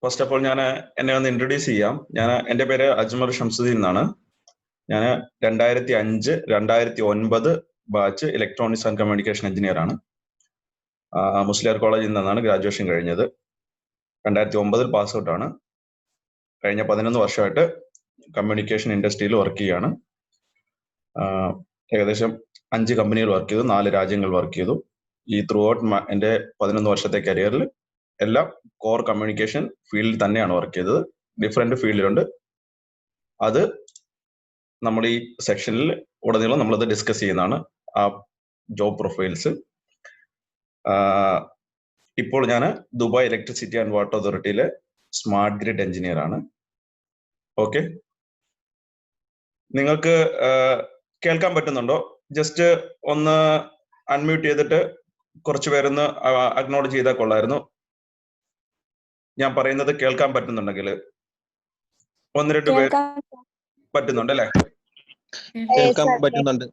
First of all ഞാൻ എന്നെ ഒന്ന് ഇൻട്രൊഡ്യൂസ് ചെയ്യാം. എൻ്റെ പേര് അജ്മർ ഷംസുദ്ദീൻ എന്നാണ്. ഞാൻ 2005, 2009 batch electronics and communication engineer ആണ്. മുസ്ലിയാർ കോളേജിൽ നിന്നാണ് ഗ്രാജുവേഷൻ കഴിഞ്ഞത്. 2009 പാസ് ഔട്ട് ആണ്. കഴിഞ്ഞ 11 വർഷമായിട്ട് കമ്മ്യൂണിക്കേഷൻ ഇൻഡസ്ട്രിയിൽ വർക്ക് ചെയ്യാണ്. ഏകദേശം 5 കമ്പനികൾ വർക്ക് ചെയ്തു, 4 രാജ്യങ്ങൾ വർക്ക് ചെയ്തു. ഈ ത്രൂ ഔട്ട് എൻ്റെ 11 വർഷത്തെ കരിയറിൽ എല്ലാം കോർ കമ്മ്യൂണിക്കേഷൻ ഫീൽഡിൽ തന്നെയാണ് വർക്ക് ചെയ്തത്. ഡിഫറെന്റ് ഫീൽഡിലുണ്ട്. അത് നമ്മൾ ഈ സെക്ഷനിൽ ഉടനീളം നമ്മളത് ഡിസ്കസ് ചെയ്യുന്നതാണ്, ആ ജോബ് പ്രൊഫൈൽസ്. ഇപ്പോൾ ഞാൻ ദുബായ് ഇലക്ട്രിസിറ്റി ആൻഡ് വാട്ടർ അതോറിറ്റിയിലെ സ്മാർട്ട് ഗ്രിഡ് എഞ്ചിനീയർ ആണ്. ഓക്കെ, നിങ്ങൾക്ക് കേൾക്കാൻ പറ്റുന്നുണ്ടോ? ജസ്റ്റ് ഒന്ന് അൺമ്യൂട്ട് ചെയ്തിട്ട് കുറച്ച് പേരൊന്ന് അക്നോളജ് ചെയ്താൽ കൊള്ളായിരുന്നു. ഞാൻ പറയുന്നത് കേൾക്കാൻ പറ്റുന്നുണ്ടെങ്കിൽ 1-2 പേര് പറ്റുന്നുണ്ട് അല്ലേ? കേൾക്കാൻ പറ്റുന്നുണ്ട്.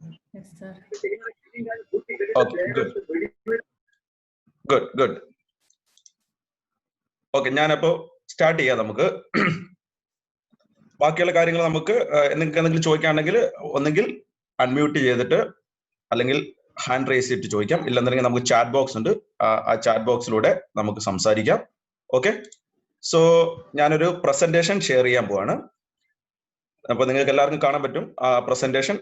Okay, good. ഓക്കെ, ഞാനപ്പോ സ്റ്റാർട്ട് ചെയ്യാം. നമുക്ക് ബാക്കിയുള്ള കാര്യങ്ങൾ നമുക്ക് നിങ്ങൾക്ക് എന്തെങ്കിലും ചോദിക്കുകയാണെങ്കിൽ ഒന്നെങ്കിൽ അൺമ്യൂട്ട് ചെയ്തിട്ട് അല്ലെങ്കിൽ ഹാൻഡ് റേസ് ചെയ്തിട്ട് ചോദിക്കാം. ഇല്ലെന്നുണ്ടെങ്കിൽ നമുക്ക് ചാറ്റ് ബോക്സ് ഉണ്ട്, ആ ചാറ്റ് ബോക്സിലൂടെ നമുക്ക് സംസാരിക്കാം. ഓക്കെ, സോ ഞാനൊരു പ്രസന്റേഷൻ ഷെയർ ചെയ്യാൻ പോവാണ്. അപ്പൊ നിങ്ങൾക്ക് എല്ലാവർക്കും കാണാൻ പറ്റും. ആ പ്രസന്റേഷൻ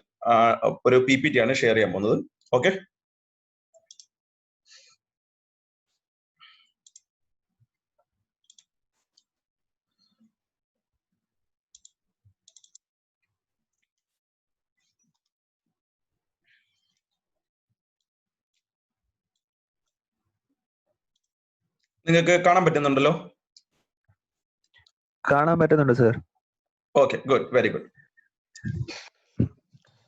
ഒരു PPT ആണ് ഷെയർ ചെയ്യാൻ പോകുന്നത്. ഓക്കെ, നിങ്ങൾക്ക് കാണാൻ പറ്റുന്നുണ്ടല്ലോ? കാണാൻ പറ്റുന്നുണ്ട് sir. Okay, good, very good.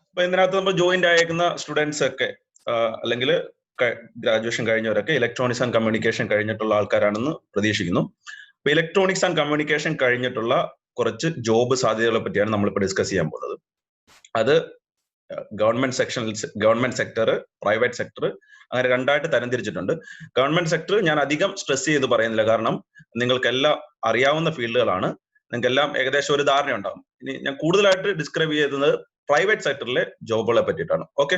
അപ്പൊ ഇതിനകത്ത് നമ്മൾ ജോയിന്റ് ആയേക്കുന്ന സ്റ്റുഡൻസ് ഒക്കെ അല്ലെങ്കിൽ ഗ്രാജുവേഷൻ കഴിഞ്ഞവരൊക്കെ ഇലക്ട്രോണിക്സ് ആൻഡ് കമ്മ്യൂണിക്കേഷൻ കഴിഞ്ഞിട്ടുള്ള ആൾക്കാരാണെന്ന് പ്രതീക്ഷിക്കുന്നു. അപ്പൊ ഇലക്ട്രോണിക്സ് ആൻഡ് കമ്മ്യൂണിക്കേഷൻ കഴിഞ്ഞിട്ടുള്ള കുറച്ച് ജോബ് സാധ്യതകളെ പറ്റിയാണ് നമ്മളിപ്പോൾ ഡിസ്കസ് ചെയ്യാൻ പോകുന്നത്. അത് ഗവൺമെന്റ് സെക്ടർ, പ്രൈവറ്റ് സെക്ടർ, അങ്ങനെ രണ്ടായിട്ട് തരംതിരിച്ചിട്ടുണ്ട്. ഗവൺമെന്റ് സെക്ടർ ഞാൻ അധികം സ്ട്രെസ് ചെയ്ത് പറയുന്നില്ല, കാരണം നിങ്ങൾക്കെല്ലാം അറിയാവുന്ന ഫീൽഡുകളാണ്, നിങ്ങൾക്കെല്ലാം ഏകദേശം ഒരു ധാരണ ഉണ്ടാകും. ഇനി ഞാൻ കൂടുതലായിട്ട് ഡിസ്ക്രൈബ് ചെയ്യുന്നത് പ്രൈവറ്റ് സെക്ടറിലെ ജോബുകളെ പറ്റിയിട്ടാണ്. ഓക്കെ,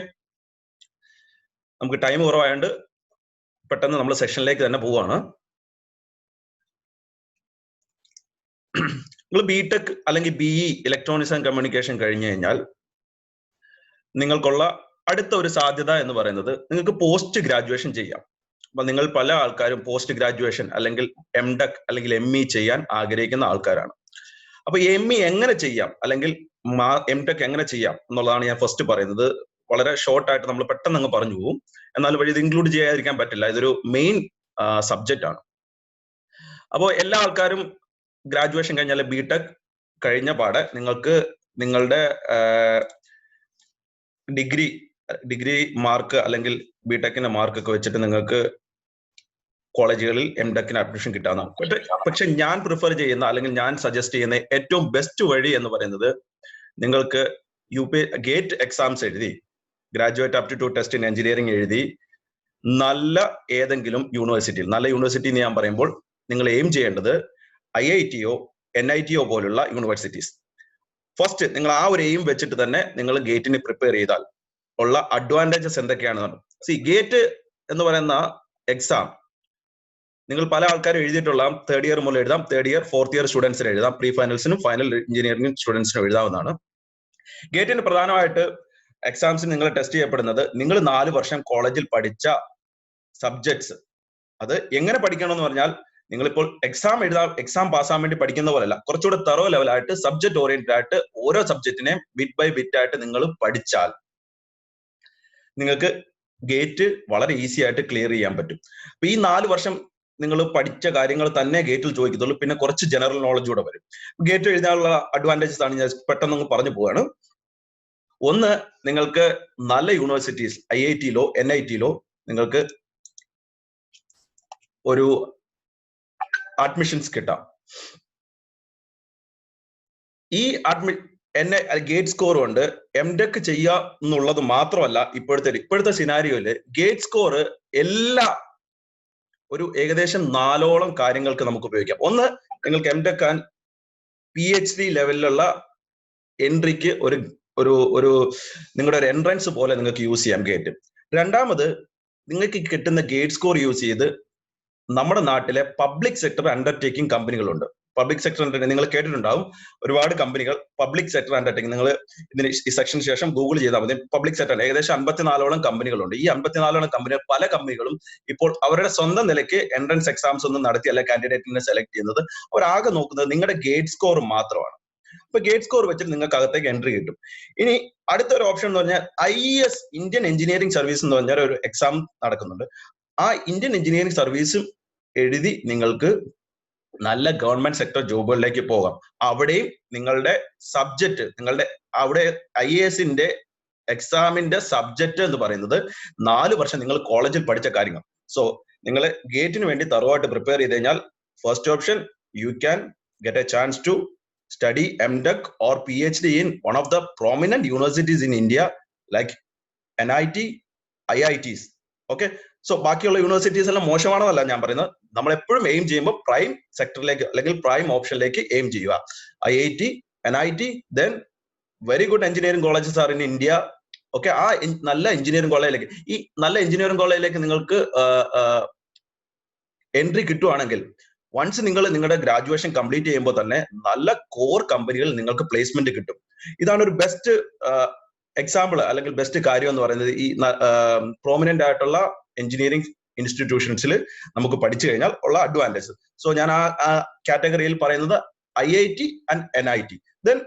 നമുക്ക് ടൈം കുറവായതുകൊണ്ട് പെട്ടെന്ന് നമ്മൾ സെഷനിലേക്ക് തന്നെ പോവുകയാണ്. നിങ്ങൾ ബിടെക് അല്ലെങ്കിൽ BE ഇലക്ട്രോണിക്സ് ആൻഡ് കമ്മ്യൂണിക്കേഷൻ കഴിഞ്ഞു കഴിഞ്ഞാൽ നിങ്ങൾക്കുള്ള അടുത്ത ഒരു സാധ്യത എന്ന് പറയുന്നത് നിങ്ങൾക്ക് പോസ്റ്റ് ഗ്രാജുവേഷൻ ചെയ്യാം. അപ്പൊ നിങ്ങൾ പല ആൾക്കാരും പോസ്റ്റ് ഗ്രാജുവേഷൻ അല്ലെങ്കിൽ MTech അല്ലെങ്കിൽ ME ചെയ്യാൻ ആഗ്രഹിക്കുന്ന ആൾക്കാരാണ്. അപ്പൊ ME എങ്ങനെ ചെയ്യാം അല്ലെങ്കിൽ MTech എങ്ങനെ ചെയ്യാം എന്നുള്ളതാണ് ഞാൻ ഫസ്റ്റ് പറയുന്നത്. വളരെ ഷോർട്ട് ആയിട്ട് നമ്മൾ പെട്ടെന്ന് അങ്ങ് പറഞ്ഞു പോകും, എന്നാൽ വഴി ഇത് ഇൻക്ലൂഡ് ചെയ്യാതിരിക്കാൻ പറ്റില്ല. ഇതൊരു മെയിൻ സബ്ജക്റ്റ് ആണ്. അപ്പോൾ എല്ലാ ആൾക്കാരും ഗ്രാജുവേഷൻ കഴിഞ്ഞാൽ BTech കഴിഞ്ഞ പാടെ നിങ്ങൾക്ക് നിങ്ങളുടെ ഡിഗ്രി മാർക്ക് അല്ലെങ്കിൽ BTechന്റെ മാർക്ക് ഒക്കെ വെച്ചിട്ട് നിങ്ങൾക്ക് കോളേജുകളിൽ MTechന് അഡ്മിഷൻ കിട്ടാവുന്നതാണ്. പക്ഷെ ഞാൻ പ്രിഫർ ചെയ്യുന്ന അല്ലെങ്കിൽ ഞാൻ സജസ്റ്റ് ചെയ്യുന്ന ഏറ്റവും ബെസ്റ്റ് വഴി എന്ന് പറയുന്നത് നിങ്ങൾക്ക് ഗേറ്റ് എക്സാംസ് എഴുതി, graduate aptitude test in engineering എഴുതി, നല്ല ഏതെങ്കിലും യൂണിവേഴ്സിറ്റിയിൽ, നല്ല യൂണിവേഴ്സിറ്റി എന്ന് ഞാൻ പറയുമ്പോൾ നിങ്ങൾ എയിം ചെയ്യേണ്ടത് IITയോ NITയോ പോലുള്ള യൂണിവേഴ്സിറ്റീസ്. ഫസ്റ്റ് നിങ്ങൾ ആ ഒരു എയിം വെച്ചിട്ട് തന്നെ നിങ്ങൾ ഗേറ്റിന് പ്രിപ്പയർ ചെയ്താൽ ഉള്ള അഡ്വാൻറ്റേജസ് എന്തൊക്കെയാണെന്നാണ്. ഗേറ്റ് എന്ന് പറയുന്ന എക്സാം നിങ്ങൾ പല ആൾക്കാരും എഴുതിയിട്ടുള്ള 3rd ഇയർ മുതൽ എഴുതാം, 3rd ഇയർ 4th ഇയർ സ്റ്റുഡൻസിന് എഴുതാം, പ്രീ ഫൈനൽസിനും ഫൈനൽ എഞ്ചിനീയറിംഗ് സ്റ്റുഡൻസിനും എഴുതാവുന്നതാണ്. ഗേറ്റിന് പ്രധാനമായിട്ട് എക്സാംസിന് നിങ്ങൾ ടെസ്റ്റ് ചെയ്യപ്പെടുന്നത് നിങ്ങൾ 4 വർഷം കോളേജിൽ പഠിച്ച സബ്ജക്ട്സ്. അത് എങ്ങനെ പഠിക്കണം എന്ന് പറഞ്ഞാൽ നിങ്ങളിപ്പോൾ എക്സാം പാസ്സാൻ വേണ്ടി പഠിക്കുന്ന പോലെയല്ല, കുറച്ചുകൂടെ തറോ ലെവലായിട്ട് സബ്ജക്ട് ഓറിയന്റഡ് ആയിട്ട് ഓരോ സബ്ജക്റ്റിനെ ബിറ്റ് ബൈ ബിറ്റ് ആയിട്ട് നിങ്ങൾ പഠിച്ചാൽ നിങ്ങൾക്ക് ഗേറ്റ് വളരെ ഈസി ആയിട്ട് ക്ലിയർ ചെയ്യാൻ പറ്റും. അപ്പൊ ഈ 4 വർഷം നിങ്ങൾ പഠിച്ച കാര്യങ്ങൾ തന്നെ ഗേറ്റിൽ ചോദിക്കത്തുള്ളൂ, പിന്നെ കുറച്ച് ജനറൽ നോളജ് കൂടെ വരും. ഗേറ്റ് എഴുതാനുള്ള അഡ്വാൻറ്റേജസ് ആണ് ഞാൻ പെട്ടെന്ന് പറഞ്ഞു പോവാണ്. ഒന്ന്, നിങ്ങൾക്ക് നല്ല യൂണിവേഴ്സിറ്റീസ് IITയിലോ NITയിലോ നിങ്ങൾക്ക് ഒരു അഡ്മിഷൻസ് കിട്ടാം. ഈ ഗേറ്റ് സ്കോർ കൊണ്ട് MTech ചെയ്യുക എന്നുള്ളത് മാത്രമല്ല, ഇപ്പോഴത്തെ സിനാരിയോയില് ഗേറ്റ് സ്കോർ ഏകദേശം 4ഓളം കാര്യങ്ങൾക്ക് നമുക്ക് ഉപയോഗിക്കാം. ഒന്ന്, നിങ്ങൾക്ക് എംടെക് ആൻഡ് PhD ലെവലിലുള്ള എൻട്രിക്ക് ഒരു നിങ്ങളുടെ ഒരു എൻട്രൻസ് പോലെ നിങ്ങൾക്ക് യൂസ് ചെയ്യാം ഗേറ്റ്. രണ്ടാമത്, നിങ്ങൾക്ക് കിട്ടുന്ന ഗേറ്റ് സ്കോർ യൂസ് ചെയ്ത് നമ്മുടെ നാട്ടിലെ പബ്ലിക് സെക്ടർ അണ്ടർടേക്കിംഗ് കമ്പനികളുണ്ട്. പബ്ലിക് സെക്ടർ നിങ്ങൾ കേട്ടിട്ടുണ്ടാവും, ഒരുപാട് കമ്പനികൾ പബ്ലിക് സെക്ടർ അണ്ടർടേക്കിംഗ്. നിങ്ങൾ ഇതിന് ഈ സെക്ഷന് ശേഷം ഗൂഗിൾ ചെയ്താൽ മതി. പബ്ലിക് സെക്ടർ ഏകദേശം 54ഓളം കമ്പനികളുണ്ട്. ഈ 54ഓളം കമ്പനികൾ, പല കമ്പനികളും ഇപ്പോൾ അവരുടെ സ്വന്തം നിലയ്ക്ക് എൻട്രൻസ് എക്സാംസ് ഒന്നും നടത്തി അല്ല കാൻഡിഡേറ്റിനെ സെലക്ട് ചെയ്യുന്നത്. അവരാകെ നോക്കുന്നത് നിങ്ങളുടെ ഗേറ്റ് സ്കോർ മാത്രമാണ്. അപ്പൊ ഗേറ്റ് സ്കോർ വെച്ചിട്ട് നിങ്ങൾക്ക് അകത്തേക്ക് എൻട്രി കിട്ടും. ഇനി അടുത്തൊരു ഓപ്ഷൻ എന്ന് പറഞ്ഞാൽ IES, ഇന്ത്യൻ എഞ്ചിനീയറിംഗ് സർവീസ് എന്ന് പറഞ്ഞാൽ ഒരു എക്സാം നടക്കുന്നുണ്ട്. ആ ഇന്ത്യൻ എഞ്ചിനീയറിംഗ് സർവീസും എഴുതി നിങ്ങൾക്ക് നല്ല ഗവൺമെന്റ് സെക്ടർ ജോബുകളിലേക്ക് പോകാം. അവിടെയും നിങ്ങളുടെ സബ്ജക്ട്, അവിടെ IASന്റെ എക്സാമിന്റെ സബ്ജക്ട് എന്ന് പറയുന്നത് 4 വർഷം നിങ്ങൾ കോളേജിൽ പഠിച്ച കാര്യങ്ങൾ. സോ നിങ്ങൾ ഗേറ്റിന് വേണ്ടി തറവായിട്ട് പ്രിപ്പയർ ചെയ്ത് കഴിഞ്ഞാൽ, first option, you can get a chance to study MTech or PhD in one of the prominent universities in India like NIT, IITs. Okay, so ബാക്കിയുള്ള യൂണിവേഴ്സിറ്റീസ് എല്ലാം മോശമാണെന്നല്ല ഞാൻ പറയുന്നത്. നമ്മൾ എപ്പോഴും എയിം ചെയ്യുമ്പോൾ പ്രൈം സെക്ടറിലേക്ക് അല്ലെങ്കിൽ പ്രൈം ഓപ്ഷനിലേക്ക് എയിം ചെയ്യുക. IIT, NIT, then very good engineering colleges are in India. Okay, ആ നല്ല എഞ്ചിനീയറിംഗ് കോളേജിലേക്ക്, ഈ നല്ല എഞ്ചിനീയറിംഗ് കോളേജിലേക്ക് നിങ്ങൾക്ക് എൻട്രി കിട്ടുവാണെങ്കിൽ, വൺസ് നിങ്ങൾ നിങ്ങളുടെ ഗ്രാജുവേഷൻ കംപ്ലീറ്റ് ചെയ്യുമ്പോൾ തന്നെ നല്ല കോർ കമ്പനികളിൽ നിങ്ങൾക്ക് പ്ലേസ്മെന്റ് കിട്ടും. ഇതാണ് ഒരു ബെസ്റ്റ് എക്സാമ്പിൾ അല്ലെങ്കിൽ ബെസ്റ്റ് കാര്യം എന്ന് പറയുന്നത്. ഈ പ്രോമിനന്റ് ആയിട്ടുള്ള എഞ്ചിനീയറിംഗ് ഇൻസ്റ്റിറ്റ്യൂഷൻസിൽ നമുക്ക് പഠിച്ചു കഴിഞ്ഞാൽ ഉള്ള അഡ്വാൻറ്റേജ്. സോ ഞാൻ ആ കാറ്റഗറിയിൽ പറയുന്നത് IIT and NIT. Then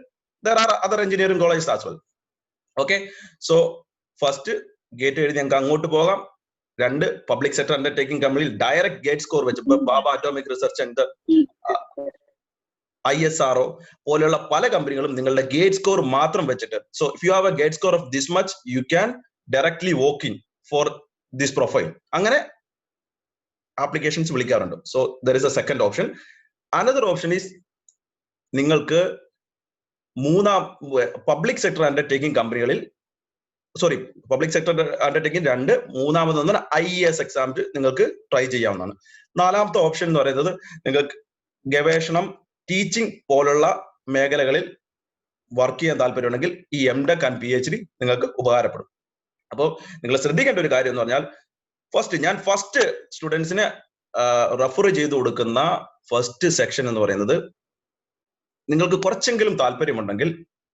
there are other engineering colleges as well. Okay, so first GATE എഴുതി ഞങ്ങൾക്ക് അങ്ങോട്ട് പോകാം. 2, പബ്ലിക് സെക്ടർ അണ്ടർടേക്കിംഗ് കമ്പനിയിൽ ഡയറക്റ്റ് ഗേറ്റ് സ്കോർ വെച്ച് Bhabha atomic research centre, ISRO പോലെയുള്ള പല കമ്പനികളും നിങ്ങളുടെ ഗേറ്റ് സ്കോർ മാത്രം വെച്ചിട്ട്, so if you have a GATE score of this much you can directly walk in for this profile. അങ്ങനെ ആപ്ലിക്കേഷൻസ് വിളിക്കാറുണ്ട്. So there is a second option. Another option is, നിങ്ങൾക്ക് public sector undertaking കമ്പനികളിൽ, public sector undertaking 2, മൂന്നാമതൊന്ന് IES exam നിങ്ങൾക്ക് try ചെയ്യാവുന്നതാണ്. 4ാമത്തെ option എന്ന് പറയുന്നത്, നിങ്ങൾക്ക് ഗവേഷണം, ടീച്ചിങ് പോലുള്ള മേഖലകളിൽ വർക്ക് ചെയ്യാൻ താല്പര്യമുണ്ടെങ്കിൽ ഈ MTech ആൻഡ് PhD നിങ്ങൾക്ക് ഉപകാരപ്പെടും. അപ്പോൾ നിങ്ങൾ ശ്രദ്ധിക്കേണ്ട ഒരു കാര്യം എന്ന് പറഞ്ഞാൽ, ഞാൻ ഫസ്റ്റ് സ്റ്റുഡൻസിന് റെഫർ ചെയ്ത് കൊടുക്കുന്ന ഫസ്റ്റ് സെക്ഷൻ എന്ന് പറയുന്നത്, നിങ്ങൾക്ക് കുറച്ചെങ്കിലും താല്പര്യമുണ്ടെങ്കിൽ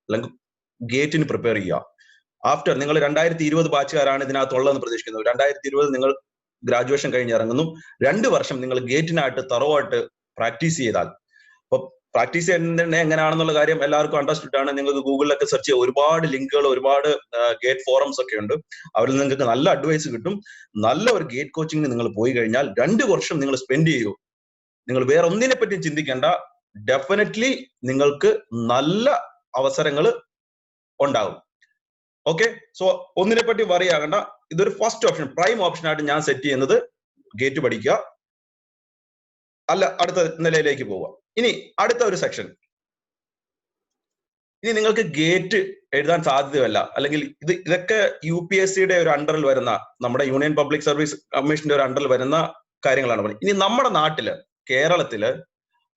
അല്ലെങ്കിൽ ഗേറ്റിന് പ്രിപ്പയർ ചെയ്യുക. ആഫ്റ്റർ നിങ്ങൾ 2020 ബാച്ചുകാരാണ് ഇതിനകത്തുള്ളതെന്ന് പ്രതീക്ഷിക്കുന്നത്. 2020 നിങ്ങൾ ഗ്രാജുവേഷൻ കഴിഞ്ഞ് ഇറങ്ങുന്നു. 2 വർഷം നിങ്ങൾ ഗേറ്റിനായിട്ട് തറവായിട്ട് പ്രാക്ടീസ് ചെയ്താൽ, അപ്പൊ പ്രാക്ടീസ് ചെയ്യുന്നത് എങ്ങനെയാണെന്നുള്ള കാര്യം എല്ലാവർക്കും അണ്ടർസ്റ്റുഡ് ആണ്. നിങ്ങൾക്ക് ഗൂഗിളിലൊക്കെ സെർച്ച് ചെയ്യുക, ഒരുപാട് ലിങ്കുകൾ, ഒരുപാട് ഗേറ്റ് ഫോറംസ് ഒക്കെ ഉണ്ട്. അവരിൽ നിങ്ങൾക്ക് നല്ല അഡ്വൈസ് കിട്ടും. നല്ല ഒരു ഗേറ്റ് കോച്ചിങ്ങിന് നിങ്ങൾ പോയി കഴിഞ്ഞാൽ 2 വർഷം നിങ്ങൾ സ്പെൻഡ് ചെയ്യൂ. നിങ്ങൾ വേറെ ഒന്നിനെ പറ്റി ചിന്തിക്കേണ്ട. ഡെഫിനറ്റ്ലി നിങ്ങൾക്ക് നല്ല അവസരങ്ങൾ ഉണ്ടാകും. ഓക്കെ, സോ ഒന്നിനെ പറ്റി വറി ആകണ്ട. ഇതൊരു ഫസ്റ്റ് ഓപ്ഷൻ, പ്രൈം ഓപ്ഷൻ ആയിട്ട് ഞാൻ സെറ്റ് ചെയ്യുന്നത് ഗേറ്റ് പഠിക്കുക. അടുത്ത നിലയിലേക്ക് പോവുക. ഇനി അടുത്ത ഒരു സെക്ഷൻ, ഇനി നിങ്ങൾക്ക് ഗേറ്റ് എഴുതാൻ സാധ്യതയല്ല, അല്ലെങ്കിൽ ഇതൊക്കെ UPSCയുടെ ഒരു അണ്ടറിൽ വരുന്ന, നമ്മുടെ യൂണിയൻ പബ്ലിക് സർവീസ് കമ്മീഷന്റെ ഒരു അണ്ടറിൽ വരുന്ന കാര്യങ്ങളാണ് പറയുന്നത്. ഇനി നമ്മുടെ നാട്ടില്, കേരളത്തില്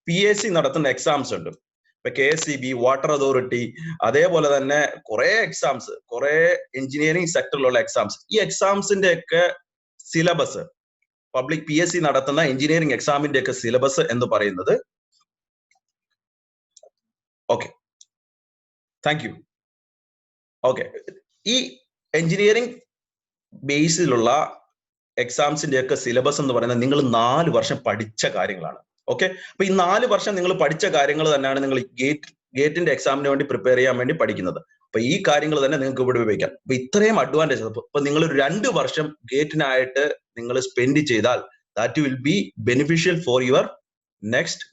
PSC നടത്തുന്ന എക്സാംസ് ഉണ്ട്. ഇപ്പൊ KSCB, വാട്ടർ അതോറിറ്റി, അതേപോലെ തന്നെ കുറെ എക്സാംസ്, കുറെ എഞ്ചിനീയറിംഗ് സെക്ടറിലുള്ള എക്സാംസ്. ഈ എക്സാംസിന്റെ ഒക്കെ സിലബസ്, പബ്ലിക് PSC നടത്തുന്ന എഞ്ചിനീയറിംഗ് എക്സാമിന്റെ ഒക്കെ സിലബസ് എന്ന് പറയുന്നത്, ഓക്കെ, താങ്ക് യു. ഓക്കെ, ഈ എഞ്ചിനീയറിംഗ് ബേസിലുള്ള എക്സാംസിന്റെ ഒക്കെ സിലബസ് എന്ന് പറയുന്നത് നിങ്ങൾ 4 വർഷം പഠിച്ച കാര്യങ്ങളാണ്. ഓക്കെ, അപ്പൊ ഈ 4 വർഷം നിങ്ങൾ പഠിച്ച കാര്യങ്ങൾ തന്നെയാണ് നിങ്ങൾ ഗേറ്റിന്റെ എക്സാമിന് വേണ്ടി പ്രിപ്പയർ ചെയ്യാൻ വേണ്ടി പഠിക്കുന്നത്. അപ്പൊ ഈ കാര്യങ്ങൾ തന്നെ നിങ്ങൾക്ക് ഇവിടെ ഉപയോഗിക്കാം. അപ്പൊ ഇത്രയും അഡ്വാൻറ്റേജ്. അപ്പൊ നിങ്ങൾ ഒരു 2 വർഷം ഗേറ്റിനായിട്ട് നിങ്ങൾ സ്പെൻഡ് ചെയ്താൽ that will be beneficial for your next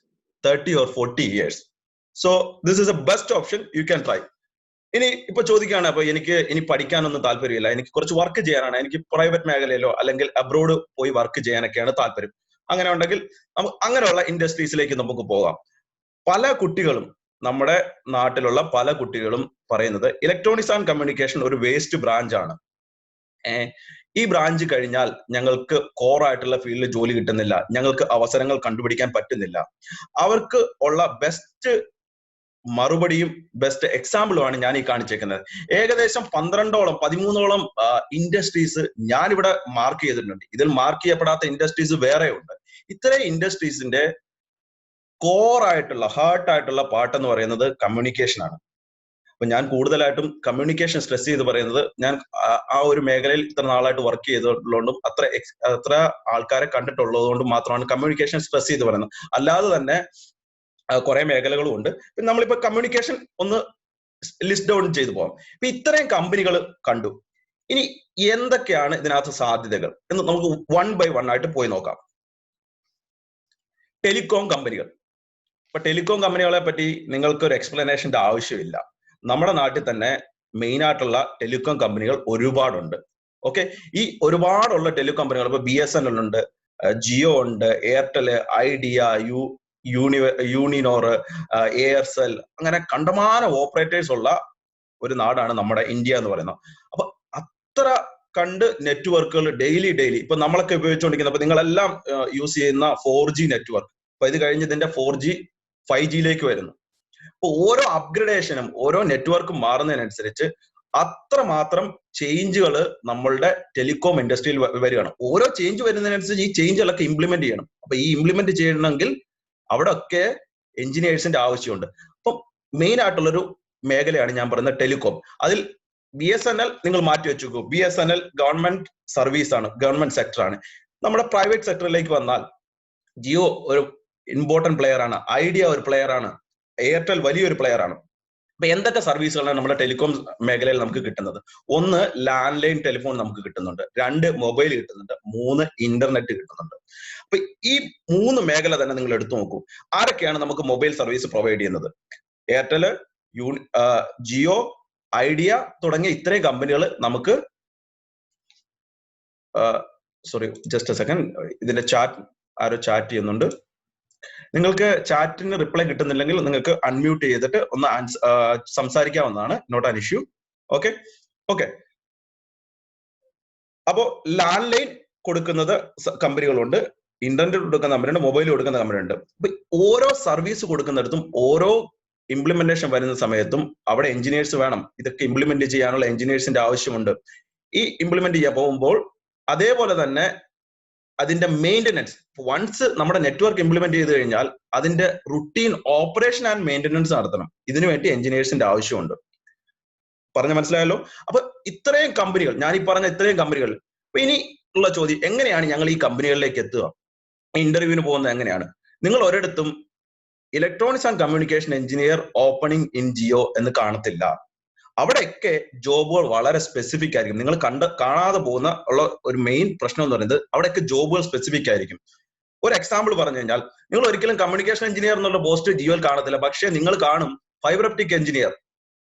30 or 40 years. So this is A best option, you can try. ഇപ്പൊ ചോദിക്കുകയാണ്, അപ്പൊ എനിക്ക് ഇനി പഠിക്കാനൊന്നും താല്പര്യമില്ല, എനിക്ക് കുറച്ച് വർക്ക് ചെയ്യാനാണ്, എനിക്ക് പ്രൈവറ്റ് മേഖലയിലോ അല്ലെങ്കിൽ അബ്രോഡ് പോയി വർക്ക് ചെയ്യാനൊക്കെയാണ് താല്പര്യം. അങ്ങനെ ഉണ്ടെങ്കിൽ അങ്ങനെയുള്ള ഇൻഡസ്ട്രീസിലേക്ക് നമുക്ക് പോകാം. പല കുട്ടികളും, നമ്മുടെ നാട്ടിലുള്ള പല കുട്ടികളും പറയുന്നത് ഇലക്ട്രോണിക്സ് ആൻഡ് കമ്മ്യൂണിക്കേഷൻ ഒരു വേസ്റ്റ് ബ്രാഞ്ച് ആണ്. ഈ ബ്രാഞ്ച് കഴിഞ്ഞാൽ ഞങ്ങൾക്ക് കോർ ആയിട്ടുള്ള ഫീൽഡിൽ ജോലി കിട്ടുന്നില്ല, ഞങ്ങൾക്ക് അവസരങ്ങൾ കണ്ടുപിടിക്കാൻ പറ്റുന്നില്ല. അവർക്ക് ഉള്ള ബെസ്റ്റ് മറുപടിയും ബെസ്റ്റ് എക്സാമ്പിളുമാണ് ഞാൻ ഈ കാണിച്ചേക്കുന്നത്. ഏകദേശം 13ഓളം ഇൻഡസ്ട്രീസ് ഞാനിവിടെ മാർക്ക് ചെയ്തിട്ടുണ്ട്. ഇതിൽ മാർക്ക് ചെയ്യപ്പെടാത്ത ഇൻഡസ്ട്രീസ് വേറെ ഉണ്ട്. ഇത്രയും ഇൻഡസ്ട്രീസിന്റെ കോർ ആയിട്ടുള്ള ഹാർട്ട് ആയിട്ടുള്ള പാർട്ട് എന്ന് പറയുന്നത് കമ്മ്യൂണിക്കേഷൻ ആണ്. അപ്പൊ ഞാൻ കൂടുതലായിട്ടും കമ്മ്യൂണിക്കേഷൻ സ്ട്രെസ് ചെയ്ത് പറയുന്നത്, ഞാൻ ആ ഒരു മേഖലയിൽ ഇത്ര നാളായിട്ട് വർക്ക് ചെയ്തതുകൊണ്ടും അത്ര ആൾക്കാരെ കണ്ടിട്ടുള്ളത് കൊണ്ടും മാത്രമാണ് കമ്മ്യൂണിക്കേഷൻ സ്ട്രെസ് ചെയ്ത് പറയുന്നത്. അല്ലാതെ തന്നെ കുറെ മേഖലകളും ഉണ്ട്. പിന്നെ നമ്മളിപ്പോ കമ്മ്യൂണിക്കേഷൻ ഒന്ന് ലിസ്റ്റ് ഡൗൺ ചെയ്തു പോകാം. ഇപ്പൊ ഇത്രയും കമ്പനികൾ കണ്ടു. ഇനി എന്തൊക്കെയാണ് ഇതിനകത്ത് സാധ്യതകൾ എന്ന് നമുക്ക് 1 by 1 ആയിട്ട് പോയി നോക്കാം. ടെലികോം കമ്പനികൾ. ഇപ്പൊ ടെലികോം കമ്പനികളെ പറ്റി നിങ്ങൾക്ക് ഒരു എക്സ്പ്ലനേഷന്റെ ആവശ്യമില്ല. നമ്മുടെ നാട്ടിൽ തന്നെ മെയിൻ ആയിട്ടുള്ള ടെലികോം കമ്പനികൾ ഒരുപാടുണ്ട്. ഓക്കെ, ഈ ഒരുപാടുള്ള ടെലികോം കമ്പനികൾ ഇപ്പൊ BSNL ഉണ്ട്, ജിയോ ഉണ്ട്, എയർടെൽ, ഐഡിയ, യൂണിനോർ, എയർസെൽ, അങ്ങനെ കണ്ടമാനം ഓപ്പറേറ്റേഴ്സ് ഉള്ള ഒരു നാടാണ് നമ്മുടെ ഇന്ത്യ എന്ന് പറയുന്നത്. അപ്പൊ അത്ര കണ്ട് നെറ്റ്വർക്കുകൾ ഡെയിലി ഇപ്പൊ നമ്മളൊക്കെ ഉപയോഗിച്ചുകൊണ്ടിരിക്കുന്നത്, അപ്പൊ നിങ്ങളെല്ലാം യൂസ് ചെയ്യുന്ന 4G നെറ്റ്വർക്ക്, അപ്പൊ ഇത് കഴിഞ്ഞ് ഇതിന്റെ 4G 5Gയിലേക്ക് വരുന്നു. അപ്പൊ ഓരോ അപ്ഗ്രഡേഷനും ഓരോ നെറ്റ്വർക്കും മാറുന്നതിനനുസരിച്ച് അത്രമാത്രം ചേഞ്ചുകൾ നമ്മളുടെ ടെലികോം ഇൻഡസ്ട്രിയിൽ വരികയാണ്. ഓരോ ചേഞ്ച് വരുന്നതിനനുസരിച്ച് ഈ ചേഞ്ചുകളൊക്കെ ഇംപ്ലിമെന്റ് ചെയ്യണം. അപ്പൊ ഈ ഇംപ്ലിമെന്റ് ചെയ്യണമെങ്കിൽ അവിടെ ഒക്കെ എഞ്ചിനീയേഴ്സിന്റെ ആവശ്യമുണ്ട്. അപ്പം മെയിൻ ആയിട്ടുള്ളൊരു മേഖലയാണ് ഞാൻ പറയുന്നത് ടെലികോം. അതിൽ BSNL നിങ്ങൾ മാറ്റി വെച്ചു. BSNL ഗവൺമെന്റ് സർവീസ് ആണ്, ഗവൺമെന്റ് സെക്ടർ ആണ്. നമ്മുടെ പ്രൈവറ്റ് സെക്ടറിലേക്ക് വന്നാൽ ജിയോ ഒരു ഇമ്പോർട്ടന്റ് പ്ലെയർ ആണ്, ഐഡിയ ഒരു പ്ലെയർ ആണ്, എയർടെൽ വലിയൊരു പ്ലെയർ ആണ്. അപ്പൊ എന്തൊക്കെ സർവീസുകളാണ് നമ്മുടെ ടെലികോം മേഖലയിൽ നമുക്ക് കിട്ടുന്നത്? 1 ലാൻഡ് ലൈൻ ടെലിഫോൺ നമുക്ക് കിട്ടുന്നുണ്ട്, 2 മൊബൈൽ കിട്ടുന്നുണ്ട്, 3 ഇന്റർനെറ്റ് കിട്ടുന്നുണ്ട്. അപ്പൊ ഈ 3 മേഖല തന്നെ നിങ്ങൾ എടുത്തു നോക്കൂ. ആരൊക്കെയാണ് നമുക്ക് മൊബൈൽ സർവീസ് പ്രൊവൈഡ് ചെയ്യുന്നത്? എയർടെൽ, ജിയോ, ഐഡിയ തുടങ്ങിയ ഇത്രയും കമ്പനികൾ നമുക്ക്, സോറി ജസ്റ്റ് എ സെക്കൻഡ്, ഇതിന്റെ ആരോ ചാറ്റ് ചെയ്യുന്നുണ്ട്. നിങ്ങൾക്ക് ചാറ്റിന് റിപ്ലൈ കിട്ടുന്നില്ലെങ്കിൽ നിങ്ങൾക്ക് അൺമ്യൂട്ട് ചെയ്തിട്ട് ഒന്ന് സംസാരിക്കാവുന്നതാണ്, നോട്ട് ആൻ ഇഷ്യൂ. ഓക്കെ. അപ്പോ ലാൻഡ് ലൈൻ കൊടുക്കുന്നത് കമ്പനികളുണ്ട്, ഇന്റർനെറ്റ് കൊടുക്കുന്ന കമ്പനിയുണ്ട്, മൊബൈൽ കൊടുക്കുന്ന കമ്പനിയുണ്ട്. അപ്പൊ ഓരോ സർവീസ് കൊടുക്കുന്നിടത്തും ഓരോ ഇംപ്ലിമെന്റേഷൻ വരുന്ന സമയത്തും അവിടെ എഞ്ചിനീയേഴ്സ് വേണം. ഇതൊക്കെ ഇംപ്ലിമെന്റ് ചെയ്യാനുള്ള എഞ്ചിനീയേഴ്സിന്റെ ആവശ്യമുണ്ട്. ഈ ഇംപ്ലിമെന്റ് ചെയ്യാൻ പോകുമ്പോൾ അതേപോലെ തന്നെ അതിന്റെ മെയിൻ്റനൻസ്, വൺസ് നമ്മുടെ നെറ്റ്വർക്ക് ഇംപ്ലിമെന്റ് ചെയ്ത് കഴിഞ്ഞാൽ അതിന്റെ റുട്ടീൻ ഓപ്പറേഷൻ ആൻഡ് മെയിൻ്റനൻസ് നടത്തണം. ഇതിനു വേണ്ടി എഞ്ചിനീയേഴ്സിന്റെ ആവശ്യമുണ്ട്. പറഞ്ഞ മനസ്സിലായല്ലോ? അപ്പൊ ഇത്രയും കമ്പനികൾ, ഞാൻ ഈ പറഞ്ഞ ഇത്രയും കമ്പനികൾ. അപ്പൊ ഇനി ഉള്ള ചോദ്യം, എങ്ങനെയാണ് ഞങ്ങൾ ഈ കമ്പനികളിലേക്ക് എത്തുക? ഇന്റർവ്യൂവിന് പോകുന്നത് എങ്ങനെയാണ്? നിങ്ങൾ ഒരിടത്തും electronics and communication engineer opening in Jio എന്ന് കാണത്തില്ല. അവിടെയൊക്കെ ജോബുകൾ വളരെ സ്പെസിഫിക് ആയിരിക്കും. നിങ്ങൾ കാണാതെ പോകുന്ന ഉള്ള ഒരു മെയിൻ പ്രശ്നം എന്ന് പറയുന്നത് അവിടെയൊക്കെ ജോബുകൾ സ്പെസിഫിക് ആയിരിക്കും. ഒരു എക്സാമ്പിൾ പറഞ്ഞു കഴിഞ്ഞാൽ, നിങ്ങൾ ഒരിക്കലും കമ്മ്യൂണിക്കേഷൻ എഞ്ചിനീയർ എന്നുള്ള പോസ്റ്റ് ജിയോയിൽ കാണത്തില്ല. പക്ഷേ നിങ്ങൾ കാണും ഫൈബർ ഒപ്റ്റിക്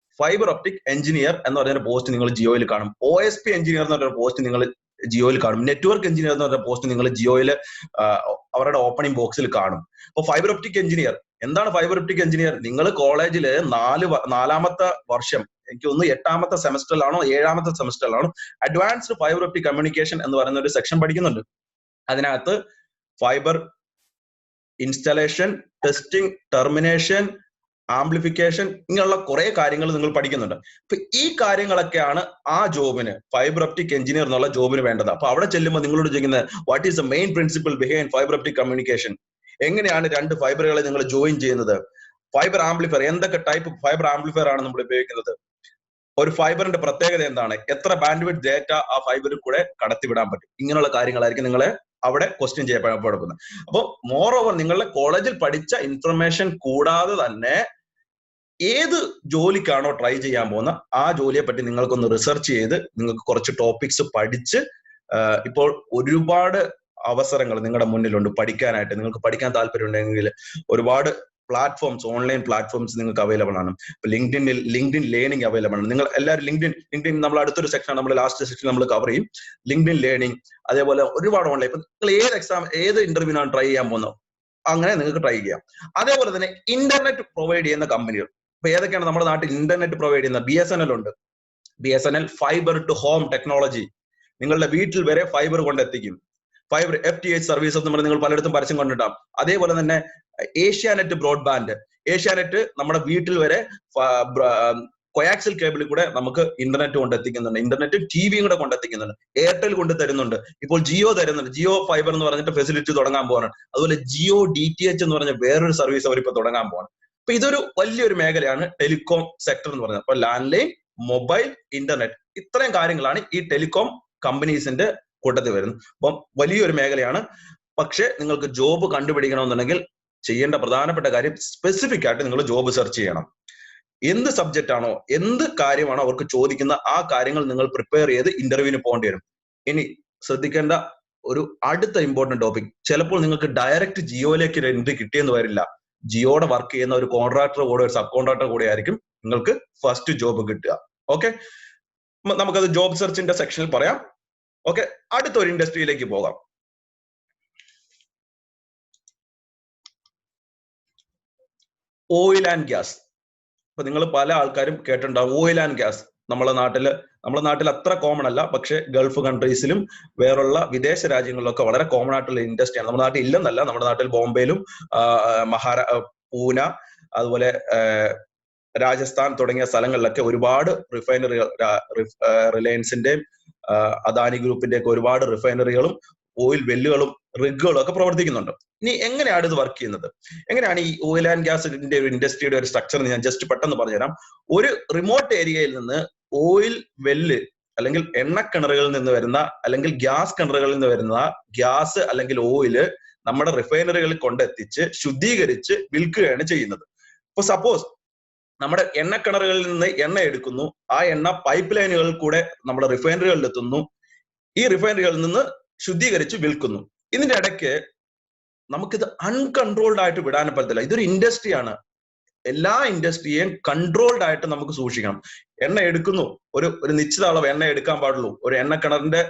എഞ്ചിനീയർ എന്ന് പറയുന്ന പോസ്റ്റ് നിങ്ങൾ ജിയോയിൽ കാണും. OSP എഞ്ചിനീയർ എന്ന് പറയുന്ന പോസ്റ്റ് നിങ്ങൾ ജിയോയിൽ കാണും. നെറ്റ്വർക്ക് എഞ്ചിനീയർ എന്ന് പറയുന്ന പോസ്റ്റ് നിങ്ങൾ ജിയോയിൽ അവരുടെ ഓപ്പണിംഗ് ബോക്സിൽ കാണും. അപ്പൊ ഫൈബർ ഒപ്റ്റിക് എഞ്ചിനീയർ എന്താണ്? ഫൈബർ ഒപ്റ്റിക് എഞ്ചിനീയർ നിങ്ങൾ കോളേജിൽ 4ാമത്തെ വർഷം, എനിക്ക് ഒന്ന് 8ാമത്തെ സെമസ്റ്ററിലാണോ 7ാമത്തെ സെമസ്റ്ററിലാണോ അഡ്വാൻസ്ഡ് ഫൈബർ ഒപ്റ്റിക് കമ്മ്യൂണിക്കേഷൻ എന്ന് പറയുന്ന ഒരു സെക്ഷൻ പഠിക്കുന്നുണ്ട്. അതിനകത്ത് fibre installation, testing, termination, amplification, ഇങ്ങനെയുള്ള കുറെ കാര്യങ്ങൾ നിങ്ങൾ പഠിക്കുന്നുണ്ട്. അപ്പൊ ഈ കാര്യങ്ങളൊക്കെയാണ് ആ ജോബിന്, ഫൈബർ ഒപ്റ്റിക് എഞ്ചിനീയർ എന്നുള്ള ജോബിന് വേണ്ടത്. അപ്പൊ അവിടെ ചെല്ലുമ്പോൾ നിങ്ങളോട് ചോദിക്കുന്നത്, what is the main principle behind fibre optic communication? എങ്ങനെയാണ് 2 ഫൈബറുകളെ നിങ്ങൾ ജോയിൻ ചെയ്യുന്നത്? ഫൈബർ ആംപ്ലിഫയർ, എന്തൊക്കെ ടൈപ്പ് ഫൈബർ ആംപ്ലിഫയർ ആണ് നമ്മൾ ഉപയോഗിക്കുന്നത്? ഒരു ഫൈബറിന്റെ പ്രത്യേകത എന്താണ്? എത്ര ബാൻഡ്വിഡ്ത്ത് ഡേറ്റ ആ ഫൈബറിൽ കൂടെ കടത്തിവിടാൻ പറ്റും? ഇങ്ങനെയുള്ള കാര്യങ്ങളായിരിക്കും നിങ്ങളെ അവിടെ ക്വസ്റ്റ്യൻ ചെയ്യപ്പെടുന്നത്. അപ്പോൾ മോർ ഓവർ നിങ്ങളുടെ കോളേജിൽ പഠിച്ച ഇൻഫർമേഷൻ കൂടാതെ തന്നെ ഏത് ജോലിക്കാണോ ട്രൈ ചെയ്യാൻ പോകുന്ന ആ ജോലിയെ പറ്റി നിങ്ങൾക്കൊന്ന് റിസർച്ച് ചെയ്ത് നിങ്ങൾക്ക് കുറച്ച് ടോപ്പിക്സ് പഠിച്ച്, ഇപ്പോൾ ഒരുപാട് അവസരങ്ങൾ നിങ്ങളുടെ മുന്നിലുണ്ട് പഠിക്കാനായിട്ട്. നിങ്ങൾക്ക് പഠിക്കാൻ താല്പര്യം ഉണ്ടെങ്കിൽ ഒരുപാട് പ്ലാറ്റ്ഫോംസ്, ഓൺലൈൻ പ്ലാറ്റ്ഫോംസ് നിങ്ങൾക്ക് അവൈലബിൾ ആണ്. ഇപ്പൊ ലിങ്ക്ഡിൻ ലേണിംഗ് അവൈലബിൾ ആണ്. നിങ്ങൾ എല്ലാവരും ലിങ്ക്ഡിൻ നമ്മൾ അടുത്തൊരു സെക്ഷൻ, നമ്മൾ ലാസ്റ്റ് സെക്ഷൻ നമ്മൾ കവർ ചെയ്യും. ലിങ്ക്ഡിൻ ലേണിംഗ്, അതേപോലെ ഒരുപാട് ഓൺലൈൻ. ഇപ്പൊ നിങ്ങൾ ഏത് ഇന്റർവ്യൂവിനാണ് ട്രൈ ചെയ്യാൻ പോകുന്നത്, അങ്ങനെ നിങ്ങൾക്ക് ട്രൈ ചെയ്യാം. അതേപോലെ തന്നെ ഇന്റർനെറ്റ് പ്രൊവൈഡ് ചെയ്യുന്ന കമ്പനികൾ, ഇപ്പൊ ഏതൊക്കെയാണ് നമ്മുടെ നാട്ടിൽ ഇന്റർനെറ്റ് പ്രൊവൈഡ് ചെയ്യുന്നത്? BSNL ഉണ്ട്. BSNL fibre to home technology. നിങ്ങളുടെ വീട്ടിൽ വരെ ഫൈബർ കൊണ്ടെത്തിക്കും. ഫൈബർ FTTH സർവീസസ് എന്ന് പറഞ്ഞ് നിങ്ങൾ പലയിടത്തും പരസ്യം കണ്ടിട്ടാം. അതേപോലെ തന്നെ ഏഷ്യാനെറ്റ് ബ്രോഡ്ബാൻഡ്, ഏഷ്യാനെറ്റ് നമ്മുടെ വീട്ടിൽ വരെ കൊയാക്സിൽ കേബിളിൽ കൂടെ നമുക്ക് ഇന്റർനെറ്റ് കൊണ്ടെത്തിക്കുന്നുണ്ട്. ഇന്റർനെറ്റ് ടിവിയും കൂടെ കൊണ്ടെത്തിക്കുന്നുണ്ട്. എയർടെൽ കൊണ്ട് തരുന്നുണ്ട്. ഇപ്പോൾ ജിയോ തരുന്നുണ്ട്. ജിയോ ഫൈബർ എന്ന് പറഞ്ഞിട്ട് ഫെസിലിറ്റി തുടങ്ങാൻ പോവാണ്. അതുപോലെ ജിയോ DTH എന്ന് പറഞ്ഞ വേറൊരു സർവീസ് അവർ ഇപ്പൊ തുടങ്ങാൻ പോവാണ്. അപ്പൊ ഇതൊരു വലിയൊരു മേഖലയാണ് ടെലികോം സെക്ടർ എന്ന് പറയുന്നത്. അപ്പൊ ലാൻഡ് ലൈൻ, മൊബൈൽ, ഇന്റർനെറ്റ്, ഇത്രയും കാര്യങ്ങളാണ് ഈ ടെലികോം കമ്പനീസിന്റെ കൂട്ടത്തിൽ വരുന്നത്. അപ്പം വലിയൊരു മേഖലയാണ്. പക്ഷെ നിങ്ങൾക്ക് ജോബ് കണ്ടുപിടിക്കണമെന്നുണ്ടെങ്കിൽ ചെയ്യേണ്ട പ്രധാനപ്പെട്ട കാര്യം സ്പെസിഫിക് ആയിട്ട് നിങ്ങൾ ജോബ് സെർച്ച് ചെയ്യണം. എന്ത് സബ്ജക്റ്റ് ആണോ, എന്ത് കാര്യമാണോ അവർക്ക് ചോദിക്കുന്ന ആ കാര്യങ്ങൾ നിങ്ങൾ പ്രിപ്പയർ ചെയ്ത് ഇന്റർവ്യൂവിന് പോകേണ്ടി വരും. ഇനി ശ്രദ്ധിക്കേണ്ട ഒരു അടുത്ത ഇമ്പോർട്ടന്റ് ടോപ്പിക്, ചിലപ്പോൾ നിങ്ങൾക്ക് ഡയറക്റ്റ് ജിയോയിലേക്ക് ഒരു എൻട്രി കിട്ടിയെന്ന് വരില്ല. ജിയോടെ വർക്ക് ചെയ്യുന്ന ഒരു കോൺട്രാക്ടർ കൂടെ, ഒരു സബ് കോൺട്രാക്ടർ കൂടെ ആയിരിക്കും നിങ്ങൾക്ക് ഫസ്റ്റ് ജോബ് കിട്ടുക. ഓക്കെ, നമുക്കത് ജോബ് സെർച്ചിന്റെ സെക്ഷനിൽ പറയാം. ഓക്കെ, അടുത്തൊരു ഇൻഡസ്ട്രിയിലേക്ക് പോകാം. Oil and gas. ഇപ്പൊ നിങ്ങൾ പല ആൾക്കാരും കേട്ടിട്ടുണ്ടാവും ഓയിൽ ആൻഡ് ഗ്യാസ്. നമ്മുടെ നാട്ടിൽ അത്ര കോമൺ അല്ല, പക്ഷെ ഗൾഫ് കൺട്രീസിലും വേറുള്ള വിദേശ രാജ്യങ്ങളിലൊക്കെ വളരെ കോമൺ ആയിട്ടുള്ള ഇൻഡസ്ട്രിയാണ്. നമ്മുടെ നാട്ടിൽ ഇല്ലെന്നല്ല, നമ്മുടെ നാട്ടിൽ ബോംബെയിലും പൂന, അതുപോലെ രാജസ്ഥാൻ തുടങ്ങിയ സ്ഥലങ്ങളിലൊക്കെ ഒരുപാട് റിഫൈനറികൾ, റിലയൻസിന്റെയും അദാനി ഗ്രൂപ്പിന്റെ ഒക്കെ ഒരുപാട് റിഫൈനറികളും ഓയിൽ വെല്ലുകളും റിഗുകളും ഒക്കെ പ്രവർത്തിക്കുന്നുണ്ട്. ഇനി എങ്ങനെയാണ് ഇത് വർക്ക് ചെയ്യുന്നത്, എങ്ങനെയാണ് ഈ ഓയിൽ ആൻഡ് ഗ്യാസിന്റെ ഒരു ഇൻഡസ്ട്രിയുടെ ഒരു സ്ട്രക്ചർ ഞാൻ ജസ്റ്റ് പെട്ടെന്ന് പറഞ്ഞുതരാം. ഒരു റിമോട്ട് ഏരിയയിൽ നിന്ന് ഓയിൽ വെല്ല് അല്ലെങ്കിൽ എണ്ണക്കിണറുകളിൽ നിന്ന് വരുന്ന അല്ലെങ്കിൽ ഗ്യാസ് കിണറുകളിൽ നിന്ന് വരുന്ന ഗ്യാസ് അല്ലെങ്കിൽ ഓയില് നമ്മുടെ റിഫൈനറികളിൽ കൊണ്ടെത്തിച്ച് ശുദ്ധീകരിച്ച് വിൽക്കുകയാണ് ചെയ്യുന്നത്. ഇപ്പൊ സപ്പോസ് നമ്മുടെ എണ്ണക്കിണറുകളിൽ നിന്ന് എണ്ണ എടുക്കുന്നു, ആ എണ്ണ പൈപ്പ് ലൈനുകളിൽ കൂടെ നമ്മുടെ റിഫൈനറികളിൽ എത്തുന്നു, ഈ റിഫൈനറികളിൽ നിന്ന് ശുദ്ധീകരിച്ച് വിൽക്കുന്നു. ഇതിന്റെ ഇടയ്ക്ക് നമുക്കിത് അൺകൺട്രോൾഡ് ആയിട്ട് വിടാനും പറ്റത്തില്ല. ഇതൊരു ഇൻഡസ്ട്രിയാണ്. എല്ലാ ഇൻഡസ്ട്രിയെയും കൺട്രോൾഡ് ആയിട്ട് നമുക്ക് സൂക്ഷിക്കണം. എണ്ണ എടുക്കുന്നു, ഒരു നിശ്ചിത അളവ് എണ്ണ എടുക്കാൻ പാടുള്ളൂ. ഒരു എണ്ണക്കിണറിന്റെ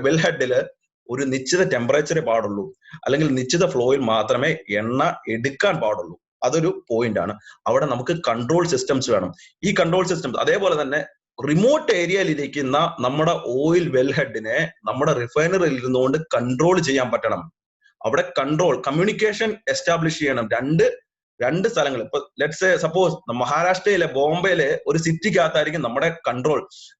വെൽ ഹെഡില് ഒരു നിശ്ചിത ടെമ്പറേച്ചറേ പാടുള്ളൂ, അല്ലെങ്കിൽ നിശ്ചിത ഫ്ലോയിൽ മാത്രമേ എണ്ണ എടുക്കാൻ പാടുള്ളൂ. അതൊരു പോയിന്റ് ആണ്. അവിടെ നമുക്ക് കൺട്രോൾ സിസ്റ്റംസ് വേണം. ഈ കൺട്രോൾ സിസ്റ്റംസ് അതേപോലെ തന്നെ റിമോട്ട് ഏരിയയിൽ ഇരിക്കുന്ന നമ്മുടെ ഓയിൽ വെൽ ഹെഡിനെ നമ്മുടെ റിഫൈനറിയിൽ ഇരുന്നുകൊണ്ട് കൺട്രോൾ ചെയ്യാൻ പറ്റണം. അവിടെ കൺട്രോൾ കമ്മ്യൂണിക്കേഷൻ എസ്റ്റാബ്ലിഷ് ചെയ്യണം. രണ്ട് സ്ഥലങ്ങൾ. ഇപ്പൊ ലെറ്റ്സ് സപ്പോസ് മഹാരാഷ്ട്രയിലെ ബോംബെയിലെ ഒരു സിറ്റിക്കകത്തായിരിക്കും നമ്മുടെ കൺട്രോൾ,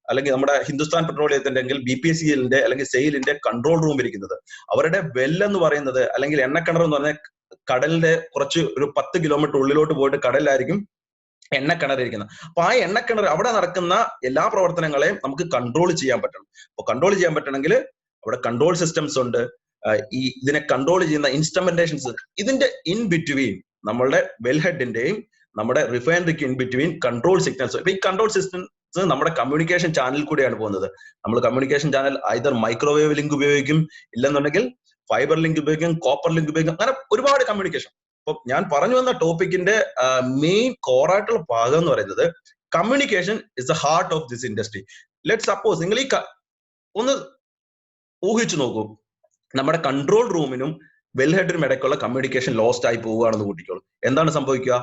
അല്ലെങ്കിൽ നമ്മുടെ ഹിന്ദുസ്ഥാൻ പെട്രോളിയത്തിന്റെ അല്ലെങ്കിൽ BPCLന്റെ അല്ലെങ്കിൽ സെയിലിന്റെ കൺട്രോൾ റൂം ഇരിക്കുന്നത്. അവരുടെ വെല്ലെന്ന് പറയുന്നത് അല്ലെങ്കിൽ എണ്ണക്കിണർ എന്ന് പറഞ്ഞാൽ കടലിന്റെ കുറച്ച് ഒരു 10 കിലോമീറ്റർ ഉള്ളിലോട്ട് പോയിട്ട് കടലിലായിരിക്കും എണ്ണക്കിണർ ഇരിക്കുന്നത്. അപ്പൊ ആ എണ്ണക്കിണർ അവിടെ നടക്കുന്ന എല്ലാ പ്രവർത്തനങ്ങളെയും നമുക്ക് കൺട്രോൾ ചെയ്യാൻ പറ്റണം. അപ്പൊ കൺട്രോൾ ചെയ്യാൻ പറ്റണമെങ്കിൽ അവിടെ കൺട്രോൾ സിസ്റ്റംസ് ഉണ്ട്. ഇതിനെ കൺട്രോൾ ചെയ്യുന്ന ഇൻസ്ട്രുമെന്റേഷൻസ്, ഇതിന്റെ ഇൻ ബിറ്റ്വീൻ നമ്മളുടെ വെൽഹെഡിന്റെയും നമ്മുടെ റിഫൈനറിക്ക് ഇൻ ബിറ്റ്വീൻ കൺട്രോൾ സിഗ്നൽസ്. ഇപ്പൊ ഈ കൺട്രോൾ സിസ്റ്റംസ് നമ്മുടെ കമ്മ്യൂണിക്കേഷൻ ചാനൽ കൂടെയാണ് പോകുന്നത്. നമ്മൾ communication channel either microwave link ഉപയോഗിക്കും, ഇല്ലെന്നുണ്ടെങ്കിൽ ഫൈബർ ലിങ്ക് ഉപയോഗിക്കും, കോപ്പർ ലിങ്ക് ഉപയോഗിക്കും, അങ്ങനെ ഒരുപാട് കമ്മ്യൂണിക്കേഷൻ. അപ്പൊ ഞാൻ പറഞ്ഞു വന്ന ടോപ്പിക്കിന്റെ മെയിൻ കോറായിട്ടുള്ള ഭാഗം എന്ന് പറയുന്നത് communication is the heart of this industry. Let suppose നിങ്ങൾ ഈ ഒന്ന് ഊഹിച്ചു നോക്കൂ, നമ്മുടെ കൺട്രോൾ റൂമിനും വെൽഹെഡിനും ഇടയ്ക്കുള്ള കമ്മ്യൂണിക്കേഷൻ ലോസ്റ്റ് ആയി പോവുകയാണെന്ന് കൂട്ടിക്കോളൂ. എന്താണ് സംഭവിക്കുക?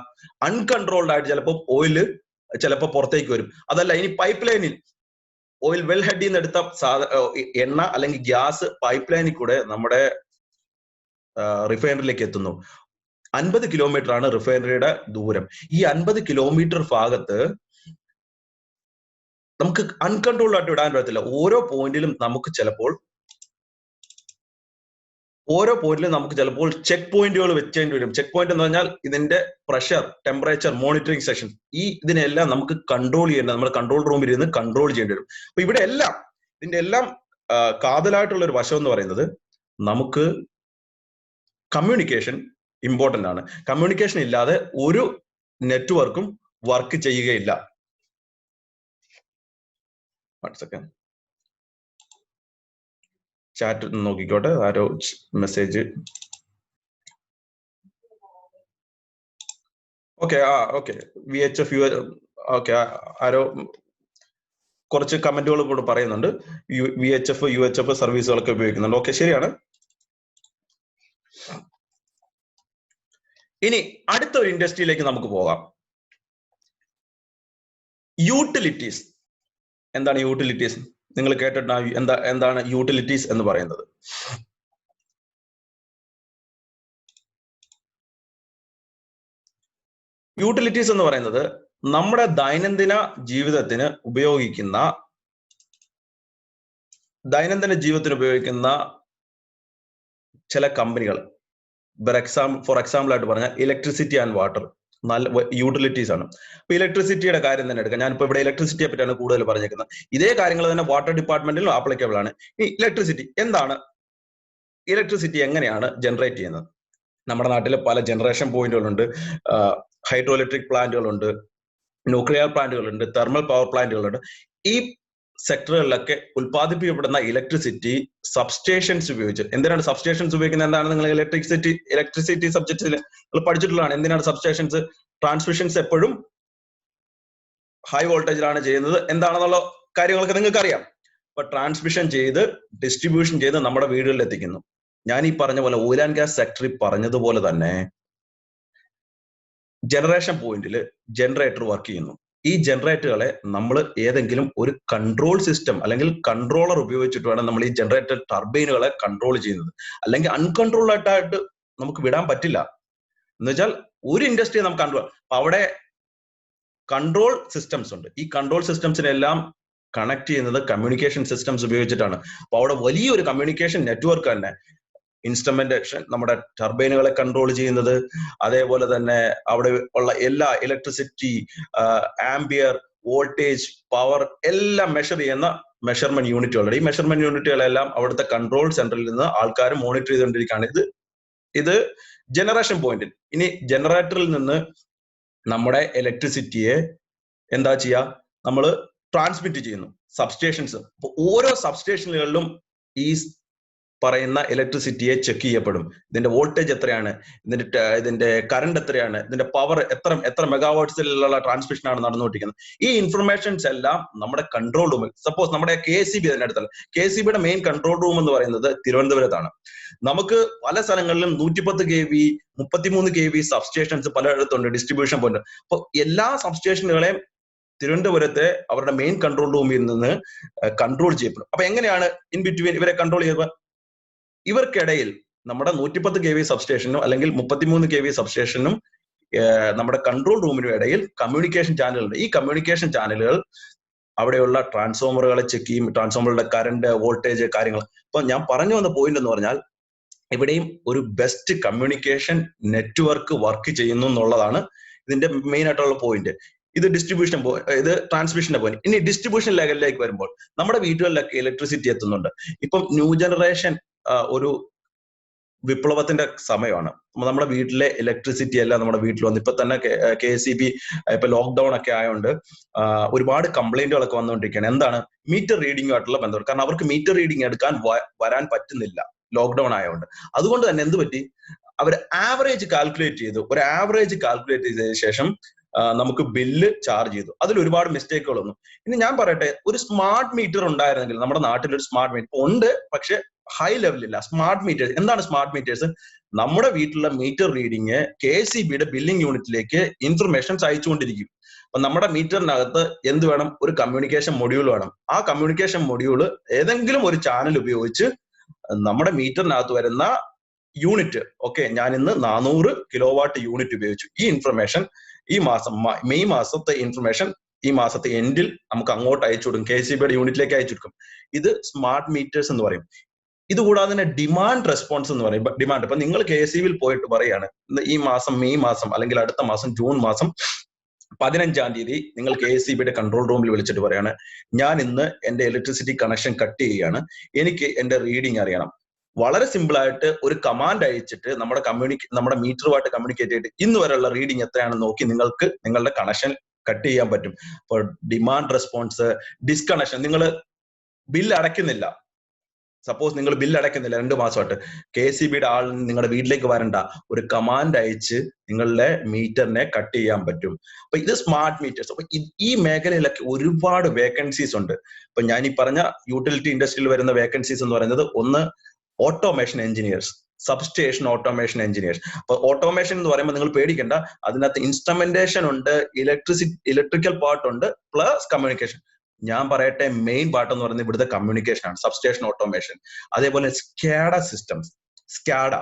അൺകൺട്രോൾഡ് ആയിട്ട് ചിലപ്പോൾ ഓയില് ചിലപ്പോൾ പുറത്തേക്ക് വരും. അതല്ല, ഇനി പൈപ്പ് ലൈനിൽ ഓയിൽ വെൽഹെഡിൽ നിന്ന് എടുത്ത എണ്ണ അല്ലെങ്കിൽ ഗ്യാസ് പൈപ്പ് ലൈനിൽ കൂടെ നമ്മുടെ റിഫൈനറിലേക്ക് എത്തുന്നു. 50 കിലോമീറ്റർ ആണ് റിഫൈനറിയുടെ ദൂരം. ഈ 50 കിലോമീറ്റർ ഭാഗത്ത് നമുക്ക് അൺകൺട്രോൾഡ് ആയിട്ട് വിടാൻ പറ്റത്തില്ല. ഓരോ പോയിന്റിലും നമുക്ക് ചിലപ്പോൾ ചെക്ക് പോയിന്റുകൾ വെച്ചേണ്ടി വരും. ചെക്ക് പോയിന്റ് എന്ന് പറഞ്ഞാൽ ഇതിന്റെ പ്രഷർ, ടെമ്പറേച്ചർ, മോണിറ്ററിംഗ് സെഷൻ, ഇതിനെല്ലാം നമുക്ക് കൺട്രോൾ ചെയ്യേണ്ടത് നമ്മുടെ കൺട്രോൾ റൂമിൽ ഇരുന്ന് കൺട്രോൾ ചെയ്യേണ്ടി വരും. അപ്പൊ ഇവിടെ എല്ലാം ഇതിന്റെ എല്ലാം കാതലായിട്ടുള്ള ഒരു വശം എന്ന് പറയുന്നത് നമുക്ക് കമ്മ്യൂണിക്കേഷൻ ഇമ്പോർട്ടന്റ് ആണ്. കമ്മ്യൂണിക്കേഷൻ ഇല്ലാതെ ഒരു നെറ്റ്വർക്കും വർക്ക് ചെയ്യുകയില്ല. ചാറ്റ് നോക്കിക്കോട്ടെ, ആരോ മെസ്സേജ്. ഓക്കെ, VHF ഓക്കെ, ആരോ കുറച്ച് കമന്റുകൾ കൂടെ പറയുന്നുണ്ട്. VHF UHF സർവീസുകളൊക്കെ ഉപയോഗിക്കുന്നുണ്ട്. ഓക്കെ, ശരിയാണ്. ഇനി അടുത്തൊരു ഇൻഡസ്ട്രിയിലേക്ക് നമുക്ക് പോകാം. യൂട്ടിലിറ്റീസ്. എന്താണ് യൂട്ടിലിറ്റീസ്? നിങ്ങൾ കേട്ടിട്ട് എന്താണ് യൂട്ടിലിറ്റീസ് എന്ന് പറയുന്നത്? യൂട്ടിലിറ്റീസ് എന്ന് പറയുന്നത് നമ്മുടെ ദൈനംദിന ജീവിതത്തിന് ഉപയോഗിക്കുന്ന ചില കമ്പനികൾ. ഫോർ എക്സാമ്പിൾ ആയിട്ട് പറഞ്ഞാൽ ഇലക്ട്രിസിറ്റി ആൻഡ് വാട്ടർ നല്ല യൂട്ടിലിറ്റീസ് ആണ്. ഇപ്പൊ ഇലക്ട്രിസിറ്റിയുടെ കാര്യം തന്നെ എടുക്കാം. ഞാനിപ്പോ ഇവിടെ ഇലക്ട്രിസിറ്റിയെ പറ്റിയാണ് കൂടുതൽ പറഞ്ഞേക്കുന്നത്. ഇതേ കാര്യങ്ങൾ തന്നെ വാട്ടർ ഡിപ്പാർട്ട്മെന്റിലും ആപ്ലിക്കബിൾ ആണ്. ഈ ഇലക്ട്രിസിറ്റി എന്താണ്? ഇലക്ട്രിസിറ്റി എങ്ങനെയാണ് ജനറേറ്റ് ചെയ്യുന്നത്? നമ്മുടെ നാട്ടിൽ പല ജനറേഷൻ പോയിന്റുകളുണ്ട്. ഹൈഡ്രോ ഇലക്ട്രിക് പ്ലാന്റുകളുണ്ട്, ന്യൂക്ലിയർ പ്ലാന്റുകളുണ്ട്, തെർമൽ പവർ പ്ലാന്റുകളുണ്ട്. ഈ സെക്ടറുകളിലൊക്കെ ഉൽപ്പാദിപ്പിക്കപ്പെടുന്ന ഇലക്ട്രിസിറ്റി സബ്സ്റ്റേഷൻസ് ഉപയോഗിച്ച്. എന്തിനാണ് സബ്സ്റ്റേഷൻസ് ഉപയോഗിക്കുന്നത്? എന്താണ് നിങ്ങൾ ഇലക്ട്രിസിറ്റി സബ്ജക്റ്റിൽ നിങ്ങൾ പഠിച്ചിട്ടുള്ളതാണ്. എന്തിനാണ് സബ്സ്റ്റേഷൻസ്? ട്രാൻസ്മിഷൻസ് എപ്പോഴും ഹൈ വോൾട്ടേജിലാണ് ചെയ്യുന്നത് എന്താണെന്നുള്ള കാര്യങ്ങളൊക്കെ നിങ്ങൾക്ക് അറിയാം. അപ്പൊ ട്രാൻസ്മിഷൻ ചെയ്ത് ഡിസ്ട്രിബ്യൂഷൻ ചെയ്ത് നമ്മുടെ വീടുകളിൽ എത്തിക്കുന്നു. ഞാൻ ഈ പറഞ്ഞ പോലെ ഓയിൽ ആൻഡ് ഗ്യാസ് സെക്ടറിൽ പറഞ്ഞതുപോലെ തന്നെ ജനറേഷൻ പോയിന്റിൽ ജനറേറ്റർ വർക്ക് ചെയ്യുന്നു. ഈ ജനറേറ്ററുകളെ നമ്മൾ ഏതെങ്കിലും ഒരു കൺട്രോൾ സിസ്റ്റം അല്ലെങ്കിൽ കൺട്രോളർ ഉപയോഗിച്ചിട്ട് വേണം നമ്മൾ ഈ ജനറേറ്റർ ടർബൈനുകളെ കൺട്രോൾ ചെയ്യുന്നത്. അല്ലെങ്കിൽ അൺകൺട്രോൾഡ് ആയിട്ട് നമുക്ക് വിടാൻ പറ്റില്ല. എന്ന് വെച്ചാൽ ഒരു ഇൻഡസ്ട്രിയെ നമുക്ക് കൺട്രോൾ. അപ്പൊ അവിടെ കൺട്രോൾ സിസ്റ്റംസ് ഉണ്ട്. ഈ കൺട്രോൾ സിസ്റ്റംസിനെല്ലാം കണക്ട് ചെയ്യുന്നത് കമ്മ്യൂണിക്കേഷൻ സിസ്റ്റംസ് ഉപയോഗിച്ചിട്ടാണ്. അപ്പൊ അവിടെ വലിയൊരു കമ്മ്യൂണിക്കേഷൻ നെറ്റ്വർക്ക് തന്നെ. ഇൻസ്ട്രുമെന്റേഷൻ, നമ്മുടെ ടർബൈനുകളെ കൺട്രോൾ ചെയ്യുന്നത്, അതേപോലെ തന്നെ അവിടെ ഉള്ള എല്ലാ ഇലക്ട്രിസിറ്റി, ആംബിയർ, വോൾട്ടേജ്, പവർ എല്ലാം മെഷർ ചെയ്യുന്ന മെഷർമെന്റ് യൂണിറ്റുകളുണ്ട്. ഈ മെഷർമെന്റ് യൂണിറ്റുകളെല്ലാം അവിടുത്തെ കൺട്രോൾ സെന്ററിൽ നിന്ന് ആൾക്കാർ മോണിറ്റർ ചെയ്തുകൊണ്ടിരിക്കുകയാണ്. ഇത് ജനറേഷൻ പോയിന്റിൽ. ഇനി ജനറേറ്ററിൽ നിന്ന് നമ്മുടെ ഇലക്ട്രിസിറ്റിയെ എന്താ ചെയ്യുക? നമ്മൾ ട്രാൻസ്മിറ്റ് ചെയ്യുന്നു സബ്സ്റ്റേഷൻസ്. അപ്പൊ ഓരോ സബ്സ്റ്റേഷനുകളിലും ഈ പറയുന്ന ഇലക്ട്രിസിറ്റിയെ ചെക്ക് ചെയ്യപ്പെടും. ഇതിന്റെ വോൾട്ടേജ് എത്രയാണ്, ഇതിന്റെ കറണ്ട് എത്രയാണ്, ഇതിന്റെ പവർ എത്ര മെഗാവാട്ട്സിലുള്ള ട്രാൻസ്മിഷൻ ആണ് നടന്നുകൊണ്ടിരിക്കുന്നത്. ഈ ഇൻഫർമേഷൻസ് എല്ലാം നമ്മുടെ കൺട്രോൾ റൂമിൽ, സപ്പോസ് നമ്മുടെ KCB തന്നെ എടുത്താൽ, KCBയുടെ മെയിൻ കൺട്രോൾ റൂം എന്ന് പറയുന്നത് തിരുവനന്തപുരത്താണ്. നമുക്ക് പല സ്ഥലങ്ങളിലും 110 kV 33 kV സബ്സ്റ്റേഷൻസ് പലയിടത്തുണ്ട്, ഡിസ്ട്രിബ്യൂഷൻ പോയിന്റ്. അപ്പൊ എല്ലാ സബ്സ്റ്റേഷനുകളെയും തിരുവനന്തപുരത്തെ അവരുടെ മെയിൻ കൺട്രോൾ റൂമിൽ നിന്ന് കൺട്രോൾ ചെയ്യപ്പെടും. അപ്പൊ എങ്ങനെയാണ് ഇൻ ബിറ്റ്വീൻ ഇവരെ കൺട്രോൾ ചെയ്യുക? ഇവർക്കിടയിൽ നമ്മുടെ 110 kV സബ്സ്റ്റേഷനും അല്ലെങ്കിൽ 33 kV സബ്സ്റ്റേഷനും നമ്മുടെ കൺട്രോൾ റൂമിനും ഇടയിൽ കമ്മ്യൂണിക്കേഷൻ ചാനലുകളുണ്ട്. ഈ കമ്മ്യൂണിക്കേഷൻ ചാനലുകൾ അവിടെയുള്ള ട്രാൻസ്ഫോമറുകളെ ചെക്ക് ചെയ്യും, ട്രാൻസ്ഫോമറുടെ കറണ്ട്, വോൾട്ടേജ്, കാര്യങ്ങൾ. അപ്പൊ ഞാൻ പറഞ്ഞു വന്ന പോയിന്റ് എന്ന് പറഞ്ഞാൽ ഇവിടെയും ഒരു ബെസ്റ്റ് കമ്മ്യൂണിക്കേഷൻ നെറ്റ്വർക്ക് വർക്ക് ചെയ്യുന്നു എന്നുള്ളതാണ് ഇതിന്റെ മെയിൻ ആയിട്ടുള്ള പോയിന്റ്. ഇത് ഡിസ്ട്രിബ്യൂഷൻ ഇത് ട്രാൻസ്മിഷന്റെ പോയിന്റ്. ഇനി ഡിസ്ട്രിബ്യൂഷൻ ലെവലിലേക്ക് വരുമ്പോൾ നമ്മുടെ വീടുകളിലൊക്കെ ഇലക്ട്രിസിറ്റി എത്തുന്നുണ്ട്. ഇപ്പം ന്യൂ ജനറേഷൻ ഒരു വിപ്ലവത്തിന്റെ സമയമാണ്. നമ്മുടെ വീട്ടിലെ ഇലക്ട്രിസിറ്റി എല്ലാം നമ്മുടെ വീട്ടിൽ വന്നു. ഇപ്പൊ തന്നെ KCB ഇപ്പൊ ലോക്ക്ഡൌൺ ഒക്കെ ആയതുകൊണ്ട് ഒരുപാട് കംപ്ലൈന്റുകളൊക്കെ വന്നുകൊണ്ടിരിക്കുകയാണ്. എന്താണ്? മീറ്റർ റീഡിംഗ് ആയിട്ടുള്ള ബന്ധം. കാരണം അവർക്ക് മീറ്റർ റീഡിംഗ് എടുക്കാൻ വരാൻ പറ്റുന്നില്ല ലോക്ക്ഡൌൺ ആയതുകൊണ്ട്. അതുകൊണ്ട് തന്നെ എന്ത് പറ്റി? അവർ ആവറേജ് കാൽക്കുലേറ്റ് ചെയ്തതിനു ശേഷം നമുക്ക് ബില്ല് ചാർജ് ചെയ്തു. അതിൽ ഒരുപാട് മിസ്റ്റേക്കുകൾ വന്നു. ഇനി ഞാൻ പറയട്ടെ, ഒരു സ്മാർട്ട് മീറ്റർ ഉണ്ടായിരുന്നെങ്കിൽ, നമ്മുടെ നാട്ടിൽ ഒരു സ്മാർട്ട് മീറ്റർ ഉണ്ട്, പക്ഷെ ഹൈ ലെവലില്ല. സ്മാർട്ട് മീറ്റേഴ്സ് എന്താണ്? സ്മാർട്ട് മീറ്റേഴ്സ് നമ്മുടെ വീട്ടിലുള്ള മീറ്റർ റീഡിങ് KCBയുടെ ബില്ലിംഗ് യൂണിറ്റിലേക്ക് ഇൻഫർമേഷൻസ് അയച്ചുകൊണ്ടിരിക്കും. അപ്പൊ നമ്മുടെ മീറ്ററിനകത്ത് എന്ത് വേണം? ഒരു കമ്മ്യൂണിക്കേഷൻ മൊഡ്യൂൾ വേണം. ആ കമ്മ്യൂണിക്കേഷൻ മൊഡ്യൂള് ഏതെങ്കിലും ഒരു ചാനൽ ഉപയോഗിച്ച് നമ്മുടെ മീറ്ററിനകത്ത് വരുന്ന യൂണിറ്റ്, ഓക്കെ, ഞാൻ ഇന്ന് 400 കിലോവാട്ട് യൂണിറ്റ് ഉപയോഗിച്ചു. ഈ ഇൻഫർമേഷൻ ഈ മാസം മെയ് മാസത്തെ ഇൻഫർമേഷൻ ഈ മാസത്തെ എൻഡിൽ നമുക്ക് അങ്ങോട്ട് അയച്ചു കൊടുക്കും, KCBയുടെ യൂണിറ്റിലേക്ക് അയച്ചു കൊടുക്കും. ഇത് സ്മാർട്ട് മീറ്റേഴ്സ് എന്ന് പറയും. ഇതുകൂടാതെ തന്നെ ഡിമാൻഡ് റെസ്പോൺസ് എന്ന് പറയും. ഡിമാൻഡ്, ഇപ്പൊ നിങ്ങൾ KCBയിൽ പോയിട്ട് പറയാണ് ഈ മാസം മെയ് മാസം അല്ലെങ്കിൽ അടുത്ത മാസം ജൂൺ മാസം 15-ാം തീയതി നിങ്ങൾ KCBയുടെ കൺട്രോൾ റൂമിൽ വിളിച്ചിട്ട് പറയാണ്, ഞാൻ ഇന്ന് എന്റെ ഇലക്ട്രിസിറ്റി കണക്ഷൻ കട്ട് ചെയ്യുകയാണ്, എനിക്ക് എന്റെ റീഡിംഗ് അറിയണം. വളരെ സിമ്പിൾ ആയിട്ട് ഒരു കമാൻഡ് അയച്ചിട്ട് നമ്മുടെ മീറ്ററുമായിട്ട് കമ്മ്യൂണിക്കേറ്റ് ചെയ്തിട്ട് ഇന്ന് വരെയുള്ള റീഡിംഗ് എത്രയാണെന്ന് നോക്കി നിങ്ങൾക്ക് നിങ്ങളുടെ കണക്ഷൻ കട്ട് ചെയ്യാൻ പറ്റും. അപ്പോൾ ഡിമാൻഡ് റെസ്പോൺസ്, ഡിസ്കണക്ഷൻ, നിങ്ങൾ ബില്ല് അടയ്ക്കുന്നില്ല, സപ്പോസ് നിങ്ങൾ ബില്ല് അടയ്ക്കുന്നില്ല 2 മാസമായിട്ട്, KCBയുടെ ആൾ നിങ്ങളുടെ വീട്ടിലേക്ക് വരണ്ട, ഒരു കമാൻഡ് അയച്ച് നിങ്ങളുടെ മീറ്ററിനെ കട്ട് ചെയ്യാൻ പറ്റും. അപ്പൊ ഇത് സ്മാർട്ട് മീറ്റേഴ്സ്. അപ്പൊ ഈ മേഖലയിലൊക്കെ ഒരുപാട് വേക്കൻസീസ് ഉണ്ട്. അപ്പൊ ഞാൻ ഈ പറഞ്ഞ യൂട്ടിലിറ്റി ഇൻഡസ്ട്രിയിൽ വരുന്ന വേക്കൻസീസ് എന്ന് പറയുന്നത്, ഒന്ന് automation engineers, substation automation engineers. അപ്പൊ ഓട്ടോമേഷൻ എന്ന് പറയുമ്പോൾ നിങ്ങൾ പേടിക്കേണ്ട, അതിനകത്ത് ഇൻസ്ട്രുമെന്റേഷൻ ഉണ്ട്, ഇലക്ട്രിക്കൽ പാർട്ട് ഉണ്ട്, പ്ലസ് കമ്മ്യൂണിക്കേഷൻ. ഞാൻ പറയട്ടെ, മെയിൻ പാർട്ട് എന്ന് പറയുന്നത് ഇവിടുത്തെ കമ്മ്യൂണിക്കേഷൻ ആണ്, സബ്സ്റ്റേഷൻ ഓട്ടോമേഷൻ. അതേപോലെ സ്കാഡ സിസ്റ്റംസ്. സ്കാഡ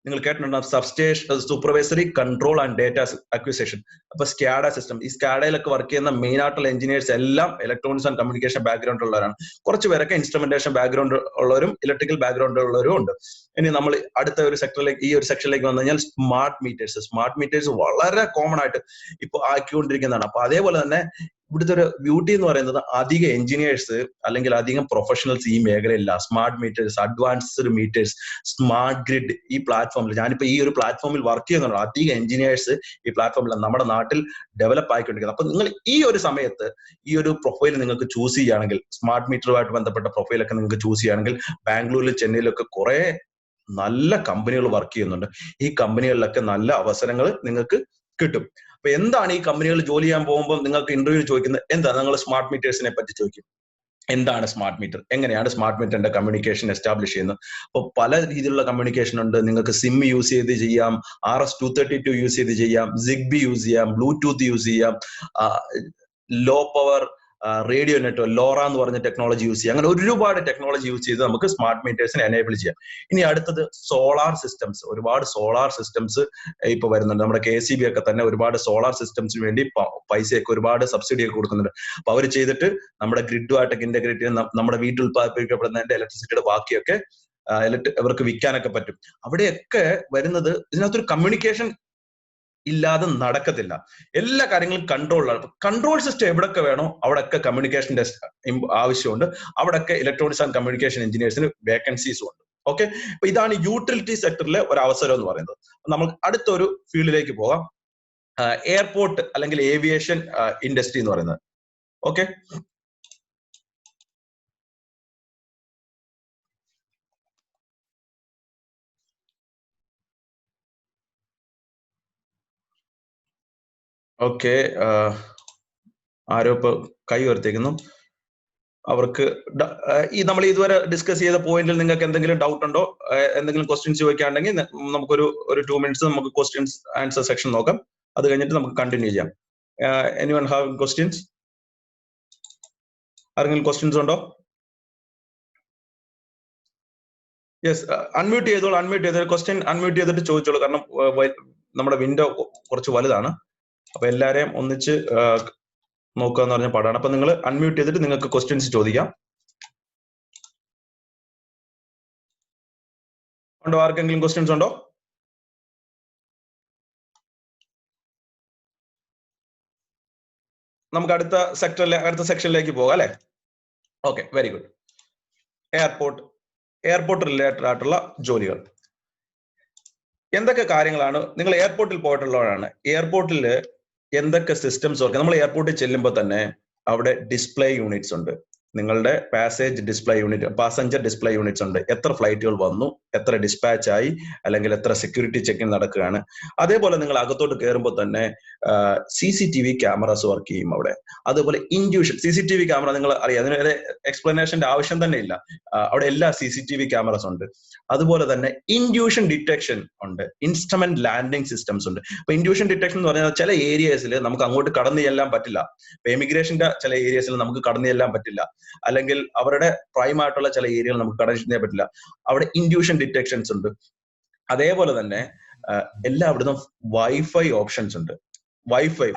നിങ്ങൾ കേട്ടിട്ടുണ്ടാകും, substation supervisory control and data acquisition. അപ്പൊ സ്കാഡ സിസ്റ്റം, ഈ സ്കാഡയിലൊക്കെ വർക്ക് ചെയ്യുന്ന മെയിൻ ആയിട്ടുള്ള എഞ്ചിനീയേഴ്സ് എല്ലാം ഇലക്ട്രോണിക്സ് ആൻഡ് കമ്മ്യൂണിക്കേഷൻ ബാക്ക്ഗ്രൗണ്ട് ഉള്ളവരാണ്. കുറച്ച് പേരൊക്കെ ഇൻസ്ട്രുമെന്റേഷൻ ബാക്ക്ഗ്രൗണ്ട് ഉള്ളവരും ഇലക്ട്രിക്കൽ ബാക്ക്ഗ്രൗണ്ട് ഉള്ളവരും ഉണ്ട്. ഇനി നമ്മൾ അടുത്ത ഒരു സെക്ടറിലേക്ക്, ഈ ഒരു സെക്ഷനിലേക്ക് വന്നു കഴിഞ്ഞാൽ സ്മാർട്ട് മീറ്റേഴ്സ്. സ്മാർട്ട് മീറ്റേഴ്സ് വളരെ കോമൺ ആയിട്ട് ഇപ്പോൾ ആക്കിക്കൊണ്ടിരിക്കുന്നതാണ്. അപ്പൊ അതേപോലെ തന്നെ ഇവിടുത്തെ ഒരു ബ്യൂട്ടി എന്ന് പറയുന്നത് അധികം എഞ്ചിനീയേഴ്സ് അല്ലെങ്കിൽ അധികം പ്രൊഫഷണൽസ് ഈ മേഖലയില്ല. Smart meters, advanced meters, smart grid, ഈ പ്ലാറ്റ്ഫോമിൽ ഞാനിപ്പോ ഈ ഒരു പ്ലാറ്റ്ഫോമിൽ വർക്ക് ചെയ്യുന്നുണ്ട്. അധികം എഞ്ചിനീയേഴ്സ് ഈ പ്ലാറ്റ്ഫോമിൽ നമ്മുടെ നാട്ടിൽ ഡെവലപ്പ് ആയിക്കൊണ്ടിരിക്കുന്നത്. അപ്പൊ നിങ്ങൾ ഈ ഒരു സമയത്ത് ഈ ഒരു പ്രൊഫൈൽ നിങ്ങൾക്ക് ചൂസ് ചെയ്യുകയാണെങ്കിൽ, സ്മാർട്ട് മീറ്ററുമായിട്ട് ബന്ധപ്പെട്ട പ്രൊഫൈലൊക്കെ നിങ്ങൾക്ക് ചൂസ് ചെയ്യുകയാണെങ്കിൽ, ബാംഗ്ലൂരിലും ചെന്നൈയിലൊക്കെ കുറെ നല്ല കമ്പനികൾ വർക്ക് ചെയ്യുന്നുണ്ട്. ഈ കമ്പനികളിലൊക്കെ നല്ല അവസരങ്ങൾ നിങ്ങൾക്ക് കിട്ടും. അപ്പൊ എന്താണ് ഈ കമ്പനികൾ ജോലി ചെയ്യാൻ പോകുമ്പോൾ നിങ്ങൾക്ക് ഇന്റർവ്യൂ ചോദിക്കുന്നത് എന്താണ്? നിങ്ങൾ സ്മാർട്ട് മീറ്റേഴ്സിനെ പറ്റി ചോദിക്കും. എന്താണ് സ്മാർട്ട് മീറ്റർ, എങ്ങനെയാണ് സ്മാർട്ട് മീറ്ററിന്റെ കമ്മ്യൂണിക്കേഷൻ എസ്റ്റാബ്ലിഷ് ചെയ്യുന്നത്? അപ്പോൾ പല രീതിയിലുള്ള കമ്മ്യൂണിക്കേഷൻ ഉണ്ട്. നിങ്ങൾക്ക് സിം യൂസ് ചെയ്ത് ചെയ്യാം, RS-232 യൂസ് ചെയ്ത് ചെയ്യാം, ZigBee യൂസ് ചെയ്യാം, ബ്ലൂടൂത്ത് യൂസ് ചെയ്യാം, low power radio network, LoRa എന്ന് പറഞ്ഞ ടെക്നോളജി യൂസ് ചെയ്യാം. അങ്ങനെ ഒരുപാട് ടെക്നോളജി യൂസ് ചെയ്ത് നമുക്ക് സ്മാർട്ട് മീറ്റേഴ്സിനെ എനേബിൾ ചെയ്യാം. ഇനി അടുത്തത് സോളാർ സിസ്റ്റംസ്. ഒരുപാട് സോളാർ സിസ്റ്റംസ് ഇപ്പൊ വരുന്നുണ്ട്. നമ്മുടെ KCB ഒക്കെ തന്നെ ഒരുപാട് സോളാർ സിസ്റ്റംസിന് വേണ്ടി പൈസയൊക്കെ ഒരുപാട് സബ്സിഡി ഒക്കെ കൊടുക്കുന്നുണ്ട്. അപ്പൊ അവർ ചെയ്തിട്ട് നമ്മുടെ ഗ്രിഡുമായിട്ടൊക്കെ ഇന്റഗ്രേറ്റ് ചെയ്ത് നമ്മുടെ വീട്ടിൽ ഉത്പാദിപ്പിക്കപ്പെടുന്നതിന്റെ ഇലക്ട്രിസിറ്റിയുടെ ബാക്കിയൊക്കെ അവർക്ക് വിൽക്കാനൊക്കെ പറ്റും. അവിടെയൊക്കെ വരുന്നത് ഇതിനകത്തൊരു കമ്മ്യൂണിക്കേഷൻ ഇല്ലാതെ നടക്കത്തില്ല. എല്ലാ കാര്യങ്ങളും കൺട്രോളിലാണ്. കൺട്രോൾ സിസ്റ്റം എവിടെയൊക്കെ വേണോ അവിടെയൊക്കെ കമ്മ്യൂണിക്കേഷന്റെ ആവശ്യമുണ്ട്. അവിടെയൊക്കെ ഇലക്ട്രോണിക്സ് ആൻഡ് കമ്മ്യൂണിക്കേഷൻ എഞ്ചിനീയേഴ്സിന് വേക്കൻസീസും ഉണ്ട്. ഓക്കെ, അപ്പൊ ഇതാണ് യൂട്ടിലിറ്റി സെക്ടറിലെ ഒരു അവസരം എന്ന് പറയുന്നത്. നമ്മൾ അടുത്തൊരു ഫീൽഡിലേക്ക് പോകാം, എയർപോർട്ട് അല്ലെങ്കിൽ ഏവിയേഷൻ ഇൻഡസ്ട്രി എന്ന് പറയുന്നത്. ഓക്കെ, ഓക്കെ, ആരോ ഇപ്പൊ കൈ ഉയർത്തിക്കുന്നു. അവർക്ക് ഈ നമ്മൾ ഇതുവരെ ഡിസ്കസ് ചെയ്ത പോയിന്റിൽ നിങ്ങൾക്ക് എന്തെങ്കിലും ഡൗട്ട് ഉണ്ടോ? എന്തെങ്കിലും ക്വസ്റ്റ്യൻസ് ചോദിക്കുകയാണെങ്കിൽ നമുക്കൊരു 2 minutes നമുക്ക് ക്വസ്റ്റ്യൻസ് ആൻസർ സെക്ഷൻ നോക്കാം. അത് കഴിഞ്ഞിട്ട് നമുക്ക് കണ്ടിന്യൂ ചെയ്യാം. Anyone have questions? ആരെങ്കിലും ക്വസ്റ്റ്യൻസ് ഉണ്ടോ? യെസ്, അൺമ്യൂട്ട് ചെയ്തോളൂ. ക്വസ്റ്റ്യൻ അൺമ്യൂട്ട് ചെയ്തിട്ട് ചോദിച്ചോളൂ. കാരണം നമ്മുടെ വിൻഡോ കുറച്ച് വലുതാണ്. അപ്പൊ എല്ലാരെയും ഒന്നിച്ച് നോക്കുക എന്ന് പറഞ്ഞ പാടാണ്. അപ്പൊ നിങ്ങൾ അൺമ്യൂട്ട് ചെയ്തിട്ട് നിങ്ങൾക്ക് ക്വസ്റ്റ്യൻസ് ചോദിക്കാം. ഉണ്ടോ? ആർക്കെങ്കിലും ക്വസ്റ്റ്യൻസ് ഉണ്ടോ? നമുക്ക് അടുത്ത സെക്ഷനിലേക്ക് പോകാം അല്ലെ? Okay, very good. Airport related ആയിട്ടുള്ള ജോലികൾ. എന്തൊക്കെ കാര്യങ്ങളാണ്? നിങ്ങൾ എയർപോർട്ടിൽ പോയിട്ടുള്ളവരാണ്. എയർപോർട്ടിൽ എന്തൊക്കെ സിസ്റ്റംസ് വർക്ക്? നമ്മൾ എയർപോർട്ടിൽ ചെല്ലുമ്പോൾ തന്നെ അവിടെ ഡിസ്പ്ലേ യൂണിറ്റ്സ് ഉണ്ട്. നിങ്ങളുടെ പാസഞ്ചർ ഡിസ്പ്ലേ യൂണിറ്റ്സ് ഉണ്ട്. എത്ര ഫ്ലൈറ്റുകൾ വന്നു, എത്ര ഡിസ്പാച്ച് ആയി, അല്ലെങ്കിൽ എത്ര സെക്യൂരിറ്റി ചെക്കിംഗ് നടക്കുകയാണ്. അതേപോലെ നിങ്ങൾ അകത്തോട്ട് കയറുമ്പോൾ തന്നെ CCTV ക്യാമറാസ് വർക്ക് ചെയ്യും അവിടെ. അതുപോലെ ഇൻഡ്യൂഷൻ CCTV ക്യാമറ നിങ്ങൾ അറിയാം, അതിന് എക്സ്പ്ലനേഷന്റെ ആവശ്യം തന്നെ ഇല്ല. അവിടെ എല്ലാ CCTV ക്യാമറാസ് ഉണ്ട്. അതുപോലെ തന്നെ ഇൻഡ്യൂഷൻ ഡിറ്റക്ഷൻ ഉണ്ട്, ഇൻസ്ട്രുമെന്റ് ലാൻഡിംഗ് സിസ്റ്റംസ് ഉണ്ട്. അപ്പൊ ഇൻഡ്യൂഷൻ ഡിറ്റക്ഷൻ എന്ന് പറഞ്ഞാൽ ചില ഏരിയസിൽ നമുക്ക് അങ്ങോട്ട് കടന്നു ചെല്ലാൻ പറ്റില്ല. ഇപ്പൊ എമിഗ്രേഷന്റെ ചില ഏരിയസിൽ നമുക്ക് കടന്നു ചെല്ലാൻ പറ്റില്ല, അല്ലെങ്കിൽ അവരുടെ പ്രൈം ആയിട്ടുള്ള ചില ഏരിയകൾ നമുക്ക് കടന്നു ചെല്ലാൻ പറ്റില്ല. അവിടെ ഇൻഡ്യൂഷൻ ഡിറ്റക്ഷൻസ് ഉണ്ട്. അതേപോലെ തന്നെ എല്ലായിടത്തും വൈഫൈ ഓപ്ഷൻസ് ഉണ്ട്.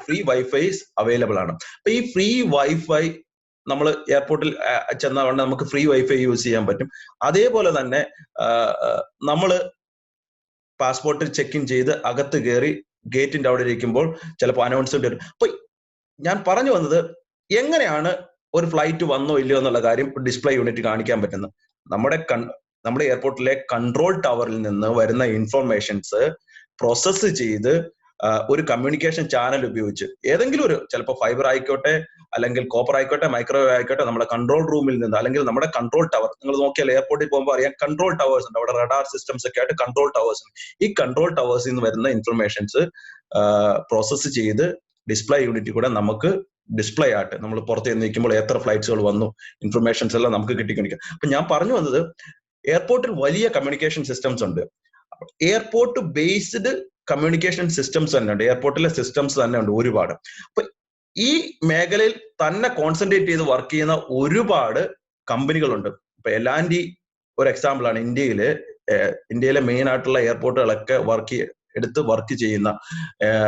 ഫ്രീ വൈഫൈ അവൈലബിൾ ആണ്. അപ്പൊ ഈ ഫ്രീ വൈഫൈ നമ്മൾ എയർപോർട്ടിൽ ചെന്നതുകൊണ്ട് നമുക്ക് ഫ്രീ വൈഫൈ യൂസ് ചെയ്യാൻ പറ്റും. അതേപോലെ തന്നെ നമ്മൾ പാസ്പോർട്ട് ചെക്ക് ഇൻ ചെയ്ത് അകത്ത് കയറി ഗേറ്റിന്റെ അവിടെ ഇരിക്കുമ്പോൾ ചിലപ്പോൾ അനൗൺസ്മെന്റ് വരും. അപ്പൊ ഞാൻ പറഞ്ഞു വന്നത്, എങ്ങനെയാണ് ഒരു ഫ്ലൈറ്റ് വന്നോ ഇല്ലയോ എന്നുള്ള കാര്യം ഡിസ്പ്ലേ യൂണിറ്റ് കാണിക്കാൻ പറ്റുന്നത്? നമ്മുടെ എയർപോർട്ടിലെ കൺട്രോൾ ടവറിൽ നിന്ന് വരുന്ന ഇൻഫർമേഷൻസ് പ്രോസസ്സ് ചെയ്ത് ഒരു കമ്മ്യൂണിക്കേഷൻ ചാനൽ ഉപയോഗിച്ച് ഏതെങ്കിലും ഒരു, ചിലപ്പോൾ ഫൈബർ ആയിക്കോട്ടെ, അല്ലെങ്കിൽ കോപ്പർ ആയിക്കോട്ടെ, മൈക്രോവേവ് ആയിക്കോട്ടെ, നമ്മുടെ കൺട്രോൾ റൂമിൽ നിന്ന്, അല്ലെങ്കിൽ നമ്മുടെ കൺട്രോൾ ടവർ, നിങ്ങൾ നോക്കിയാൽ എയർപോർട്ടിൽ പോകുമ്പോൾ അറിയാം കൺട്രോൾ ടവേഴ്സ് ഉണ്ട്. അവിടെ റഡാർ സിസ്റ്റംസ് ഒക്കെ ആയിട്ട് കൺട്രോൾ ടവേഴ്സ് ഉണ്ട്. ഈ കൺട്രോൾ ടവേഴ്സിൽ നിന്ന് വരുന്ന ഇൻഫർമേഷൻസ് പ്രോസസ്സ് ചെയ്ത് ഡിസ്പ്ലേ യൂണിറ്റിൽ കൂടെ നമുക്ക് ഡിസ്പ്ലേ ആയിട്ട് നമ്മൾ പുറത്ത് നിൽക്കുമ്പോൾ എത്ര ഫ്ലൈറ്റ്സുകൾ വന്നു, ഇൻഫർമേഷൻസ് എല്ലാം നമുക്ക് കിട്ടിക്കൊണ്ടിരിക്കും. അപ്പൊ ഞാൻ പറഞ്ഞു വന്നത്, എയർപോർട്ടിൽ വലിയ കമ്മ്യൂണിക്കേഷൻ സിസ്റ്റംസ് ഉണ്ട്. എയർപോർട്ട് ബേസ്ഡ് കമ്മ്യൂണിക്കേഷൻ സിസ്റ്റംസ് തന്നെ ഉണ്ട്. എയർപോർട്ടിലെ സിസ്റ്റംസ് തന്നെ ഉണ്ട് ഒരുപാട്. അപ്പൊ ഈ മേഖലയിൽ തന്നെ കോൺസെൻട്രേറ്റ് ചെയ്ത് വർക്ക് ചെയ്യുന്ന ഒരുപാട് കമ്പനികളുണ്ട്. ഇപ്പൊ L&T ഒരു എക്സാമ്പിൾ ആണ്. ഇന്ത്യയിലെ മെയിൻ ആയിട്ടുള്ള എയർപോർട്ടുകളൊക്കെ എടുത്ത് വർക്ക് ചെയ്യുന്ന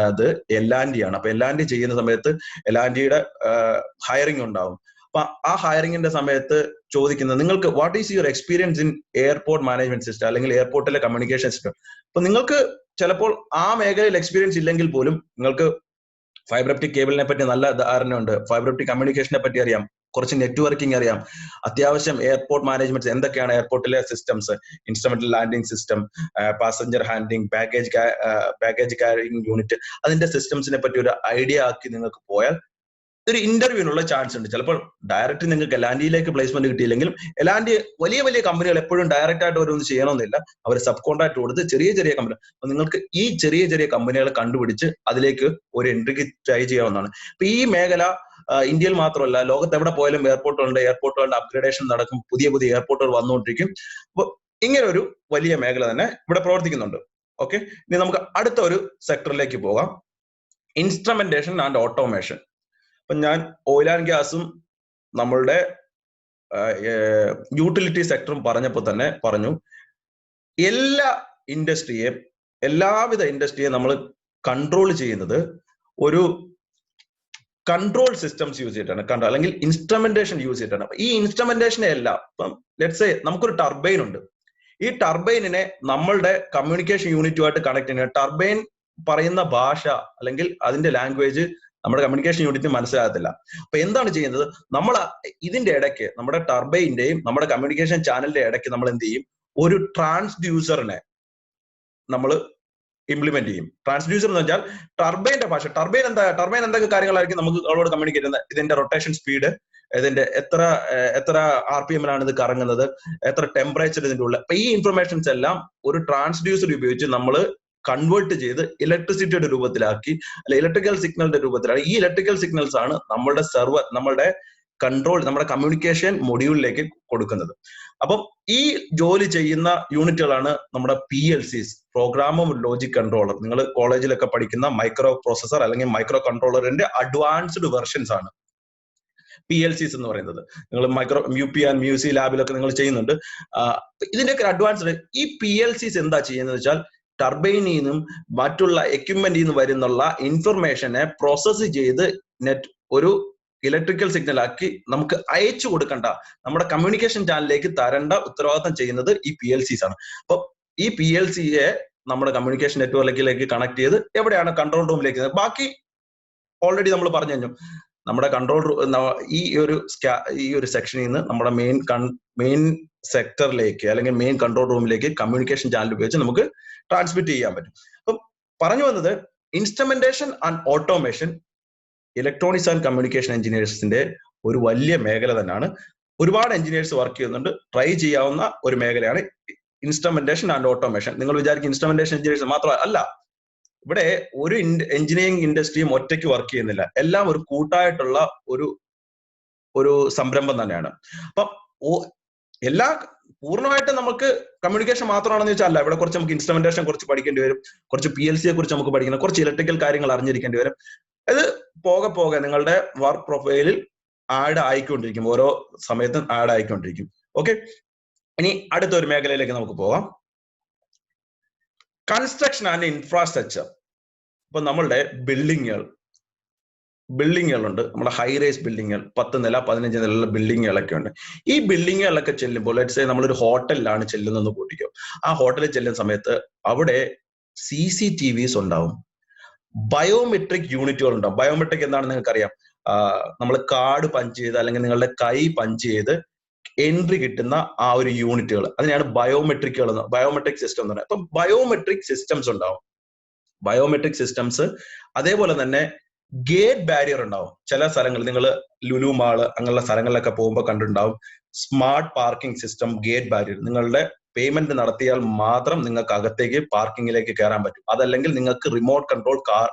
അത് L&T ആണ്. അപ്പൊ L&T ചെയ്യുന്ന സമയത്ത് L&Tയുടെ ഹയറിംഗ് ഉണ്ടാവും. അപ്പൊ ആ ഹയറിംഗിന്റെ സമയത്ത് ചോദിക്കുന്നത് നിങ്ങൾക്ക് what is your experience in airport management system അല്ലെങ്കിൽ എയർപോർട്ടിലെ കമ്മ്യൂണിക്കേഷൻ സിസ്റ്റം. അപ്പൊ നിങ്ങൾക്ക് ചിലപ്പോൾ ആ മേഖലയിൽ എക്സ്പീരിയൻസ് ഇല്ലെങ്കിൽ പോലും നിങ്ങൾക്ക് ഫൈബർ ഒപ്റ്റിക് കേബിളിനെ പറ്റി നല്ല ധാരണയുണ്ട്, ഫൈബർ ഒപ്റ്റിക് കമ്മ്യൂണിക്കേഷനെ പറ്റി അറിയാം, കുറച്ച് നെറ്റ്വർക്കിംഗ് അറിയാം, അത്യാവശ്യം എയർപോർട്ട് മാനേജ്മെന്റ് എന്തൊക്കെയാണ് എയർപോർട്ടിലെ systems, instrumental landing system, passenger handling, baggage carrying unit, അതിന്റെ സിസ്റ്റംസിനെ പറ്റി ഒരു ഐഡിയ ആക്കി നിങ്ങൾക്ക് പോയാൽ ഒരു ഇന്റർവ്യൂവിനുള്ള ചാൻസ് ഉണ്ട്. ചിലപ്പോൾ ഡയറക്റ്റ് നിങ്ങൾക്ക് L&Tയിലേക്ക് പ്ലേസ്മെന്റ് കിട്ടിയില്ലെങ്കിലും L&T വലിയ വലിയ കമ്പനികൾ എപ്പോഴും ഡയറക്റ്റ് ആയിട്ട് ഓരോന്നും ചെയ്യണമെന്നില്ല, അവർ സബ് കോൺട്രാക്ട് കൊടുത്ത് ചെറിയ ചെറിയ കമ്പനി, നിങ്ങൾക്ക് ഈ ചെറിയ ചെറിയ കമ്പനികളെ കണ്ടുപിടിച്ച് അതിലേക്ക് ഒരു എൻട്രിക്ക് ട്രൈ ചെയ്യാവുന്നതാണ്. ഇപ്പൊ ഈ മേഖല ഇന്ത്യയിൽ മാത്രമല്ല, ലോകത്ത് എവിടെ പോയാലും എയർപോർട്ടുകളുടെ അപ്ഗ്രഡേഷൻ നടക്കും, പുതിയ പുതിയ എയർപോർട്ടുകൾ വന്നുകൊണ്ടിരിക്കും. അപ്പൊ ഇങ്ങനെ ഒരു വലിയ മേഖല തന്നെ ഇവിടെ പ്രവർത്തിക്കുന്നുണ്ട്. ഓക്കെ, ഇനി നമുക്ക് അടുത്ത ഒരു സെക്ടറിലേക്ക് പോകാം, ഇൻസ്ട്രുമെന്റേഷൻ ആൻഡ് ഓട്ടോമേഷൻ. അപ്പൊ ഞാൻ ഓയിൽ ആൻഡ് ഗ്യാസും നമ്മളുടെ യൂട്ടിലിറ്റി സെക്ടറും പറഞ്ഞപ്പോൾ തന്നെ പറഞ്ഞു, എല്ലാവിധ ഇൻഡസ്ട്രിയെ നമ്മൾ കൺട്രോൾ ചെയ്യുന്നത് ഒരു കൺട്രോൾ സിസ്റ്റംസ് യൂസ് ചെയ്തിട്ടാണ്, അല്ലെങ്കിൽ ഇൻസ്ട്രുമെന്റേഷൻ യൂസ് ചെയ്തിട്ടാണ്. ഈ ഇൻസ്ട്രുമെന്റേഷനെ എല്ലാം ഇപ്പം ലെറ്റ്സ് സേ നമുക്കൊരു ടർബൈൻ ഉണ്ട്. ഈ ടർബൈനിനെ നമ്മളുടെ കമ്മ്യൂണിക്കേഷൻ യൂണിറ്റുമായിട്ട് കണക്ട് ചെയ്യുന്നത്, ടർബൈൻ പറയുന്ന ഭാഷ അല്ലെങ്കിൽ അതിന്റെ ലാംഗ്വേജ് നമ്മുടെ കമ്മ്യൂണിക്കേഷൻ യൂണിറ്റിന് മനസ്സിലാകത്തില്ല. അപ്പൊ എന്താണ് ചെയ്യുന്നത്, നമ്മൾ ഇതിന്റെ ഇടയ്ക്ക് നമ്മുടെ ടർബൈന്റെയും നമ്മുടെ കമ്മ്യൂണിക്കേഷൻ ചാനലിന്റെ ഇടയ്ക്ക് നമ്മൾ എന്ത് ചെയ്യും, ഒരു ട്രാൻസ്ഡ്യൂസറിനെ നമ്മൾ ഇംപ്ലിമെന്റ് ചെയ്യും. ട്രാൻസ്ഡ്യൂസർ എന്ന് വെച്ചാൽ ടർബൈന്റെ ഭാഷ. ടർബൈൻ എന്തൊക്കെ കാര്യങ്ങളായിരിക്കും നമുക്ക് അവളോട് കമ്മ്യൂണിക്കേറ്റ് ചെയ്യുന്നത്, ഇതിന്റെ റൊട്ടേഷൻ സ്പീഡ്, ഇതിന്റെ എത്ര RPM-ലാണ് ഇത് കറങ്ങുന്നത്, എത്ര ടെമ്പറേച്ചർ ഇതിന്റെ ഉള്ളിൽ. അപ്പൊ ഈ ഇൻഫർമേഷൻസ് എല്ലാം ഒരു ട്രാൻസ്ഡ്യൂസർ ഉപയോഗിച്ച് നമ്മൾ കൺവേർട്ട് ചെയ്ത് ഇലക്ട്രിസിറ്റിയുടെ രൂപത്തിലാക്കി, അല്ലെ ഇലക്ട്രിക്കൽ സിഗ്നലിന്റെ രൂപത്തിലാണ്. ഈ ഇലക്ട്രിക്കൽ സിഗ്നൽസ് ആണ് നമ്മളുടെ സെർവർ, നമ്മളുടെ കൺട്രോൾ, നമ്മുടെ കമ്മ്യൂണിക്കേഷൻ മൊഡ്യൂളിലേക്ക് കൊടുക്കുന്നത്. അപ്പം ഈ ജോലി ചെയ്യുന്ന യൂണിറ്റുകളാണ് നമ്മുടെ PLCs, പ്രോഗ്രാമബിൾ ലോജിക് കൺട്രോളർ. നിങ്ങൾ കോളേജിലൊക്കെ പഠിക്കുന്ന മൈക്രോ പ്രോസസർ അല്ലെങ്കിൽ മൈക്രോ കൺട്രോളറിന്റെ അഡ്വാൻസ്ഡ് വെർഷൻസ് ആണ് PLCs എന്ന് പറയുന്നത്. നിങ്ങൾ UP ആൻഡ് MUC ലാബിലൊക്കെ നിങ്ങൾ ചെയ്യുന്നുണ്ട്. ഇതിന്റെയൊക്കെ അഡ്വാൻസ്ഡ് ഈ PLCs എന്താ ചെയ്യുന്നത് വെച്ചാൽ, ടർബൈനിൽ നിന്നും മറ്റുള്ള എക്യുപ്മെന്റിൽ നിന്നും വരുന്നുള്ള ഇൻഫർമേഷനെ പ്രോസസ് ചെയ്ത് ഒരു ഇലക്ട്രിക്കൽ സിഗ്നൽ ആക്കി നമുക്ക് അയച്ചു കൊടുക്കേണ്ട, നമ്മുടെ കമ്മ്യൂണിക്കേഷൻ ചാനലിലേക്ക് തരേണ്ട ഉത്തരവാദിത്തം ചെയ്യുന്നത് ഈ PLCs ആണ്. അപ്പൊ ഈ PLCയെ നമ്മുടെ കമ്മ്യൂണിക്കേഷൻ നെറ്റ്വർക്കിലേക്ക് കണക്ട് ചെയ്ത് എവിടെയാണ് കൺട്രോൾ റൂമിലേക്ക്. ബാക്കി ഓൾറെഡി നമ്മൾ പറഞ്ഞു കഴിഞ്ഞു. നമ്മുടെ കൺട്രോൾ ഈ ഒരു സെക്ഷനിൽ നിന്ന് നമ്മുടെ മെയിൻ സെക്ടറിലേക്ക് അല്ലെങ്കിൽ മെയിൻ കൺട്രോൾ റൂമിലേക്ക് കമ്മ്യൂണിക്കേഷൻ ചാനൽ ഉപയോഗിച്ച് നമുക്ക് ട്രാൻസ്മിറ്റ് ചെയ്യാൻ പറ്റും. അപ്പം പറഞ്ഞു വന്നത്, instrumentation and automation electronics and communication എഞ്ചിനീയേഴ്സിന്റെ ഒരു വലിയ മേഖല തന്നെയാണ്. ഒരുപാട് എഞ്ചിനീയേഴ്സ് വർക്ക് ചെയ്യുന്നുണ്ട്. ട്രൈ ചെയ്യാവുന്ന ഒരു മേഖലയാണ് ഇൻസ്ട്രുമെന്റേഷൻ ആൻഡ് ഓട്ടോമേഷൻ. നിങ്ങൾ വിചാരിക്കും ഇൻസ്ട്രുമെന്റേഷൻ എഞ്ചിനീയേഴ്സ് മാത്രമല്ല. ഇവിടെ ഒരു എഞ്ചിനീയറിംഗ് ഇൻഡസ്ട്രിയും ഒറ്റയ്ക്ക് വർക്ക് ചെയ്യുന്നില്ല. എല്ലാം ഒരു കൂട്ടായിട്ടുള്ള ഒരു സംരംഭം തന്നെയാണ്. അപ്പം പൂർണ്ണമായിട്ട് നമുക്ക് കമ്മ്യൂണിക്കേഷൻ മാത്രമാണെന്ന് വെച്ചാൽ അല്ല. ഇവിടെ കുറച്ച് നമുക്ക് ഇൻസ്ട്രുമെന്റേഷൻ കുറച്ച് പഠിക്കേണ്ടി വരും, കുറച്ച് PLCയെ കുറിച്ച് നമുക്ക് പഠിക്കണം, കുറച്ച് ഇലക്ട്രിക്കൽ കാര്യങ്ങൾ അറിഞ്ഞിരിക്കേണ്ടി വരും. അത് പോകെ നിങ്ങളുടെ വർക്ക് പ്രൊഫൈലിൽ ആഡ് ആയിക്കൊണ്ടിരിക്കും, ഓരോ സമയത്തും ആഡ് ആയിക്കൊണ്ടിരിക്കും. ഓക്കെ, ഇനി അടുത്തൊരു മേഖലയിലേക്ക് നമുക്ക് പോകാം, കൺസ്ട്രക്ഷൻ ആൻഡ് ഇൻഫ്രാസ്ട്രക്ചർ. ഇപ്പൊ നമ്മളുടെ ബിൽഡിങ്ങുകളുണ്ട്, നമ്മുടെ ഹൈ റൈസ് ബിൽഡിങ്ങുകൾ, 10 നില 15 നിലയുള്ള ബിൽഡിങ്ങുകളൊക്കെ ഉണ്ട്. ഈ ബിൽഡിങ്ങുകളിലൊക്കെ ചെല്ലുമ്പോൾ ലെറ്റ്സ് സേ നമ്മളൊരു ഹോട്ടലിലാണ് ചെല്ലുന്നതെന്ന് കൂട്ടിക്കോ. ആ ഹോട്ടലിൽ ചെല്ലുന്ന സമയത്ത് അവിടെ CCTVs ഉണ്ടാവും, ബയോമെട്രിക് യൂണിറ്റുകൾ ഉണ്ടാവും. ബയോമെട്രിക് എന്താണെന്ന് നിങ്ങൾക്ക് അറിയാം. നമ്മൾ കാർഡ് പഞ്ച് ചെയ്ത് അല്ലെങ്കിൽ നിങ്ങളുടെ കൈ പഞ്ച് ചെയ്ത് എൻട്രി കിട്ടുന്ന ആ ഒരു യൂണിറ്റുകൾ, അതിനെയാണ് ബയോമെട്രിക് സിസ്റ്റം എന്ന് പറയുന്നത്. അപ്പൊ ബയോമെട്രിക് സിസ്റ്റംസ് ഉണ്ടാവും. ബയോമെട്രിക് സിസ്റ്റംസ് അതേപോലെ തന്നെ ഗേറ്റ് ബാരിയർ ഉണ്ടാവും. ചില സ്ഥലങ്ങളിൽ നിങ്ങൾ ലുലു മാള് അങ്ങനെയുള്ള സ്ഥലങ്ങളിലൊക്കെ പോകുമ്പോൾ കണ്ടിട്ടുണ്ടാവും smart parking system, gate barrier. നിങ്ങളുടെ പേയ്മെന്റ് നടത്തിയാൽ മാത്രം നിങ്ങൾക്ക് അകത്തേക്ക് പാർക്കിങ്ങിലേക്ക് കയറാൻ പറ്റും. അതല്ലെങ്കിൽ നിങ്ങൾക്ക് റിമോട്ട് കൺട്രോൾ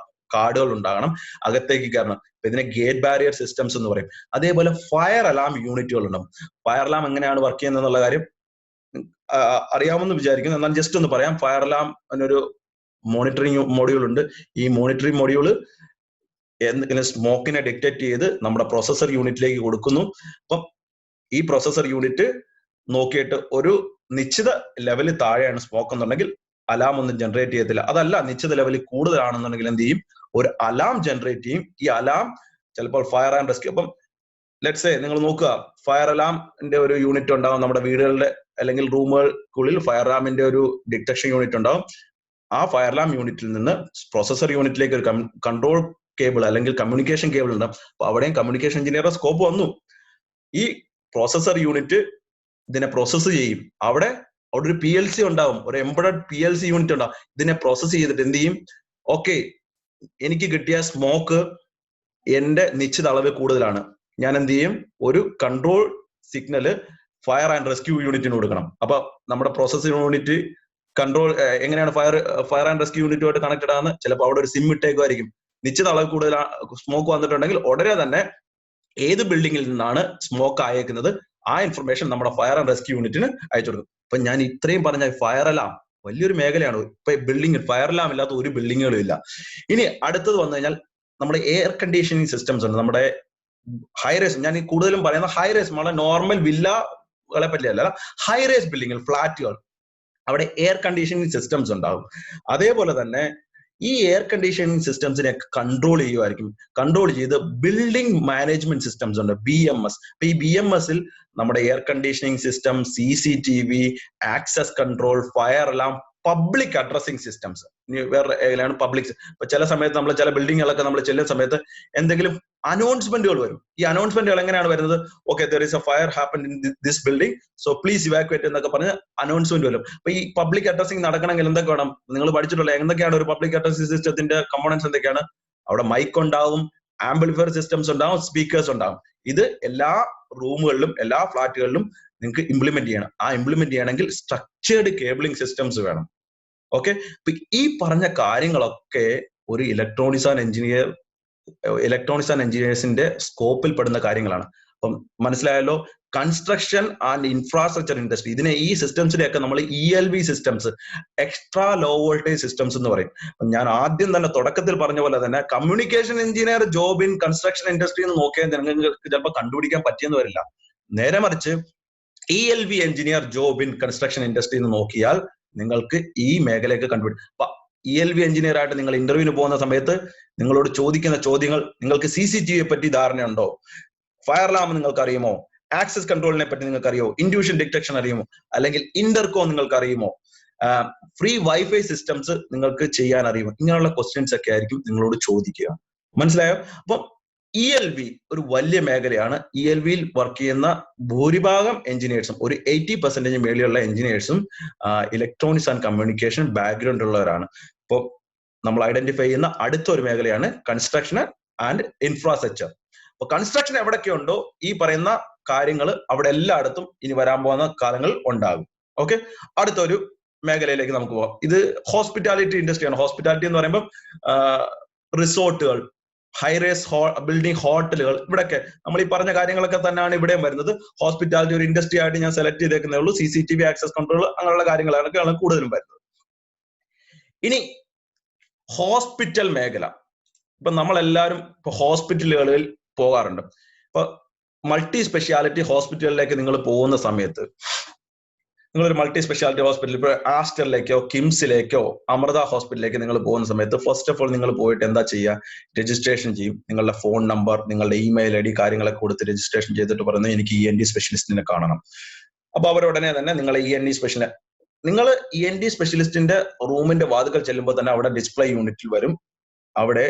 കാർഡുകൾ ഉണ്ടാകണം, അകത്തേക്ക് കയറണം. ഇതിനെ ഗേറ്റ് ബാരിയർ സിസ്റ്റംസ് എന്ന് പറയും. അതേപോലെ ഫയർ അലാം യൂണിറ്റുകൾ ഉണ്ടാവും. ഫയർ അലാം എങ്ങനെയാണ് വർക്ക് ചെയ്യുന്നത് എന്നുള്ള കാര്യം അറിയാമെന്ന് വിചാരിക്കുന്നു. എന്നാൽ ജസ്റ്റ് ഒന്ന് പറയാം. ഫയർ അലാം എന്നൊരു മോണിറ്ററിംഗ് മൊഡ്യൂൾ ഉണ്ട്. ഈ മോണിറ്ററിംഗ് മൊഡ്യൂള് എന്തെങ്കിലും സ്മോക്കിനെ ഡിറ്റക്ട് ചെയ്ത് നമ്മുടെ പ്രൊസസർ യൂണിറ്റിലേക്ക് കൊടുക്കുന്നു. അപ്പം ഈ പ്രൊസസർ യൂണിറ്റ് നോക്കിയിട്ട് ഒരു നിശ്ചിത ലെവലിൽ താഴെയാണ് സ്മോക്ക് എന്നുണ്ടെങ്കിൽ അലാം ഒന്നും ജനറേറ്റ് ചെയ്യത്തില്ല. അതല്ല, നിശ്ചിത ലെവലിൽ കൂടുതലാണെന്നുണ്ടെങ്കിൽ എന്ത് ചെയ്യും, ഒരു അലാം ജനറേറ്റ് ചെയ്യും. ഈ അലാം ചിലപ്പോൾ ഫയർ ആൻഡ് റെസ്ക്യൂ. അപ്പം ലെറ്റ്സ് സേ നിങ്ങൾ നോക്കുക, ഫയർ അലാമിന്റെ ഒരു യൂണിറ്റ് ഉണ്ടാവും നമ്മുടെ വീടുകളുടെ അല്ലെങ്കിൽ റൂമുകൾക്കുള്ളിൽ. ഫയർ അലാമിന്റെ ഒരു ഡിറ്റക്ഷൻ യൂണിറ്റ് ഉണ്ടാവും. ആ ഫയർ അലാം യൂണിറ്റിൽ നിന്ന് പ്രൊസസർ യൂണിറ്റിലേക്ക് ഒരു കൺട്രോൾ കേബിൾ അല്ലെങ്കിൽ കമ്മ്യൂണിക്കേഷൻ കേബിൾ ഉണ്ടാവും. അപ്പൊ അവിടെയും കമ്മ്യൂണിക്കേഷൻ എഞ്ചിനീയറുടെ സ്കോപ്പ് വന്നു. ഈ പ്രോസസർ യൂണിറ്റ് ഇതിനെ പ്രോസസ്സ് ചെയ്യും. അവിടെ ഒരു PLC ഉണ്ടാവും, ഒരു എംബഡഡ് PLC യൂണിറ്റ് ഉണ്ടാവും. ഇതിനെ പ്രോസസ്സ് ചെയ്തിട്ട് എന്ത് ചെയ്യും, ഓക്കെ എനിക്ക് കിട്ടിയ സ്മോക്ക് എന്റെ നിശ്ചിത അളവ് കൂടുതലാണ്, ഞാൻ എന്ത് ചെയ്യും, ഒരു control signal fire and rescue യൂണിറ്റിന് കൊടുക്കണം. അപ്പൊ നമ്മുടെ പ്രോസസ് യൂണിറ്റ് കൺട്രോൾ എങ്ങനെയാണ് ഫയർ ആൻഡ് റെസ്ക്യൂ യൂണിറ്റുമായിട്ട് കണക്റ്റഡ് ആണ്. ചിലപ്പോൾ അവിടെ ഒരു സിം ഇട്ടേക്കുമായിരിക്കും. നിശ്ചിത അളവ് കൂടുതൽ സ്മോക്ക് വന്നിട്ടുണ്ടെങ്കിൽ ഉടനെ തന്നെ ഏത് ബിൽഡിങ്ങിൽ നിന്നാണ് സ്മോക്ക് അയക്കുന്നത് ആ ഇൻഫർമേഷൻ നമ്മുടെ ഫയർ ആൻഡ് റെസ്ക്യൂ യൂണിറ്റിന് അയച്ചു കൊടുക്കും. അപ്പൊ ഞാൻ ഇത്രയും പറഞ്ഞ ഫയർ അലാം വലിയൊരു മേഖലയാണ്. ഇപ്പൊ ബിൽഡിംഗ് ഫയർ അലാം ഇല്ലാത്ത ഒരു ബിൽഡിങ്ങുകളും ഇല്ല. ഇനി അടുത്തത് വന്നു കഴിഞ്ഞാൽ നമ്മുടെ എയർ കണ്ടീഷനിങ് സിസ്റ്റംസ് ഉണ്ട്. നമ്മുടെ ഹൈറേസ്, ഞാൻ ഈ കൂടുതലും പറയുന്ന ഹൈറേസ്, നമ്മളെ നോർമൽ വില്ലകളെ പറ്റിയല്ല, ഹൈറേസ് ബിൽഡിങ്ങുകൾ, ഫ്ലാറ്റുകൾ, അവിടെ എയർ കണ്ടീഷനിങ് സിസ്റ്റംസ് ഉണ്ടാവും. അതേപോലെ തന്നെ ഈ എയർ കണ്ടീഷനിങ് സിസ്റ്റംസിനെ കൺട്രോൾ ചെയ്യുമായിരിക്കും. കൺട്രോൾ ചെയ്ത് ബിൽഡിംഗ് മാനേജ്മെന്റ് സിസ്റ്റംസ് ഉണ്ട്, BMS. അപ്പൊ ഈ BMSൽ നമ്മുടെ air conditioning system, CCTV, access control, fire alarm, public addressing systems. ഇനി വേറെ ഏതാണ് പബ്ലിക്. ഇപ്പൊ ചില സമയത്ത് നമ്മൾ ചില ബിൽഡിങ്ങുകളൊക്കെ നമ്മൾ ചെല്ലുന്ന സമയത്ത് എന്തെങ്കിലും അനൗൺസ്മെന്റുകൾ വരും. ഈ അനൗൺസ്മെന്റുകൾ എങ്ങനെയാണ് വരുന്നത്, okay there is A fire happen in this building, so please evacuate എന്നൊക്കെ പറഞ്ഞ് അനൗൺസ്മെന്റ് വരും. അപ്പൊ ഈ പബ്ലിക് അഡ്രസ്സിംഗ് നടക്കണമെങ്കിൽ എന്തൊക്കെ വേണം, നിങ്ങൾ പഠിച്ചിട്ടുള്ള എന്തൊക്കെയാണ് ഒരു പബ്ലിക് അഡ്രസ്സിംഗ് സിസ്റ്റത്തിന്റെ കമ്പോണൻസ് എന്തൊക്കെയാണ്? അവിടെ മൈക്ക് ഉണ്ടാവും, ആംപ്ലിഫയർ സിസ്റ്റംസ് ഉണ്ടാവും, സ്പീക്കേഴ്സ് ഉണ്ടാവും. ഇത് എല്ലാ റൂമുകളിലും എല്ലാ ഫ്ലാറ്റുകളിലും നിങ്ങൾക്ക് ഇംപ്ലിമെന്റ് ചെയ്യണം. ആ ഇംപ്ലിമെന്റ് ചെയ്യണമെങ്കിൽ സ്ട്രക്ചേർഡ് കേബിളിംഗ് സിസ്റ്റംസ് വേണം. ഓക്കെ, അപ്പൊ ഈ പറഞ്ഞ കാര്യങ്ങളൊക്കെ ഒരു ഇലക്ട്രോണിക്സ് ആൻഡ് എഞ്ചിനീയേഴ്സിന്റെ സ്കോപ്പിൽ പെടുന്ന കാര്യങ്ങളാണ്. അപ്പം മനസ്സിലായല്ലോ, കൺസ്ട്രക്ഷൻ ആൻഡ് ഇൻഫ്രാസ്ട്രക്ചർ ഇൻഡസ്ട്രി, ഇതിനെ ഈ സിസ്റ്റംസിനെയൊക്കെ നമ്മൾ ELV systems, extra low voltage systems എന്ന് പറയും. ഞാൻ ആദ്യം തന്നെ തുടക്കത്തിൽ പറഞ്ഞ പോലെ തന്നെ communication engineer job in construction industry എന്ന് നോക്കിയാൽ നിങ്ങൾക്ക് ചിലപ്പോൾ കണ്ടുപിടിക്കാൻ പറ്റിയെന്ന് വരില്ല. നേരെ മറിച്ച് ELV engineer job in construction industry എന്ന് നോക്കിയാൽ നിങ്ങൾക്ക് ഈ മേഖലയൊക്കെ കണ്ടുപിടിക്കും. അപ്പൊ ELV എഞ്ചിനീയർ ആയിട്ട് നിങ്ങൾ ഇന്റർവ്യൂവിന് പോകുന്ന സമയത്ത് നിങ്ങളോട് ചോദിക്കുന്ന ചോദ്യങ്ങൾ, നിങ്ങൾക്ക് CCTV പറ്റി ധാരണയുണ്ടോ, ഫയർ അലാം നിങ്ങൾക്ക് അറിയുമോ, ആക്സസ് കൺട്രോളിനെ പറ്റി നിങ്ങൾക്ക് അറിയുമോ, ഇൻഡ്യൂഷൻ ഡിറ്റക്ഷൻ അറിയുമോ, അല്ലെങ്കിൽ ഇന്റർകോം നിങ്ങൾക്ക് അറിയുമോ, ഫ്രീ വൈഫൈ സിസ്റ്റംസ് നിങ്ങൾക്ക് ചെയ്യാൻ അറിയുമോ, ഇങ്ങനെയുള്ള ക്വസ്റ്റ്യൻസ് ഒക്കെ ആയിരിക്കും നിങ്ങളോട് ചോദിക്കുക. മനസ്സിലായോ? അപ്പം ELV ഒരു വലിയ മേഖലയാണ്. ELVയിൽ വർക്ക് ചെയ്യുന്ന ഭൂരിഭാഗം എഞ്ചിനീയേഴ്സും, ഒരു 80% മേലെയുള്ള എഞ്ചിനീയേഴ്സും ഇലക്ട്രോണിക്സ് ആൻഡ് കമ്മ്യൂണിക്കേഷൻ ബാക്ക്ഗ്രൗണ്ട് ഉള്ളവരാണ്. ഇപ്പോൾ നമ്മൾ ഐഡന്റിഫൈ ചെയ്യുന്ന അടുത്തൊരു മേഖലയാണ് കൺസ്ട്രക്ഷൻ ആൻഡ് ഇൻഫ്രാസ്ട്രക്ചർ. അപ്പൊ കൺസ്ട്രക്ഷൻ എവിടെയൊക്കെ ഉണ്ടോ ഈ പറയുന്ന കാര്യങ്ങൾ അവിടെ എല്ലായിടത്തും ഇനി വരാൻ പോകുന്ന കാലങ്ങളിൽ ഉണ്ടാകും. ഓക്കെ, അടുത്തൊരു മേഖലയിലേക്ക് നമുക്ക് പോകാം. ഇത് ഹോസ്പിറ്റാലിറ്റി ഇൻഡസ്ട്രിയാണ്. ഹോസ്പിറ്റാലിറ്റി എന്ന് പറയുമ്പോൾ റിസോർട്ടുകൾ, ഹൈറേസ് ബിൽഡിംഗ്, ഹോട്ടലുകൾ, ഇവിടെയൊക്കെ നമ്മൾ ഈ പറഞ്ഞ കാര്യങ്ങളൊക്കെ തന്നെയാണ് ഇവിടെയും വരുന്നത്. ഹോസ്പിറ്റാലിറ്റി ഒരു ഇൻഡസ്ട്രി ആയിട്ട് ഞാൻ സെലക്ട് ചെയ്തേക്കുന്നേ ഉള്ളൂ. CCTV, ആക്സസ് കൺട്രോൾ, അങ്ങനെയുള്ള കാര്യങ്ങളാണ് കൂടുതലും വരുന്നത്. ഇനി ഹോസ്പിറ്റൽ മേഖല, ഇപ്പൊ നമ്മളെല്ലാവരും ഇപ്പൊ ഹോസ്പിറ്റലുകളിൽ പോകാറുണ്ട്. ഇപ്പൊ മൾട്ടി സ്പെഷ്യാലിറ്റി ഹോസ്പിറ്റലിലേക്ക് നിങ്ങൾ പോകുന്ന സമയത്ത്, നിങ്ങളൊരു മൾട്ടി സ്പെഷ്യാലിറ്റി ഹോസ്പിറ്റൽ, ഇപ്പൊ ആസ്റ്ററിലേക്കോ കിംസിലേക്കോ അമൃത ഹോസ്പിറ്റലിലേക്ക് നിങ്ങൾ പോകുന്ന സമയത്ത് ഫസ്റ്റ് ഓഫ് ഓൾ നിങ്ങൾ പോയിട്ട് എന്താ ചെയ്യുക, രജിസ്ട്രേഷൻ ചെയ്യും. നിങ്ങളുടെ ഫോൺ നമ്പർ, നിങ്ങളുടെ ഇമെയിൽ ID കാര്യങ്ങളൊക്കെ കൊടുത്ത് രജിസ്ട്രേഷൻ ചെയ്തിട്ട് പറയുന്നത് എനിക്ക് ENT സ്പെഷ്യലിസ്റ്റിനെ കാണണം. അപ്പൊ അവരുടനെ തന്നെ നിങ്ങൾ നിങ്ങൾ ENT സ്പെഷ്യലിസ്റ്റിന്റെ റൂമിന്റെ വാതിക്കൽ ചെല്ലുമ്പോൾ തന്നെ അവിടെ ഡിസ്പ്ലേ യൂണിറ്റിൽ വരും. അവിടെ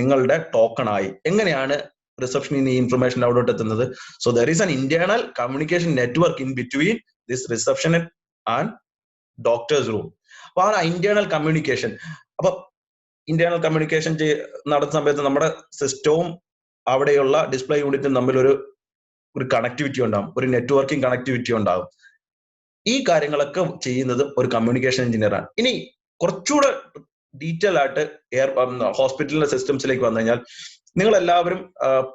നിങ്ങളുടെ ടോക്കൺ ആയി. എങ്ങനെയാണ് റിസപ്ഷനിൽ ഈ ഇൻഫർമേഷൻ അവിടോട്ട് എത്തുന്നത്? So there is an internal communication network in between this reception and doctors room. അപ്പൊ ആ ഇന്റേണൽ കമ്മ്യൂണിക്കേഷൻ, അപ്പൊ ഇന്റേണൽ കമ്മ്യൂണിക്കേഷൻ നടത്തുന്ന സമയത്ത് നമ്മുടെ സിസ്റ്റവും അവിടെയുള്ള ഡിസ്പ്ലേ യൂണിറ്റും തമ്മിൽ ഒരു കണക്ടിവിറ്റി ഉണ്ടാകും, ഒരു നെറ്റ്വർക്കിംഗ് കണക്ടിവിറ്റി ഉണ്ടാകും. ഈ കാര്യങ്ങളൊക്കെ ചെയ്യുന്നത് ഒരു കമ്മ്യൂണിക്കേഷൻ എഞ്ചിനീയറാണ്. ഇനി കുറച്ചുകൂടെ ഡീറ്റെയിൽ ആയിട്ട് ഹോസ്പിറ്റലിന്റെ സിസ്റ്റംസിലേക്ക് വന്നു കഴിഞ്ഞാൽ, നിങ്ങൾ എല്ലാവരും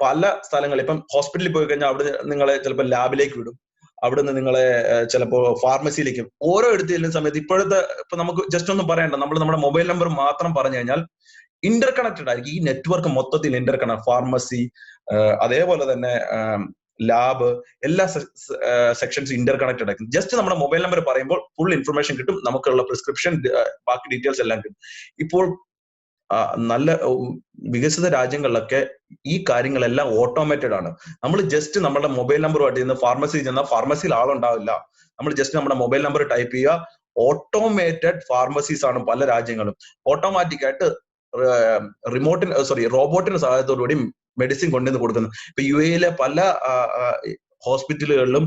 പല സ്ഥലങ്ങളിൽ, ഇപ്പം ഹോസ്പിറ്റലിൽ പോയി കഴിഞ്ഞാൽ അവിടെ നിങ്ങളെ ചിലപ്പോൾ ലാബിലേക്ക് വിടും, അവിടുന്ന് നിങ്ങളെ ചിലപ്പോൾ ഫാർമസിയിലേക്കും, ഓരോ എടുത്ത് ചെല്ലുന്ന സമയത്ത് ഇപ്പൊ നമുക്ക് ജസ്റ്റ് ഒന്നും പറയണ്ട, നമ്മൾ നമ്മുടെ മൊബൈൽ നമ്പർ മാത്രം പറഞ്ഞു കഴിഞ്ഞാൽ ഇന്റർ കണക്റ്റഡ് ആയിരിക്കും. ഈ നെറ്റ്വർക്ക് മൊത്തത്തിൽ ഇന്റർ കണക്ട്, ഫാർമസി അതേപോലെ തന്നെ ലാബ്, എല്ലാ സെക്ഷൻസ് ഇന്റർ കണക്റ്റഡ് ആയിരിക്കും. ജസ്റ്റ് നമ്മുടെ മൊബൈൽ നമ്പർ പറയുമ്പോൾ ഫുൾ ഇൻഫർമേഷൻ കിട്ടും, നമുക്കുള്ള പ്രിസ്ക്രിപ്ഷൻ, ബാക്കി ഡീറ്റെയിൽസ് എല്ലാം കിട്ടും. ഇപ്പോൾ നല്ല വികസിത രാജ്യങ്ങളിലൊക്കെ ഈ കാര്യങ്ങളെല്ലാം ഓട്ടോമേറ്റഡ് ആണ്. നമ്മൾ ജസ്റ്റ് നമ്മുടെ മൊബൈൽ നമ്പറുമായിട്ട് ഇന്ന് ഫാർമസിയിൽ ചെന്നാൽ ഫാർമസിയിൽ ആളുണ്ടാവില്ല. നമ്മൾ ജസ്റ്റ് നമ്മുടെ മൊബൈൽ നമ്പർ ടൈപ്പ് ചെയ്യുക. ഓട്ടോമേറ്റഡ് ഫാർമസീസ് ആണ് പല രാജ്യങ്ങളും. ഓട്ടോമാറ്റിക് ആയിട്ട് റോബോട്ടിന്റെ സഹായത്തോടുകൂടി മെഡിസിൻ കൊണ്ടുവന്ന് കൊടുക്കുന്നത്. ഇപ്പൊ UAE പല ഹോസ്പിറ്റലുകളിലും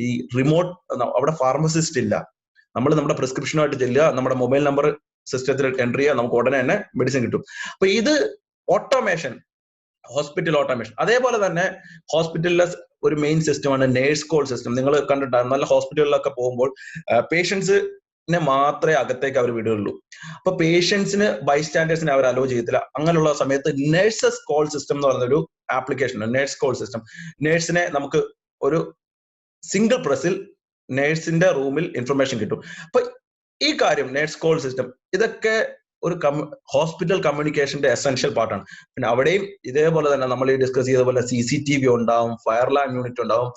ഈ റിമോട്ട്, അവിടെ ഫാർമസിസ്റ്റ് ഇല്ല. നമ്മൾ നമ്മുടെ പ്രിസ്ക്രിപ്ഷനുമായിട്ട് ചെല്ലുക, നമ്മുടെ മൊബൈൽ നമ്പർ സിസ്റ്റത്തിൽ എൻട്രി ചെയ്യുക, നമുക്ക് ഉടനെ തന്നെ മെഡിസിൻ കിട്ടും. അപ്പൊ ഇത് ഓട്ടോമേഷൻ, ഹോസ്പിറ്റൽ ഓട്ടോമേഷൻ. അതേപോലെ തന്നെ ഹോസ്പിറ്റലിലെ ഒരു മെയിൻ സിസ്റ്റമാണ് നേഴ്സ് കോൾ സിസ്റ്റം. നിങ്ങൾ കണ്ടിട്ടാണ്, നല്ല ഹോസ്പിറ്റലിലൊക്കെ പോകുമ്പോൾ പേഷ്യൻസിനെ മാത്രമേ അകത്തേക്ക് അവർ വിടുകയുള്ളൂ. അപ്പൊ പേഷ്യൻസിന് ബൈസ്റ്റാൻഡേഴ്സിനെ അവർ അലോ ചെയ്യത്തില്ല. അങ്ങനെയുള്ള സമയത്ത് നേഴ്സസ് കോൾ സിസ്റ്റം എന്ന് പറയുന്നൊരു ആപ്ലിക്കേഷൻ ഉണ്ട്, നേഴ്സ് കോൾ സിസ്റ്റം. നേഴ്സിനെ നമുക്ക് ഒരു സിംഗിൾ പ്രസ്സിൽ നേഴ്സിന്റെ റൂമിൽ ഇൻഫർമേഷൻ കിട്ടും. അപ്പൊ ഈ കാര്യം നേഴ്സ് കോൾ സിസ്റ്റം, ഇതൊക്കെ ഒരു ഹോസ്പിറ്റൽ കമ്മ്യൂണിക്കേഷന്റെ എസെൻഷ്യൽ പാർട്ടാണ്. പിന്നെ അവിടെയും ഇതേപോലെ തന്നെ നമ്മൾ ഈ ഡിസ്കസ് ചെയ്ത പോലെ CCTV ഉണ്ടാവും, ഫയർ അലാം യൂണിറ്റ് ഉണ്ടാവും.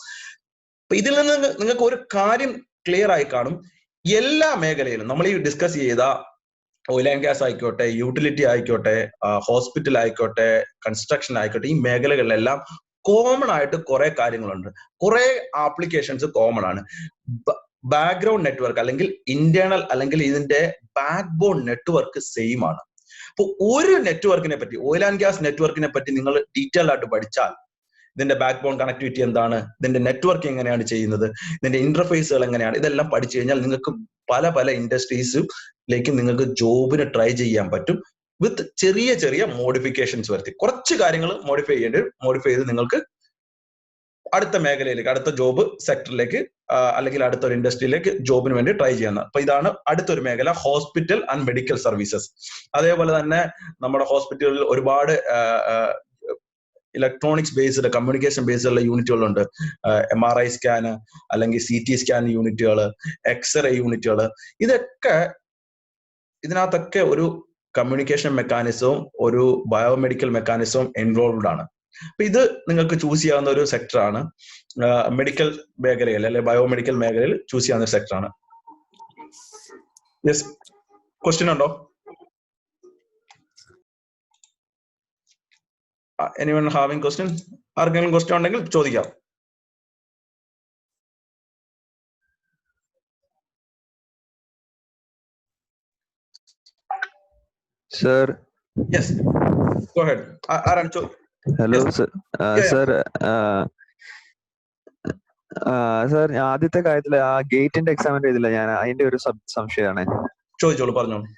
അപ്പൊ ഇതിൽ നിന്ന് നിങ്ങൾക്ക് ഒരു കാര്യം ക്ലിയർ ആയി കാണും. എല്ലാ മേഖലയിലും നമ്മൾ ഈ ഡിസ്കസ് ചെയ്ത ഓയിൽ ആൻഡ് ഗ്യാസ് ആയിക്കോട്ടെ, യൂട്ടിലിറ്റി ആയിക്കോട്ടെ, ഹോസ്പിറ്റൽ ആയിക്കോട്ടെ, കൺസ്ട്രക്ഷൻ ആയിക്കോട്ടെ, ഈ മേഖലകളിലെല്ലാം കോമൺ ആയിട്ട് കുറെ കാര്യങ്ങളുണ്ട്, കുറെ ആപ്ലിക്കേഷൻസ് കോമൺ ആണ്. ബാക്ക്ഗ്രൗണ്ട് നെറ്റ്വർക്ക് അല്ലെങ്കിൽ ഇന്റേണൽ അല്ലെങ്കിൽ ഇതിന്റെ ബാക്ക് ബോൺ നെറ്റ്വർക്ക് സെയിം ആണ്. അപ്പൊ ഒരു നെറ്റ്വർക്കിനെ പറ്റി, ഓയിൽ ആൻഡ് ഗ്യാസ് നെറ്റ്വർക്കിനെ പറ്റി നിങ്ങൾ ഡീറ്റെയിൽ ആയിട്ട് പഠിച്ചാൽ, ഇതിന്റെ ബാക്ക് ബോൺ കണക്ടിവിറ്റി എന്താണ്, ഇതിന്റെ നെറ്റ്വർക്ക് എങ്ങനെയാണ് ചെയ്യുന്നത്, ഇതിന്റെ ഇന്റർഫേസുകൾ എങ്ങനെയാണ്, ഇതെല്ലാം പഠിച്ചു കഴിഞ്ഞാൽ നിങ്ങൾക്ക് പല പല ഇൻഡസ്ട്രീസിലേക്ക് നിങ്ങൾക്ക് ജോബിന് ട്രൈ ചെയ്യാൻ പറ്റും. വിത്ത് ചെറിയ ചെറിയ മോഡിഫിക്കേഷൻസ് വരുത്തി, കുറച്ച് കാര്യങ്ങൾ മോഡിഫൈ ചെയ്ത് നിങ്ങൾക്ക് അടുത്ത മേഖലയിലേക്ക്, അടുത്ത ജോബ് സെക്ടറിലേക്ക് അല്ലെങ്കിൽ അടുത്തൊരു ഇൻഡസ്ട്രിയിലേക്ക് ജോബിന് വേണ്ടി ട്രൈ ചെയ്യുന്നത്. അപ്പൊ ഇതാണ് അടുത്തൊരു മേഖല, ഹോസ്പിറ്റൽ ആൻഡ് മെഡിക്കൽ സർവീസസ്. അതേപോലെ തന്നെ നമ്മുടെ ഹോസ്പിറ്റലിൽ ഒരുപാട് ഇലക്ട്രോണിക്സ് ബേസ്ഡ്, കമ്മ്യൂണിക്കേഷൻ ബേസ്ഡുള്ള യൂണിറ്റുകളുണ്ട്. MRI സ്കാന് അല്ലെങ്കിൽ CT സ്കാൻ യൂണിറ്റുകൾ, എക്സ്റേ യൂണിറ്റുകൾ, ഇതൊക്കെ ഇതിനകത്തൊക്കെ ഒരു കമ്മ്യൂണിക്കേഷൻ മെക്കാനിസവും ഒരു ബയോമെഡിക്കൽ മെക്കാനിസവും ഇൻവോൾവ്ഡ് ആണ്. അപ്പൊ ഇത് നിങ്ങൾക്ക് ചൂസ് ചെയ്യാവുന്ന ഒരു സെക്ടറാണ്. മെഡിക്കൽ മേഖലയിൽ അല്ലെ ബയോമെഡിക്കൽ മേഖലയിൽ ചൂസ് ചെയ്യാവുന്ന ഒരു സെക്ടറാണ്. യെസ്, ക്വസ്റ്റ്യൻ ഉണ്ടോ? Anyone having question? ആർക്കെങ്കിലും ക്വസ്റ്റ്യൻ ഉണ്ടെങ്കിൽ ചോദിക്കാം. Sir, yes, go head. ആരാണ്? Hello sir. സർ, സർ ആദ്യത്തെ കാര്യത്തില് ആ ഗേറ്റിന്റെ എക്സാമിന്റെ ഇതില്ല, ഞാൻ അതിന്റെ ഒരു സംശയമാണ്. ചോദിച്ചോളൂ, പറഞ്ഞോളൂ.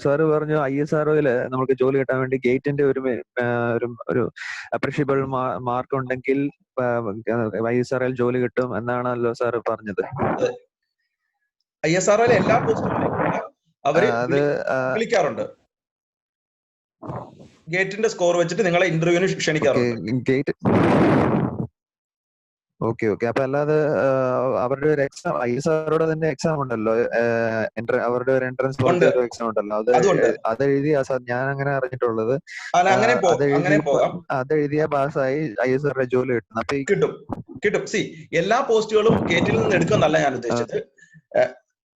സാറ് പറഞ്ഞു ISROയില് നമുക്ക് ജോലി കിട്ടാൻ വേണ്ടി ഗേറ്റിന്റെ ഒരു അപ്രീഷിയബിൾ മാർക്ക് ഉണ്ടെങ്കിൽ ISROയിൽ ജോലി കിട്ടും എന്നാണല്ലോ സാറ് പറഞ്ഞത്. ISROയിലെ എല്ലാ പോസ്റ്റുകളും അവര് വിളിക്കാറുണ്ട്. ഗേറ്റിന്റെ സ്കോർ വെച്ചിട്ട് നിങ്ങളെ ഇന്റർവ്യൂവിന് ക്ഷണിക്കാറുണ്ട്. Gate, okay. അപ്പൊ അല്ലാതെ അവരുടെ ഒരു എക്സാം, ISROയുടെ തന്നെ എക്സാം ഉണ്ടല്ലോ, അവരുടെ ഒരു എൻട്രൻസ് പോലത്തെ ഒരു എക്സാം ഉണ്ടല്ലോ, അത് എഴുതിയാ സാർ ഞാൻ അങ്ങനെ അറിഞ്ഞിട്ടുള്ളത്. അതെഴുതിയാ പാസ്സായി ISRO ജോലി കിട്ടും. അപ്പൊ കിട്ടും. സി, എല്ലാ പോസ്റ്റുകളും ഗേറ്റിൽ നിന്ന് എടുക്കുന്നല്ല ഞാൻ ഉദ്ദേശിച്ചത്.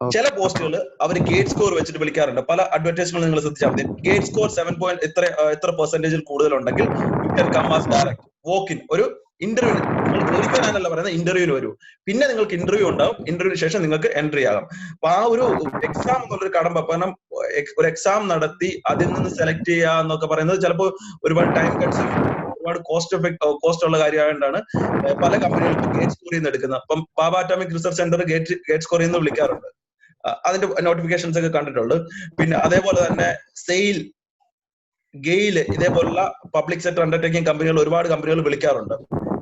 ചില പോസ്റ്റുകൾ അവർ ഗേറ്റ് സ്കോർ വെച്ചിട്ട് വിളിക്കാറുണ്ട്. പല അഡ്വർടൈസ്മെന്റ് നിങ്ങൾ ശ്രദ്ധിച്ചാൽ മതി. ഗേറ്റ് സ്കോർ 7 എത്ര പെർസെന്റേജിൽ കൂടുതലുണ്ടെങ്കിൽ you can come as direct walk in. ഒരു ഇന്റർവ്യൂ നിങ്ങൾ ജോലിക്കാനല്ല പറയുന്നത്, ഇന്റർവ്യൂവിന് വരൂ. പിന്നെ നിങ്ങൾക്ക് ഇന്റർവ്യൂ ഉണ്ടാവും, ഇന്റർവ്യൂവിന് ശേഷം നിങ്ങൾക്ക് എൻട്രി ആകാം. അപ്പൊ ആ ഒരു എക്സാം എന്നുള്ളൊരു കടമ്പ, കാരണം ഒരു എക്സാം നടത്തി അതിൽ നിന്ന് സെലക്ട് ചെയ്യുക എന്നൊക്കെ പറയുന്നത് ചിലപ്പോൾ ഒരുപാട് ടൈം കൺസ്യൂമിംഗ്, ഒരുപാട് കോസ്റ്റ് ഉള്ള കാര്യമായതുകൊണ്ടാണ് പല കമ്പനികൾക്കും ഗേറ്റ് സ്കോറിൽ നിന്ന് എടുക്കുന്നത്. അപ്പം പാബ അറ്റോമിക് റിസർച്ച് സെന്റർ ഗേറ്റ് സ്കോറിൽ നിന്ന് വിളിക്കാറുണ്ട്. അതിന്റെ നോട്ടിഫിക്കേഷൻസ് ഒക്കെ കണ്ടിട്ടുണ്ട്. പിന്നെ അതേപോലെ തന്നെ സെയിൽ, ഗെയില്, ഇതേപോലുള്ള പബ്ലിക് സെക്ടർ അണ്ടർടേക്കിംഗ് കമ്പനികൾ, ഒരുപാട് കമ്പനികൾ വിളിക്കാറുണ്ട്.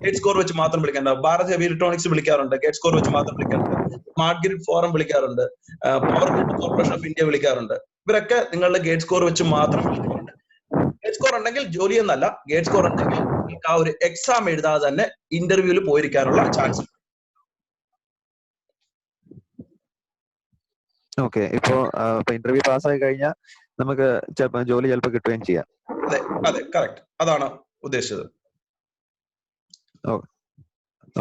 ഗേറ്റ് സ്കോർ വെച്ച് മാത്രം വിളിക്കേണ്ട. ഭാരത് ഹെവി ഇലക്ട്രോണിക്സ് വിളിക്കാറുണ്ട്, ഗേറ്റ് സ്കോർ വെച്ച് മാത്രം വിളിക്കാറുണ്ട്. സ്മാർട്ട് ഗ്രിഡ് ഫോറം വിളിക്കാറുണ്ട്, power grid corporation of India വിളിക്കാറുണ്ട്. ഇവരൊക്കെ നിങ്ങളുടെ ഗേറ്റ് സ്കോർ വെച്ച് മാത്രം വിളിക്കാറുണ്ട്. ഗേറ്റ് സ്കോർ ഉണ്ടെങ്കിൽ ജോലി എന്നല്ല, ഗേറ്റ് സ്കോർ ഉണ്ടെങ്കിൽ നിങ്ങൾക്ക് ആ ഒരു എക്സാം എഴുതാതെ തന്നെ ഇന്റർവ്യൂവിൽ പോയിരിക്കാനുള്ള ചാൻസ്. ഓക്കെ. ഇപ്പൊ ഇന്റർവ്യൂ പാസ്സായി കഴിഞ്ഞാൽ നമുക്ക് ജോലി ചിലപ്പോൾ കിട്ടുകയും ചെയ്യാം. അതെ അതെ, കറക്റ്റ്, അതാണ് ഉദ്ദേശിച്ചത്.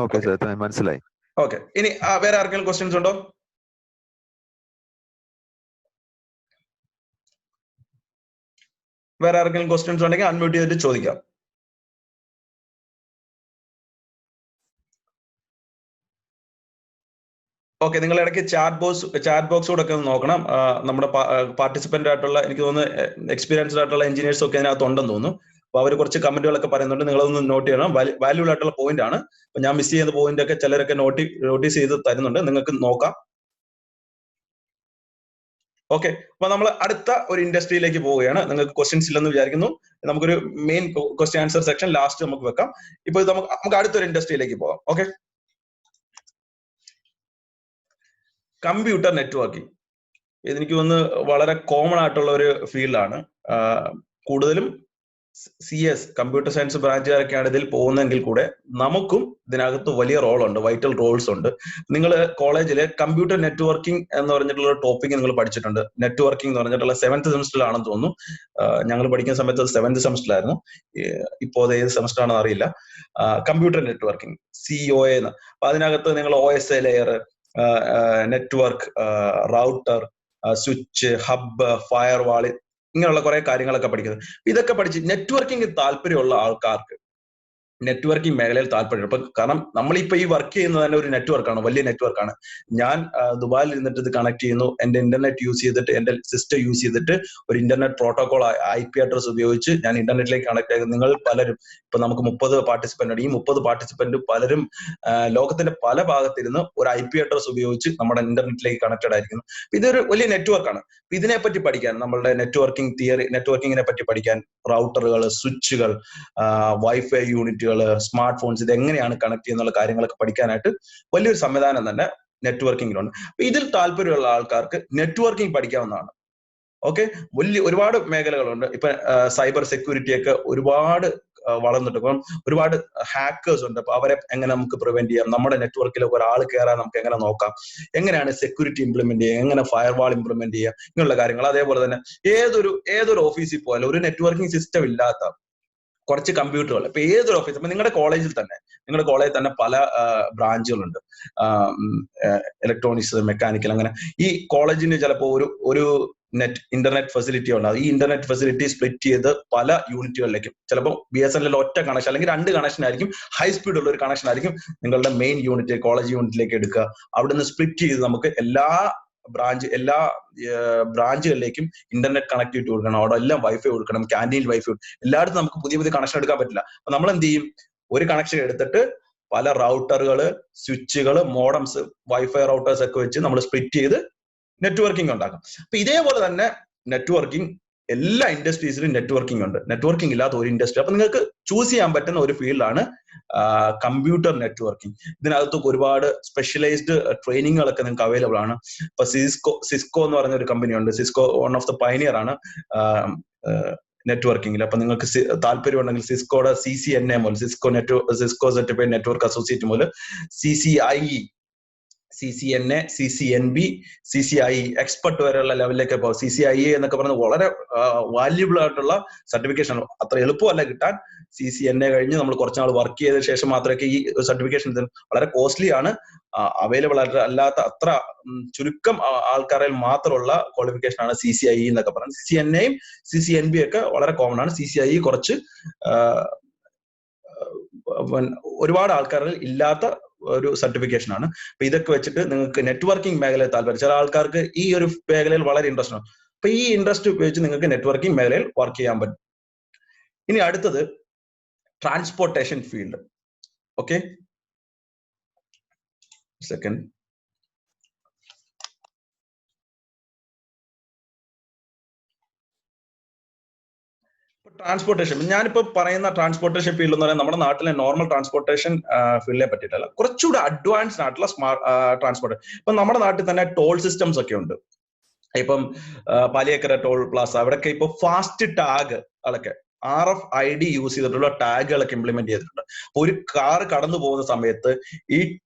ഓക്കെ സാർ, മനസ്സിലായി. ഓക്കെ, ഇനി വേറെ ആർക്കെങ്കിലും ക്വസ്റ്റ്യൻസ് ഉണ്ടോ? വേറെ ആർക്കെങ്കിലും ക്വസ്റ്റ്യൻസ് ഉണ്ടെങ്കിൽ അൺമ്യൂട്ട് ചെയ്തിട്ട് ചോദിക്കാം. ഓക്കെ, നിങ്ങൾ ഇടയ്ക്ക് ചാറ്റ് ബോക്സ് കൂടെ ഒക്കെ ഒന്ന് നോക്കണം. നമ്മുടെ പാർട്ടിസിപ്പന്റ് ആയിട്ടുള്ള, എനിക്ക് തോന്നുന്നു എക്സ്പീരിയൻസ്ഡ് ആയിട്ടുള്ള എഞ്ചിനീയേഴ്സ് ഒക്കെ അതിനകത്ത് ഉണ്ടെന്ന് തോന്നുന്നു. അപ്പൊ അവർ കുറച്ച് കമന്റുകളൊക്കെ പറയുന്നുണ്ട്, നിങ്ങളൊന്ന് നോട്ട് ചെയ്യണം. വാല്യൂബിൾ ആയിട്ടുള്ള പോയിന്റ് ആണ്. അപ്പൊ ഞാൻ മിസ് ചെയ്യുന്ന പോയിന്റ് ഒക്കെ ചിലരൊക്കെ നോട്ടീസ് ചെയ്ത് തരുന്നുണ്ട്, നിങ്ങൾക്ക് നോക്കാം. ഓക്കെ, അപ്പൊ നമ്മൾ അടുത്ത ഒരു ഇൻഡസ്ട്രിയിലേക്ക് പോവുകയാണ്. നിങ്ങൾക്ക് ക്വസ്റ്റ്യൻസ് ഇല്ലെന്ന് വിചാരിക്കുന്നു. നമുക്കൊരു main question answer section last നമുക്ക് വെക്കാം. ഇപ്പൊ നമുക്ക് അടുത്തൊരു ഇൻഡസ്ട്രിയിലേക്ക് പോകാം. Okay, computer networking. ഇതെനിക്ക് തോന്നുന്നു വളരെ കോമൺ ആയിട്ടുള്ള ഒരു ഫീൽഡാണ്. കൂടുതലും CS കമ്പ്യൂട്ടർ സയൻസ് ബ്രാഞ്ചുകാരൊക്കെയാണ് ഇതിൽ പോകുന്നതെങ്കിൽ കൂടെ നമുക്കും ഇതിനകത്ത് വലിയ റോളുണ്ട്, വൈറ്റൽ റോൾസ് ഉണ്ട്. നിങ്ങൾ കോളേജിൽ കമ്പ്യൂട്ടർ നെറ്റ്വർക്കിംഗ് എന്ന് പറഞ്ഞിട്ടുള്ള ടോപ്പിക് നിങ്ങൾ പഠിച്ചിട്ടുണ്ട്. നെറ്റ്വർക്കിംഗ് എന്ന് പറഞ്ഞിട്ടുള്ള 7th സെമസ്റ്ററിലാണെന്ന് തോന്നുന്നു. ഞങ്ങൾ പഠിക്കുന്ന സമയത്ത് 7th സെമസ്റ്ററിലായിരുന്നു. ഇപ്പോൾ അത് ഏത് സെമസ്റ്റർ ആണെന്ന് അറിയില്ല. കമ്പ്യൂട്ടർ നെറ്റ്വർക്കിംഗ്, COA എന്ന്. അപ്പൊ അതിനകത്ത് നിങ്ങൾ OSA layer, network, router, switch, hub, firewall, ഇങ്ങനെയുള്ള കുറെ കാര്യങ്ങളൊക്കെ പഠിക്കുന്നത്. ഇതൊക്കെ പഠിച്ച് നെറ്റ്വർക്കിംഗ് താല്പര്യമുള്ള ആൾക്കാർക്ക് നെറ്റ്വർക്കിംഗ് മേഖലയിൽ താല്പര്യം. കാരണം നമ്മളിപ്പോ ഈ വർക്ക് ചെയ്യുന്നത് തന്നെ ഒരു നെറ്റ്വർക്കാണ്, വലിയ നെറ്റ്വർക്കാണ്. ഞാൻ ദുബായിൽ ഇരുന്നിട്ട് ഇത് കണക്ട് ചെയ്യുന്നു, എന്റെ ഇന്റർനെറ്റ് യൂസ് ചെയ്തിട്ട്, എന്റെ സിസ്റ്റം യൂസ് ചെയ്തിട്ട് ഒരു ഇന്റർനെറ്റ് പ്രോട്ടോകോൾ IP അഡ്രസ് ഉപയോഗിച്ച് ഞാൻ ഇന്റർനെറ്റിലേക്ക് കണക്ട് ആകും. നിങ്ങൾ പലരും, ഇപ്പൊ നമുക്ക് 30 പാർട്ടിസിപ്പന്റ് ഉണ്ട്. ഈ 30 പാർട്ടിസിപ്പന്റ് പലരും ലോകത്തിന്റെ പല ഭാഗത്തിരുന്ന് ഒരു IP അഡ്രസ് ഉപയോഗിച്ച് നമ്മുടെ ഇന്റർനെറ്റിലേക്ക് കണക്റ്റഡ് ആയിരിക്കുന്നു. ഇതൊരു വലിയ നെറ്റ്വർക്കാണ്. ഇതിനെപ്പറ്റി പഠിക്കാൻ, നമ്മളുടെ നെറ്റ്വർക്കിംഗ് തിയറി, നെറ്റ്വർക്കിങ്ങിനെ പറ്റി പഠിക്കാൻ റൗട്ടറുകൾ, സ്വിച്ചുകൾ, വൈഫൈ യൂണിറ്റുകൾ, സ്മാർട്ട് ഫോൺസ്, ഇത് എങ്ങനെയാണ് കണക്ട് ചെയ്യുന്നുള്ള കാര്യങ്ങളൊക്കെ പഠിക്കാനായിട്ട് വലിയൊരു സംവിധാനം തന്നെ നെറ്റ്വർക്കിംഗിലുണ്ട്. ഇതിൽ താല്പര്യമുള്ള ആൾക്കാർക്ക് നെറ്റ്വർക്കിംഗ് പഠിക്കാവുന്നതാണ്. ഓക്കെ, ഒരുപാട് മേഖലകളുണ്ട്. ഇപ്പൊ സൈബർ സെക്യൂരിറ്റി ഒക്കെ ഒരുപാട് വളർന്നിട്ട്, ഇപ്പം ഒരുപാട് ഹാക്കേഴ്സ് ഉണ്ട്. അപ്പൊ അവരെ എങ്ങനെ നമുക്ക് പ്രിവെന്റ് ചെയ്യാം, നമ്മുടെ നെറ്റ്വർക്കിലേക്ക് ഒരാൾ കയറാൻ നമുക്ക് എങ്ങനെ നോക്കാം, എങ്ങനെയാണ് സെക്യൂരിറ്റി ഇംപ്ലിമെന്റ് ചെയ്യുക, എങ്ങനെ ഫയർവാൾ ഇംപ്ലിമെന്റ് ചെയ്യുക, ഇങ്ങനെയുള്ള കാര്യങ്ങൾ. അതേപോലെ തന്നെ ഏതൊരു ഓഫീസിൽ പോയാലും ഒരു നെറ്റ്വർക്കിംഗ് സിസ്റ്റം ഇല്ലാത്ത കുറച്ച് കമ്പ്യൂട്ടറുകൾ, ഇപ്പൊ ഏതൊരു ഓഫീസ്, ഇപ്പൊ നിങ്ങളുടെ കോളേജിൽ തന്നെ പല ബ്രാഞ്ചുകളുണ്ട്. ഇലക്ട്രോണിക്സ്, മെക്കാനിക്കൽ, അങ്ങനെ. ഈ കോളേജിന് ചിലപ്പോൾ ഒരു ഇന്റർനെറ്റ് ഫെസിലിറ്റി ഉണ്ടാകും. ഈ ഇന്റർനെറ്റ് ഫെസിലിറ്റി സ്പ്ലിറ്റ് ചെയ്ത് പല യൂണിറ്റുകളിലേക്കും, ചിലപ്പോൾ BSNL ഒറ്റ കണക്ഷൻ അല്ലെങ്കിൽ 2 കണക്ഷൻ ആയിരിക്കും, ഹൈ സ്പീഡ് ഉള്ള ഒരു കണക്ഷൻ ആയിരിക്കും നിങ്ങളുടെ മെയിൻ യൂണിറ്റ്, കോളേജ് യൂണിറ്റിലേക്ക് എടുക്കുക. അവിടുന്ന് സ്പ്ലിറ്റ് ചെയ്ത് നമുക്ക് എല്ലാ ബ്രാഞ്ചുകളിലേക്കും ഇന്റർനെറ്റ് കണക്ടിവിറ്റി കൊടുക്കണം. അവിടെ എല്ലാം വൈഫൈ കൊടുക്കണം, ക്യാൻറ്റീനിൽ വൈഫൈ, എല്ലായിടത്തും നമുക്ക് പുതിയ കണക്ഷൻ എടുക്കാൻ പറ്റില്ല. അപ്പൊ നമ്മൾ എന്ത് ചെയ്യും, ഒരു കണക്ഷൻ എടുത്തിട്ട് പല റൗട്ടറുകൾ, സ്വിച്ചുകൾ, മോഡംസ്, വൈഫൈ റൗട്ടേഴ്സ് ഒക്കെ വെച്ച് നമ്മൾ സ്പ്ലിറ്റ് ചെയ്ത് നെറ്റ്വർക്കിംഗ് ഉണ്ടാക്കാം. അപ്പൊ ഇതേപോലെ തന്നെ നെറ്റ്വർക്കിംഗ് എല്ലാ ഇൻഡസ്ട്രീസിലും നെറ്റ്വർക്കിംഗ് ഉണ്ട്. നെറ്റ്വർക്കിംഗ് ഇല്ലാത്ത ഒരു ഇൻഡസ്ട്രി, അപ്പൊ നിങ്ങൾക്ക് ചൂസ് ചെയ്യാൻ പറ്റുന്ന ഒരു ഫീൽഡാണ് കമ്പ്യൂട്ടർ നെറ്റ്വർക്കിംഗ്. ഇതിനകത്ത് ഒരുപാട് സ്പെഷ്യലൈസ്ഡ് ട്രെയിനിങ്ങുകളൊക്കെ നിങ്ങൾക്ക് അവൈലബിൾ ആണ്. ഇപ്പൊ സിസ്കോ എന്ന് പറയുന്ന ഒരു കമ്പനി ഉണ്ട്. Cisco one of the pioneer ആണ് നെറ്റ്വർക്കിംഗിൽ. അപ്പൊ നിങ്ങൾക്ക് താല്പര്യം ഉണ്ടെങ്കിൽ സിസ്കോയുടെ CCNA മുതൽ, സിസ്കോ സർട്ടിഫൈഡ് നെറ്റ്വർക്ക് അസോസിയേറ്റ് മുതൽ CCIE, CCNA, CCNB, CCIE expert വരെയുള്ള ലെവലിലേക്ക് പോകും. CCIE എന്നൊക്കെ പറയുന്നത് വളരെ വാല്യുബിൾ ആയിട്ടുള്ള സർട്ടിഫിക്കേഷൻ ആണ്. അത്ര എളുപ്പമല്ല കിട്ടാൻ. CCNA കഴിഞ്ഞ് നമ്മൾ കുറച്ചുനാൾ വർക്ക് ചെയ്ത ശേഷം മാത്രമേ ഈ സർട്ടിഫിക്കേഷൻ, വളരെ കോസ്റ്റ്ലി ആണ്. അവൈലബിൾ ആയിട്ട് അല്ലാത്ത അത്ര ചുരുക്കം ആൾക്കാരിൽ മാത്രമുള്ള ക്വാളിഫിക്കേഷൻ ആണ് CCIE എന്നൊക്കെ പറയുന്നത്. CCNAയും CCNB ഒക്കെ വളരെ കോമൺ ആണ്. CCIE കുറച്ച് ഒരുപാട് ആൾക്കാരിൽ ഇല്ലാത്ത ഒരു സർട്ടിഫിക്കേഷൻ ആണ്. അപ്പൊ ഇതൊക്കെ വെച്ചിട്ട് നിങ്ങൾക്ക് നെറ്റ്വർക്കിംഗ് മേഖലയിൽ താല്പര്യം, ചില ആൾക്കാർക്ക് ഈ ഒരു മേഖലയിൽ വളരെ ഇൻട്രസ്റ്റ് ആണ്. അപ്പൊ ഈ ഇൻട്രസ്റ്റ് ഉപയോഗിച്ച് നിങ്ങൾക്ക് നെറ്റ്വർക്കിംഗ് മേഖലയിൽ വർക്ക് ചെയ്യാൻ പറ്റും. ഇനി അടുത്തത് transportation field. Okay, second. Transportation, ഞാനിപ്പോ പറയുന്ന ട്രാൻസ്പോർട്ടേഷൻ ഫീൽഡ് എന്ന് പറയുന്നത് നമ്മുടെ നാട്ടിലെ നോർമൽ ട്രാൻസ്പോർട്ടേഷൻ ഫീൽഡിനെ പറ്റിയിട്ടല്ല, കുറച്ചുകൂടെ അഡ്വാൻസ്ഡ് ആയിട്ടുള്ള ട്രാൻസ്പോർട്ട്. ഇപ്പൊ നമ്മുടെ നാട്ടിൽ തന്നെ ടോൾ സിസ്റ്റംസ് ഒക്കെ ഉണ്ട്. ഇപ്പം പാലിയേക്കര ടോൾ പ്ലാസ, അവിടെയൊക്കെ ഇപ്പൊ ഫാസ്റ്റ് ടാഗ് അതൊക്കെ RFID യൂസ് ചെയ്തിട്ടുള്ള ടാഗുകളൊക്കെ ഇംപ്ലിമെന്റ് ചെയ്തിട്ടുണ്ട്. അപ്പൊ ഒരു കാർ കടന്നു പോകുന്ന സമയത്ത് ഈ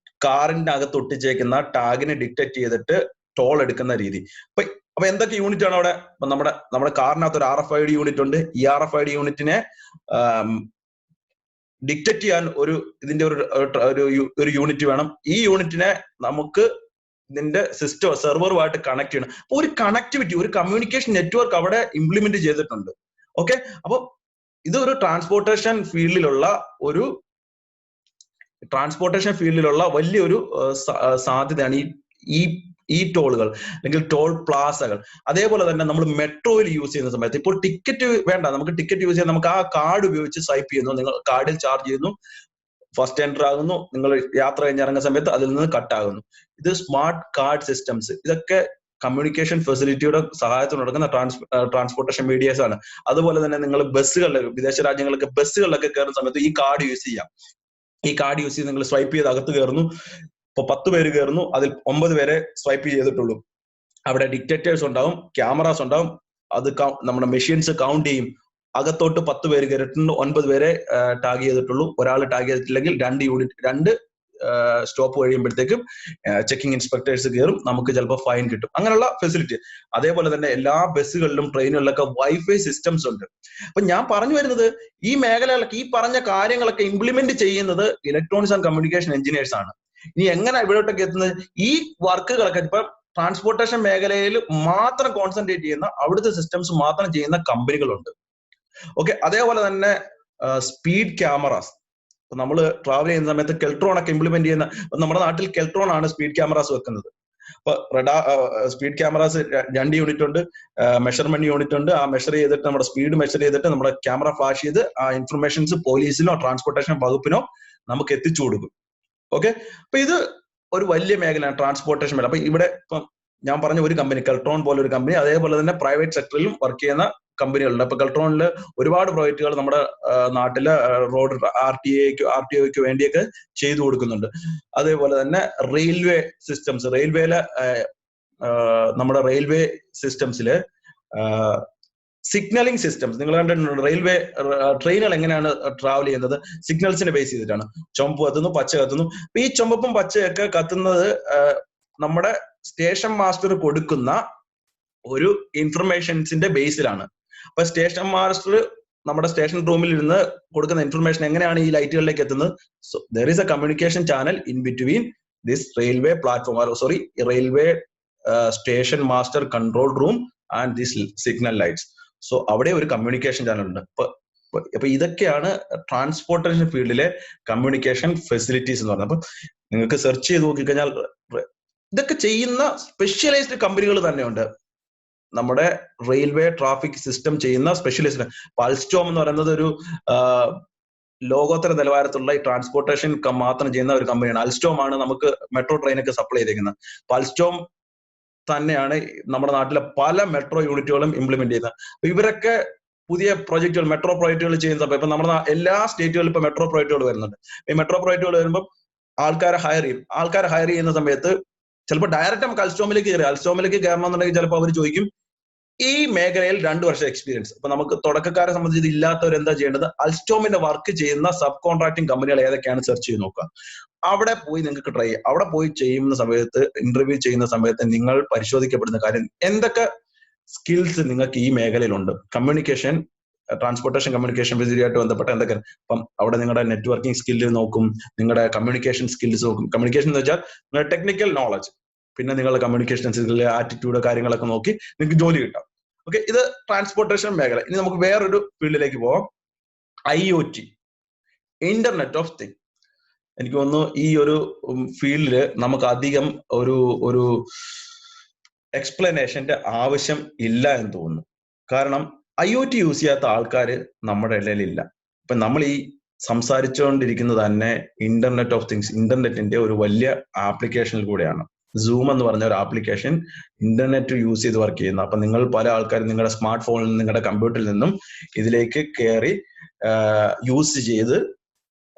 കാറിന്റെ അകത്ത് ഒട്ടിച്ചേക്കുന്ന ടാഗിനെ ഡിറ്റക്ട് ചെയ്തിട്ട് ടോൾ എടുക്കുന്ന രീതി. അപ്പൊ എന്തൊക്കെ യൂണിറ്റ് ആണ് അവിടെ? നമ്മുടെ കാറിനകത്ത് ഒരു RFID യൂണിറ്റ് ഉണ്ട്. ഈ RFID യൂണിറ്റിനെ ഡിക്റ്റേറ്റ് ചെയ്യാൻ ഇതിന്റെ ഒരു യൂണിറ്റ് വേണം. ഈ യൂണിറ്റിനെ നമുക്ക് ഇതിന്റെ സിസ്റ്റം സെർവറുമായിട്ട് കണക്ട് ചെയ്യണം. അപ്പൊ ഒരു കണക്ടിവിറ്റി, ഒരു കമ്മ്യൂണിക്കേഷൻ നെറ്റ്വർക്ക് അവിടെ ഇംപ്ലിമെന്റ് ചെയ്തിട്ടുണ്ട്. ഓക്കെ, അപ്പൊ ഇത് ഒരു ട്രാൻസ്പോർട്ടേഷൻ ഫീൽഡിലുള്ള വലിയൊരു സാധ്യതയാണ് ഈ ടോളുകൾ അല്ലെങ്കിൽ ടോൾ പ്ലാസകൾ. അതേപോലെ തന്നെ നമ്മൾ മെട്രോയിൽ യൂസ് ചെയ്യുന്ന സമയത്ത് ഇപ്പോൾ ടിക്കറ്റ് വേണ്ട, നമുക്ക് ടിക്കറ്റ് യൂസ് ചെയ്യാൻ നമുക്ക് ആ കാർഡ് ഉപയോഗിച്ച് സ്വൈപ്പ് ചെയ്യുന്നു. നിങ്ങൾ കാർഡിൽ ചാർജ് ചെയ്യുന്നു, ഫസ്റ്റ് എൻറ്റർ ആകുന്നു, നിങ്ങൾ യാത്ര കഴിഞ്ഞ് ഇറങ്ങുന്ന സമയത്ത് അതിൽ നിന്ന് കട്ടാകുന്നു. ഇത് സ്മാർട്ട് കാർഡ് സിസ്റ്റംസ്, ഇതൊക്കെ കമ്മ്യൂണിക്കേഷൻ ഫെസിലിറ്റിയുടെ സഹായത്തോടെ നടക്കുന്ന ട്രാൻസ്പോർട്ടേഷൻ മീഡിയസ് ആണ്. അതുപോലെ തന്നെ നിങ്ങൾ ബസ്സുകളിൽ, വിദേശ രാജ്യങ്ങളിലൊക്കെ ബസ്സുകളിലൊക്കെ കയറുന്ന സമയത്ത് ഈ കാർഡ് യൂസ് ചെയ്യാം. ഈ കാർഡ് യൂസ് ചെയ്ത് നിങ്ങൾ സ്വൈപ്പ് ചെയ്ത് അകത്ത് കയറുന്നു. ഇപ്പൊ 10 പേര് കയറുന്നു, അതിൽ 9 പേരെ സ്വൈപ്പ് ചെയ്തിട്ടുള്ളൂ. അവിടെ ഡിക്റ്റേറ്റേഴ്സ് ഉണ്ടാവും, ക്യാമറാസ് ഉണ്ടാവും, അത് നമ്മുടെ മെഷീൻസ് കൗണ്ട് ചെയ്യും. അകത്തോട്ട് 10 പേര് കയറിയിട്ടുണ്ട്, 9 പേരെ ടാഗ് ചെയ്തിട്ടുള്ളൂ. ഒരാൾ ടാഗ് ചെയ്തിട്ടില്ലെങ്കിൽ 2 സ്റ്റോപ്പ് കഴിയുമ്പോഴത്തേക്കും ചെക്കിംഗ് ഇൻസ്പെക്ടേഴ്സ് കയറും, നമുക്ക് ചിലപ്പോൾ ഫൈൻ കിട്ടും. അങ്ങനെയുള്ള ഫെസിലിറ്റി. അതേപോലെ തന്നെ എല്ലാ ബസ്സുകളിലും ട്രെയിനുകളിലൊക്കെ വൈഫൈ സിസ്റ്റംസ് ഉണ്ട്. അപ്പൊ ഞാൻ പറഞ്ഞു വരുന്നത്, ഈ മേഖലകളൊക്കെ, ഈ പറഞ്ഞ കാര്യങ്ങളൊക്കെ ഇംപ്ലിമെന്റ് ചെയ്യുന്നത് ഇലക്ട്രോണിക്സ് ആൻഡ് കമ്മ്യൂണിക്കേഷൻ എഞ്ചിനീയേഴ്സ് ആണ്. ഇനി എങ്ങനെ ഇവിടോട്ടൊക്കെ എത്തുന്നത്? ഈ വർക്കുകളൊക്കെ ഇപ്പൊ ട്രാൻസ്പോർട്ടേഷൻ മേഖലയിൽ മാത്രം കോൺസെൻട്രേറ്റ് ചെയ്യുന്ന, അവിടുത്തെ സിസ്റ്റംസ് മാത്രം ചെയ്യുന്ന കമ്പനികളുണ്ട്. ഓക്കെ, അതേപോലെ തന്നെ സ്പീഡ് ക്യാമറാസ്. ഇപ്പൊ നമ്മൾ ട്രാവൽ ചെയ്യുന്ന സമയത്ത് കെൽട്രോൺ ഒക്കെ ഇംപ്ലിമെന്റ് ചെയ്യുന്ന, നമ്മുടെ നാട്ടിൽ കെൽട്രോൺ ആണ് സ്പീഡ് ക്യാമറാസ് വെക്കുന്നത്. അപ്പൊ സ്പീഡ് ക്യാമറാസ് 2 യൂണിറ്റ് ഉണ്ട്, മെഷർമെന്റ് യൂണിറ്റ് ഉണ്ട്. ആ മെഷർ ചെയ്തിട്ട് നമ്മുടെ സ്പീഡ് മെഷർ ചെയ്തിട്ട് നമ്മുടെ ക്യാമറ ഫ്ലാഷ് ചെയ്ത് ആ ഇൻഫർമേഷൻസ് പോലീസിനോ ട്രാൻസ്പോർട്ടേഷൻ വകുപ്പിനോ നമുക്ക് എത്തിച്ചു കൊടുക്കും. ഓക്കെ, അപ്പൊ ഇത് ഒരു വലിയ മേഖലയാണ് ട്രാൻസ്പോർട്ടേഷൻ മേഖല. അപ്പൊ ഇവിടെ ഇപ്പം ഞാൻ പറഞ്ഞ ഒരു കമ്പനി, കെൽട്രോൺ പോലെ ഒരു കമ്പനി, അതേപോലെ തന്നെ പ്രൈവറ്റ് സെക്ടറിലും വർക്ക് ചെയ്യുന്ന കമ്പനികളുണ്ട്. അപ്പൊ കെൽട്രോണിൽ ഒരുപാട് പ്രോജക്റ്റുകൾ നമ്മുടെ നാട്ടിലെ റോഡ് RTOയ്ക്ക് വേണ്ടിയൊക്കെ ചെയ്തു കൊടുക്കുന്നുണ്ട്. അതേപോലെ തന്നെ റെയിൽവേ സിസ്റ്റംസ്, നമ്മുടെ റെയിൽവേ സിസ്റ്റംസില് സിഗ്നലിംഗ് സിസ്റ്റംസ് നിങ്ങൾ കണ്ടിട്ടുണ്ട്. റെയിൽവേ ട്രെയിനുകൾ എങ്ങനെയാണ് ട്രാവൽ ചെയ്യുന്നത്? സിഗ്നൽസിനെ ബേസ് ചെയ്തിട്ടാണ്. ചുമപ്പ് കത്തുന്നു, പച്ച കത്തുന്നു. അപ്പൊ ഈ ചുമപ്പും പച്ചയൊക്കെ കത്തുന്നത് നമ്മുടെ സ്റ്റേഷൻ മാസ്റ്റർ കൊടുക്കുന്ന ഒരു ഇൻഫർമേഷൻസിന്റെ ബേസിലാണ്. അപ്പൊ സ്റ്റേഷൻ മാസ്റ്റർ നമ്മുടെ സ്റ്റേഷൻ റൂമിൽ ഇരുന്ന് കൊടുക്കുന്ന ഇൻഫർമേഷൻ എങ്ങനെയാണ് ഈ ലൈറ്റുകളിലേക്ക് എത്തുന്നത്? So there is A communication channel in between this railway platform, railway station master control room and this signal lights. So അവിടെ ഒരു കമ്മ്യൂണിക്കേഷൻ ചാനൽ ഉണ്ട്. അപ്പൊ ഇതൊക്കെയാണ് ട്രാൻസ്പോർട്ടേഷൻ ഫീൽഡിലെ കമ്മ്യൂണിക്കേഷൻ ഫെസിലിറ്റീസ് എന്ന് പറയുന്നത്. അപ്പൊ നിങ്ങൾക്ക് സെർച്ച് ചെയ്ത് നോക്കിക്കഴിഞ്ഞാൽ ഇതൊക്കെ ചെയ്യുന്ന സ്പെഷ്യലൈസ്ഡ് കമ്പനികൾ തന്നെയുണ്ട്. നമ്മുടെ റെയിൽവേ ട്രാഫിക് സിസ്റ്റം ചെയ്യുന്ന സ്പെഷ്യലിസ്റ്റ്. അൽസ്റ്റോം എന്ന് പറയുന്നത് ഒരു ലോകോത്തര നിലവാരത്തിലുള്ള ഈ ട്രാൻസ്പോർട്ടേഷൻ മാത്രം ചെയ്യുന്ന ഒരു കമ്പനിയാണ്. അൽസ്റ്റോം ആണ് നമുക്ക് മെട്രോ ട്രെയിനൊക്കെ സപ്ലൈ ചെയ്തേക്കുന്നത്. അൽസ്റ്റോം തന്നെയാണ് നമ്മുടെ നാട്ടിലെ പല മെട്രോ യൂണിറ്റുകളും ഇംപ്ലിമെന്റ് ചെയ്യുന്നത്. അപ്പൊ ഇവരൊക്കെ പുതിയ പ്രോജക്റ്റുകൾ, മെട്രോ പ്രോജക്റ്റുകൾ ചെയ്യുന്ന സമയത്ത് ഇപ്പൊ നമ്മുടെ എല്ലാ സ്റ്റേറ്റുകളിലും ഇപ്പൊ മെട്രോ പ്രോജക്റ്റുകൾ വരുന്നുണ്ട്. ഈ മെട്രോ പ്രോജക്റ്റുകൾ വരുമ്പോൾ ആൾക്കാരെ ഹയർ ചെയ്യുന്ന സമയത്ത് ചിലപ്പോൾ ഡയറക്റ്റ് നമുക്ക് അൽസ്റ്റോമിലേക്ക് കയറണമെന്നുണ്ടെങ്കിൽ ചിലപ്പോൾ അവർ ചോദിക്കും ഈ മേഖലയിൽ 2 വർഷം എക്സ്പീരിയൻസ്. അപ്പൊ നമുക്ക് തുടക്കക്കാരെ സംബന്ധിച്ച് ഇല്ലാത്തവർ എന്താ ചെയ്യേണ്ടത്? അൽസ്റ്റോമിന്റെ വർക്ക് ചെയ്യുന്ന സബ് കോൺട്രാക്ടിങ് കമ്പനികൾ ഏതൊക്കെയാണ് സെർച്ച് ചെയ്ത് നോക്കുക. അവിടെ പോയി നിങ്ങൾക്ക് ട്രൈ ചെയ്യാം. അവിടെ പോയി ചെയ്യുന്ന സമയത്ത്, ഇന്റർവ്യൂ ചെയ്യുന്ന സമയത്ത് നിങ്ങൾ പരിശോധിക്കപ്പെടുന്ന കാര്യം എന്തൊക്കെ സ്കിൽസ് നിങ്ങൾക്ക് ഈ മേഖലയിലുണ്ട്. കമ്മ്യൂണിക്കേഷൻ, ട്രാൻസ്പോർട്ടേഷൻ കമ്മ്യൂണിക്കേഷൻ ഫെസിലിറ്റിയായിട്ട് ബന്ധപ്പെട്ട എന്തൊക്കെ. അപ്പം അവിടെ നിങ്ങളുടെ നെറ്റ്വർക്കിംഗ് സ്കില്ല് നോക്കും, നിങ്ങളുടെ കമ്മ്യൂണിക്കേഷൻ സ്കിൽസ് നോക്കും. കമ്മ്യൂണിക്കേഷൻ എന്ന് വെച്ചാൽ നിങ്ങളുടെ ടെക്നിക്കൽ നോളജ്, പിന്നെ നിങ്ങളുടെ കമ്മ്യൂണിക്കേഷൻ സ്കില്ല്, ആറ്റിറ്റ്യൂഡ്, കാര്യങ്ങളൊക്കെ നോക്കി നിങ്ങൾക്ക് ജോലി കിട്ടാം. ഓക്കെ, ഇത് ട്രാൻസ്പോർട്ടേഷൻ മേഖല. ഇനി നമുക്ക് വേറൊരു ഫീൽഡിലേക്ക് പോവാം. IoT, internet of thing. എനിക്ക് തോന്നുന്നു ഈ ഒരു ഫീൽഡില് നമുക്ക് അധികം ഒരു എക്സ്പ്ലനേഷന്റെ ആവശ്യം ഇല്ല എന്ന് തോന്നുന്നു. കാരണം IoT യൂസ് ചെയ്യാത്ത ആൾക്കാർ നമ്മുടെ ഇടയിലില്ല. ഇപ്പൊ നമ്മൾ ഈ സംസാരിച്ചുകൊണ്ടിരിക്കുന്നത് തന്നെ ഇന്റർനെറ്റ് ഓഫ് തിങ്സ്, ഇന്റർനെറ്റിന്റെ ഒരു വലിയ ആപ്ലിക്കേഷനിൽ കൂടെയാണ്. സൂം എന്ന് പറഞ്ഞ ഒരു ആപ്ലിക്കേഷൻ ഇന്റർനെറ്റ് യൂസ് ചെയ്ത് വർക്ക് ചെയ്യുന്ന. അപ്പൊ നിങ്ങൾ പല ആൾക്കാരും നിങ്ങളുടെ സ്മാർട്ട് ഫോണിൽ നിന്നും നിങ്ങളുടെ കമ്പ്യൂട്ടറിൽ നിന്നും ഇതിലേക്ക് കയറി യൂസ് ചെയ്ത്,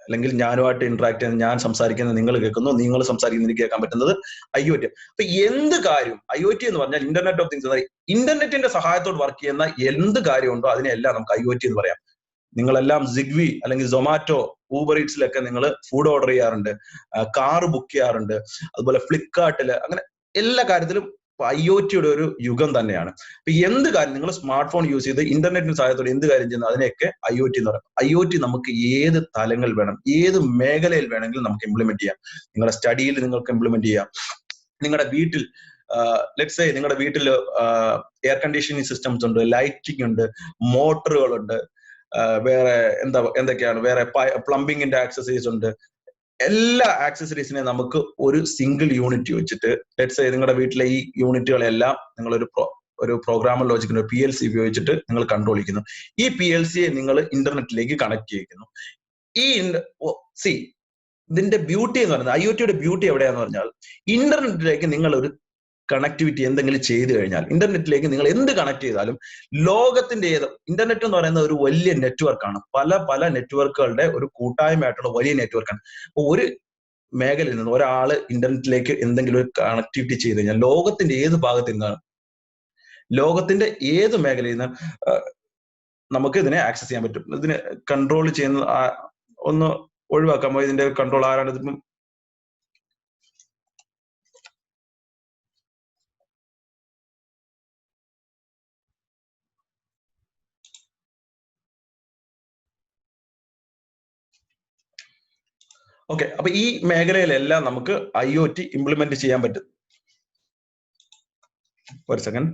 അല്ലെങ്കിൽ ഞാനുമായിട്ട് ഇന്ററാക്ട് ചെയ്യുന്ന, ഞാൻ സംസാരിക്കുന്നത് നിങ്ങൾ കേൾക്കുന്നു, നിങ്ങൾ സംസാരിക്കുന്നത് എനിക്ക് കേൾക്കാൻ പറ്റുന്നത് IoT. അപ്പൊ എന്ത് കാര്യം IoT എന്ന് പറഞ്ഞാൽ ഇന്റർനെറ്റ് ഓഫ് തിങ്സ്, ഇന്റർനെറ്റിന്റെ സഹായത്തോട് വർക്ക് ചെയ്യുന്ന എന്ത് കാര്യമുണ്ടോ അതിനെല്ലാം നമുക്ക് IoT എന്ന് പറയാം. നിങ്ങളെല്ലാം സിഗ്വി അല്ലെങ്കിൽ സൊമാറ്റോ, ഊബർ ഈറ്റ്സിലൊക്കെ നിങ്ങൾ ഫുഡ് ഓർഡർ ചെയ്യാറുണ്ട്, കാർ ബുക്ക് ചെയ്യാറുണ്ട്, അതുപോലെ ഫ്ലിപ്കാർട്ടില്, അങ്ങനെ എല്ലാ കാര്യത്തിലും IoT-യുടെ ഒരു യുഗം തന്നെയാണ്. അപ്പൊ എന്ത് കാര്യം നിങ്ങൾ സ്മാർട്ട് ഫോൺ യൂസ് ചെയ്ത് ഇന്റർനെറ്റിന് സഹായത്തോടെ എന്ത് കാര്യം ചെയ്യുന്നു അതിനെയൊക്കെ IoT എന്ന് പറയും. IoT നമുക്ക് ഏത് തലങ്ങൾ വേണം, ഏത് മേഖലയിൽ വേണമെങ്കിലും നമുക്ക് ഇംപ്ലിമെന്റ് ചെയ്യാം. നിങ്ങളുടെ സ്റ്റഡിയിൽ നിങ്ങൾക്ക് ഇംപ്ലിമെന്റ് ചെയ്യാം. നിങ്ങളുടെ വീട്ടിൽ ലെറ്റ്സ് സേ നിങ്ങളുടെ വീട്ടിൽ എയർ കണ്ടീഷനിങ് സിസ്റ്റംസ് ഉണ്ട്, ലൈറ്റിംഗ് ഉണ്ട്, മോട്ടറുകളുണ്ട്, വേറെ എന്തൊക്കെയാണ്, വേറെ പ്ലംബിങ്ങിന്റെ ആക്സസറീസ് ഉണ്ട്. എല്ലാ ആക്സസറീസിനെ നമുക്ക് ഒരു സിംഗിൾ യൂണിറ്റ് വെച്ചിട്ട് ലെറ്റ്സ് സേ നിങ്ങളുടെ വീട്ടിലെ ഈ യൂണിറ്റുകളെല്ലാം നിങ്ങൾ ഒരു പ്രോഗ്രാമർ ലോജിക്കിന്റെ PLC ഉപയോഗിച്ചിട്ട് നിങ്ങൾ കൺട്രോൾ ചെയ്യുന്നു. ഈ PLC-യെ നിങ്ങൾ ഇന്റർനെറ്റിലേക്ക് കണക്ട് ചെയ്യിക്കുന്നു. ഇതിന്റെ ബ്യൂട്ടി എന്ന് പറയുന്നത്, IoT-യുടെ ബ്യൂട്ടി എവിടെയാന്ന് പറഞ്ഞാൽ, ഇന്റർനെറ്റിലേക്ക് നിങ്ങൾ ഒരു കണക്ടിവിറ്റി എന്തെങ്കിലും ചെയ്തു കഴിഞ്ഞാൽ, ഇന്റർനെറ്റിലേക്ക് നിങ്ങൾ എന്ത് കണക്ട് ചെയ്താലും ലോകത്തിന്റെ ഇന്റർനെറ്റ് എന്ന് പറയുന്നത് ഒരു വലിയ നെറ്റ്വർക്കാണ്. പല നെറ്റ്വർക്കുകളുടെ ഒരു കൂട്ടായ്മയായിട്ടുള്ള വലിയ നെറ്റ്വർക്കാണ്. അപ്പൊ ഒരു മേഖലയിൽ നിന്ന് ഒരാള് ഇന്റർനെറ്റിലേക്ക് എന്തെങ്കിലും ഒരു കണക്ടിവിറ്റി ചെയ്ത് കഴിഞ്ഞാൽ ലോകത്തിന്റെ ഏത് ഭാഗത്ത് നിന്നാണ്, ലോകത്തിന്റെ ഏത് മേഖലയിൽ നിന്ന് നമുക്ക് ഇതിനെ ആക്സസ് ചെയ്യാൻ പറ്റും. ഇതിന് കൺട്രോൾ ചെയ്യുന്ന ഒന്ന് ഒഴിവാക്കാമോ? ഇതിന്റെ കൺട്രോൾ ആരാണ്? ഇതിപ്പം ഓക്കെ. അപ്പൊ ഈ മേഖലയിലെല്ലാം നമുക്ക് IoT ഇംപ്ലിമെന്റ് ചെയ്യാൻ പറ്റും. ഒരു സെക്കൻഡ്.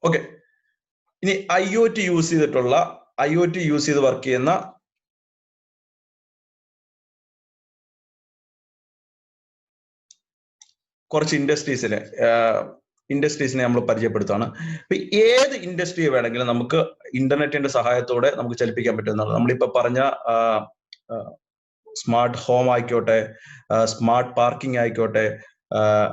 ഓക്കെ. ഇനി IoT യൂസ് ചെയ്ത് വർക്ക് ചെയ്യുന്ന കുറച്ച് ഇൻഡസ്ട്രീസിനെ നമ്മൾ പരിചയപ്പെടുത്താണ്. ഇപ്പൊ ഏത് ഇൻഡസ്ട്രിയെ വേണമെങ്കിലും നമുക്ക് ഇന്റർനെറ്റിന്റെ സഹായത്തോടെ നമുക്ക് ചലിപ്പിക്കാൻ പറ്റുന്നതാണ്. നമ്മളിപ്പോ പറഞ്ഞ സ്മാർട്ട് ഹോം ആയിക്കോട്ടെ, സ്മാർട്ട് പാർക്കിംഗ് ആയിക്കോട്ടെ,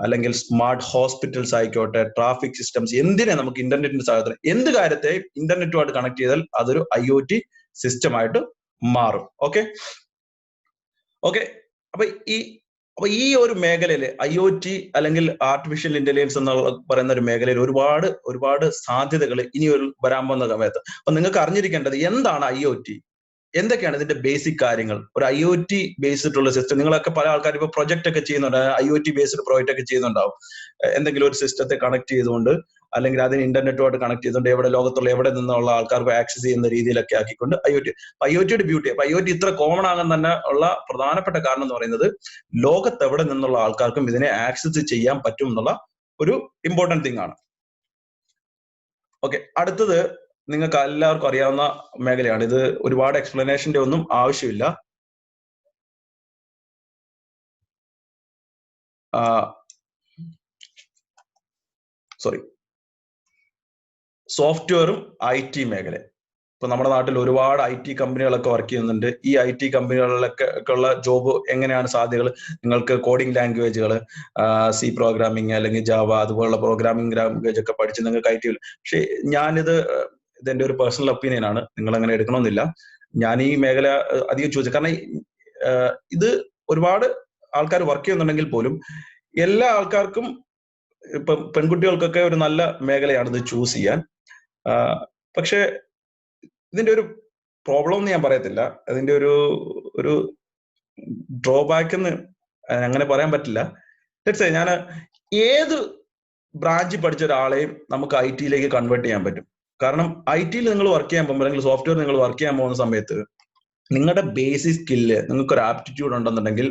അല്ലെങ്കിൽ സ്മാർട്ട് ഹോസ്പിറ്റൽസ് ആയിക്കോട്ടെ, ട്രാഫിക് സിസ്റ്റംസ്, എന്തിനെ നമുക്ക് ഇന്റർനെറ്റിന്റെ സഹായത്തോടെ എന്ത് കാര്യത്തെ ഇന്റർനെറ്റുമായിട്ട് കണക്ട് ചെയ്താൽ അതൊരു IoT സിസ്റ്റം ആയിട്ട് മാറും. ഓക്കെ. അപ്പൊ ഈ ഒരു മേഖലയിൽ IoT അല്ലെങ്കിൽ ആർട്ടിഫിഷ്യൽ ഇന്റലിജൻസ് എന്ന് പറയുന്ന ഒരു മേഖലയിൽ ഒരുപാട് സാധ്യതകൾ ഇനി വരാൻ പോകുന്ന സമയത്ത്. അപ്പൊ നിങ്ങൾക്ക് അറിഞ്ഞിരിക്കേണ്ടത് എന്താണ് IoT, എന്തൊക്കെയാണ് ഇതിന്റെ ബേസിക് കാര്യങ്ങൾ. ഒരു IoT ബേസ്ഡ് ഉള്ള സിസ്റ്റം, നിങ്ങളൊക്കെ പല ആൾക്കാർ ഇപ്പൊ പ്രൊജക്ട് ഒക്കെ ചെയ്യുന്നുണ്ട്, IoT ബേസ്ഡ് പ്രോജക്റ്റ് ഒക്കെ ചെയ്യുന്നുണ്ടാവും. എന്തെങ്കിലും ഒരു സിസ്റ്റത്തെ കണക്ട് ചെയ്തുകൊണ്ട് അല്ലെങ്കിൽ അതിന് ഇന്റർനെറ്റുമായിട്ട് കണക്ട് ചെയ്തുകൊണ്ട് ലോകത്തുള്ള എവിടെ നിന്നുള്ള ആൾക്കാർക്ക് ആക്സസ് ചെയ്യുന്ന രീതിയിലൊക്കെ ആക്കിക്കൊണ്ട് IoT-യുടെ ബ്യൂട്ടി. അപ്പൊ IoT ഇത്ര കോമൺ ആകാൻ തന്നെ ഉള്ള പ്രധാനപ്പെട്ട കാരണം എന്ന് പറയുന്നത് ലോകത്ത് എവിടെ നിന്നുള്ള ആൾക്കാർക്കും ഇതിനെ ആക്സസ് ചെയ്യാൻ പറ്റും എന്നുള്ള ഒരു ഇമ്പോർട്ടന്റ് തിങ് ആണ്. ഓക്കെ. അടുത്തത് നിങ്ങൾക്ക് എല്ലാവർക്കും അറിയാവുന്ന മേഖലയാണ്. ഇത് ഒരുപാട് എക്സ്പ്ലനേഷന്റെ ഒന്നും ആവശ്യമില്ല. സോഫ്റ്റ്വെയറും IT മേഖല. ഇപ്പൊ നമ്മുടെ നാട്ടിൽ ഒരുപാട് IT കമ്പനികളൊക്കെ വർക്ക് ചെയ്യുന്നുണ്ട്. ഈ IT കമ്പനികളിലൊക്കെ ഉള്ള ജോബ് എങ്ങനെയാണ് സാധ്യതകൾ? നിങ്ങൾക്ക് കോഡിംഗ് ലാംഗ്വേജുകൾ, C പ്രോഗ്രാമിംഗ് അല്ലെങ്കിൽ ജാവ അതുപോലുള്ള പ്രോഗ്രാമിംഗ് ലാംഗ്വേജ് ഒക്കെ പഠിച്ച് നിങ്ങൾക്ക് IT. പക്ഷെ ഇതെന്റെ ഒരു പേഴ്സണൽ ഒപ്പീനിയൻ ആണ്, നിങ്ങൾ അങ്ങനെ എടുക്കണമെന്നില്ല. ഞാൻ ഈ മേഖല അധികം ചോദിച്ചു കാരണം ഇത് ഒരുപാട് ആൾക്കാർ വർക്ക് ചെയ്യുന്നുണ്ടെങ്കിൽ പോലും എല്ലാ ആൾക്കാർക്കും, ഇപ്പൊ പെൺകുട്ടികൾക്കൊക്കെ ഒരു നല്ല മേഖലയാണ് ഇത് ചൂസ് ചെയ്യാൻ. പക്ഷെ ഇതിന്റെ ഒരു പ്രോബ്ലം എന്ന് ഞാൻ പറയത്തില്ല, അതിന്റെ ഒരു ഡ്രോബാക്ക് എന്ന് അങ്ങനെ പറയാൻ പറ്റില്ല. ഞാൻ ഏത് ബ്രാഞ്ചിൽ പഠിച്ച ഒരാളെയും നമുക്ക് IT-യിലേക്ക് കൺവേർട്ട് ചെയ്യാൻ പറ്റും. കാരണം IT-യിൽ നിങ്ങൾ വർക്ക് ചെയ്യാൻ പോകുമ്പോൾ അല്ലെങ്കിൽ സോഫ്റ്റ്വെയർ നിങ്ങൾ വർക്ക് ചെയ്യാൻ പോകുന്ന സമയത്ത് നിങ്ങളുടെ ബേസിക് സ്കില്ല്, നിങ്ങൾക്ക് ഒരു ആപ്റ്റിറ്റ്യൂഡ് ഉണ്ടെന്നുണ്ടെങ്കിൽ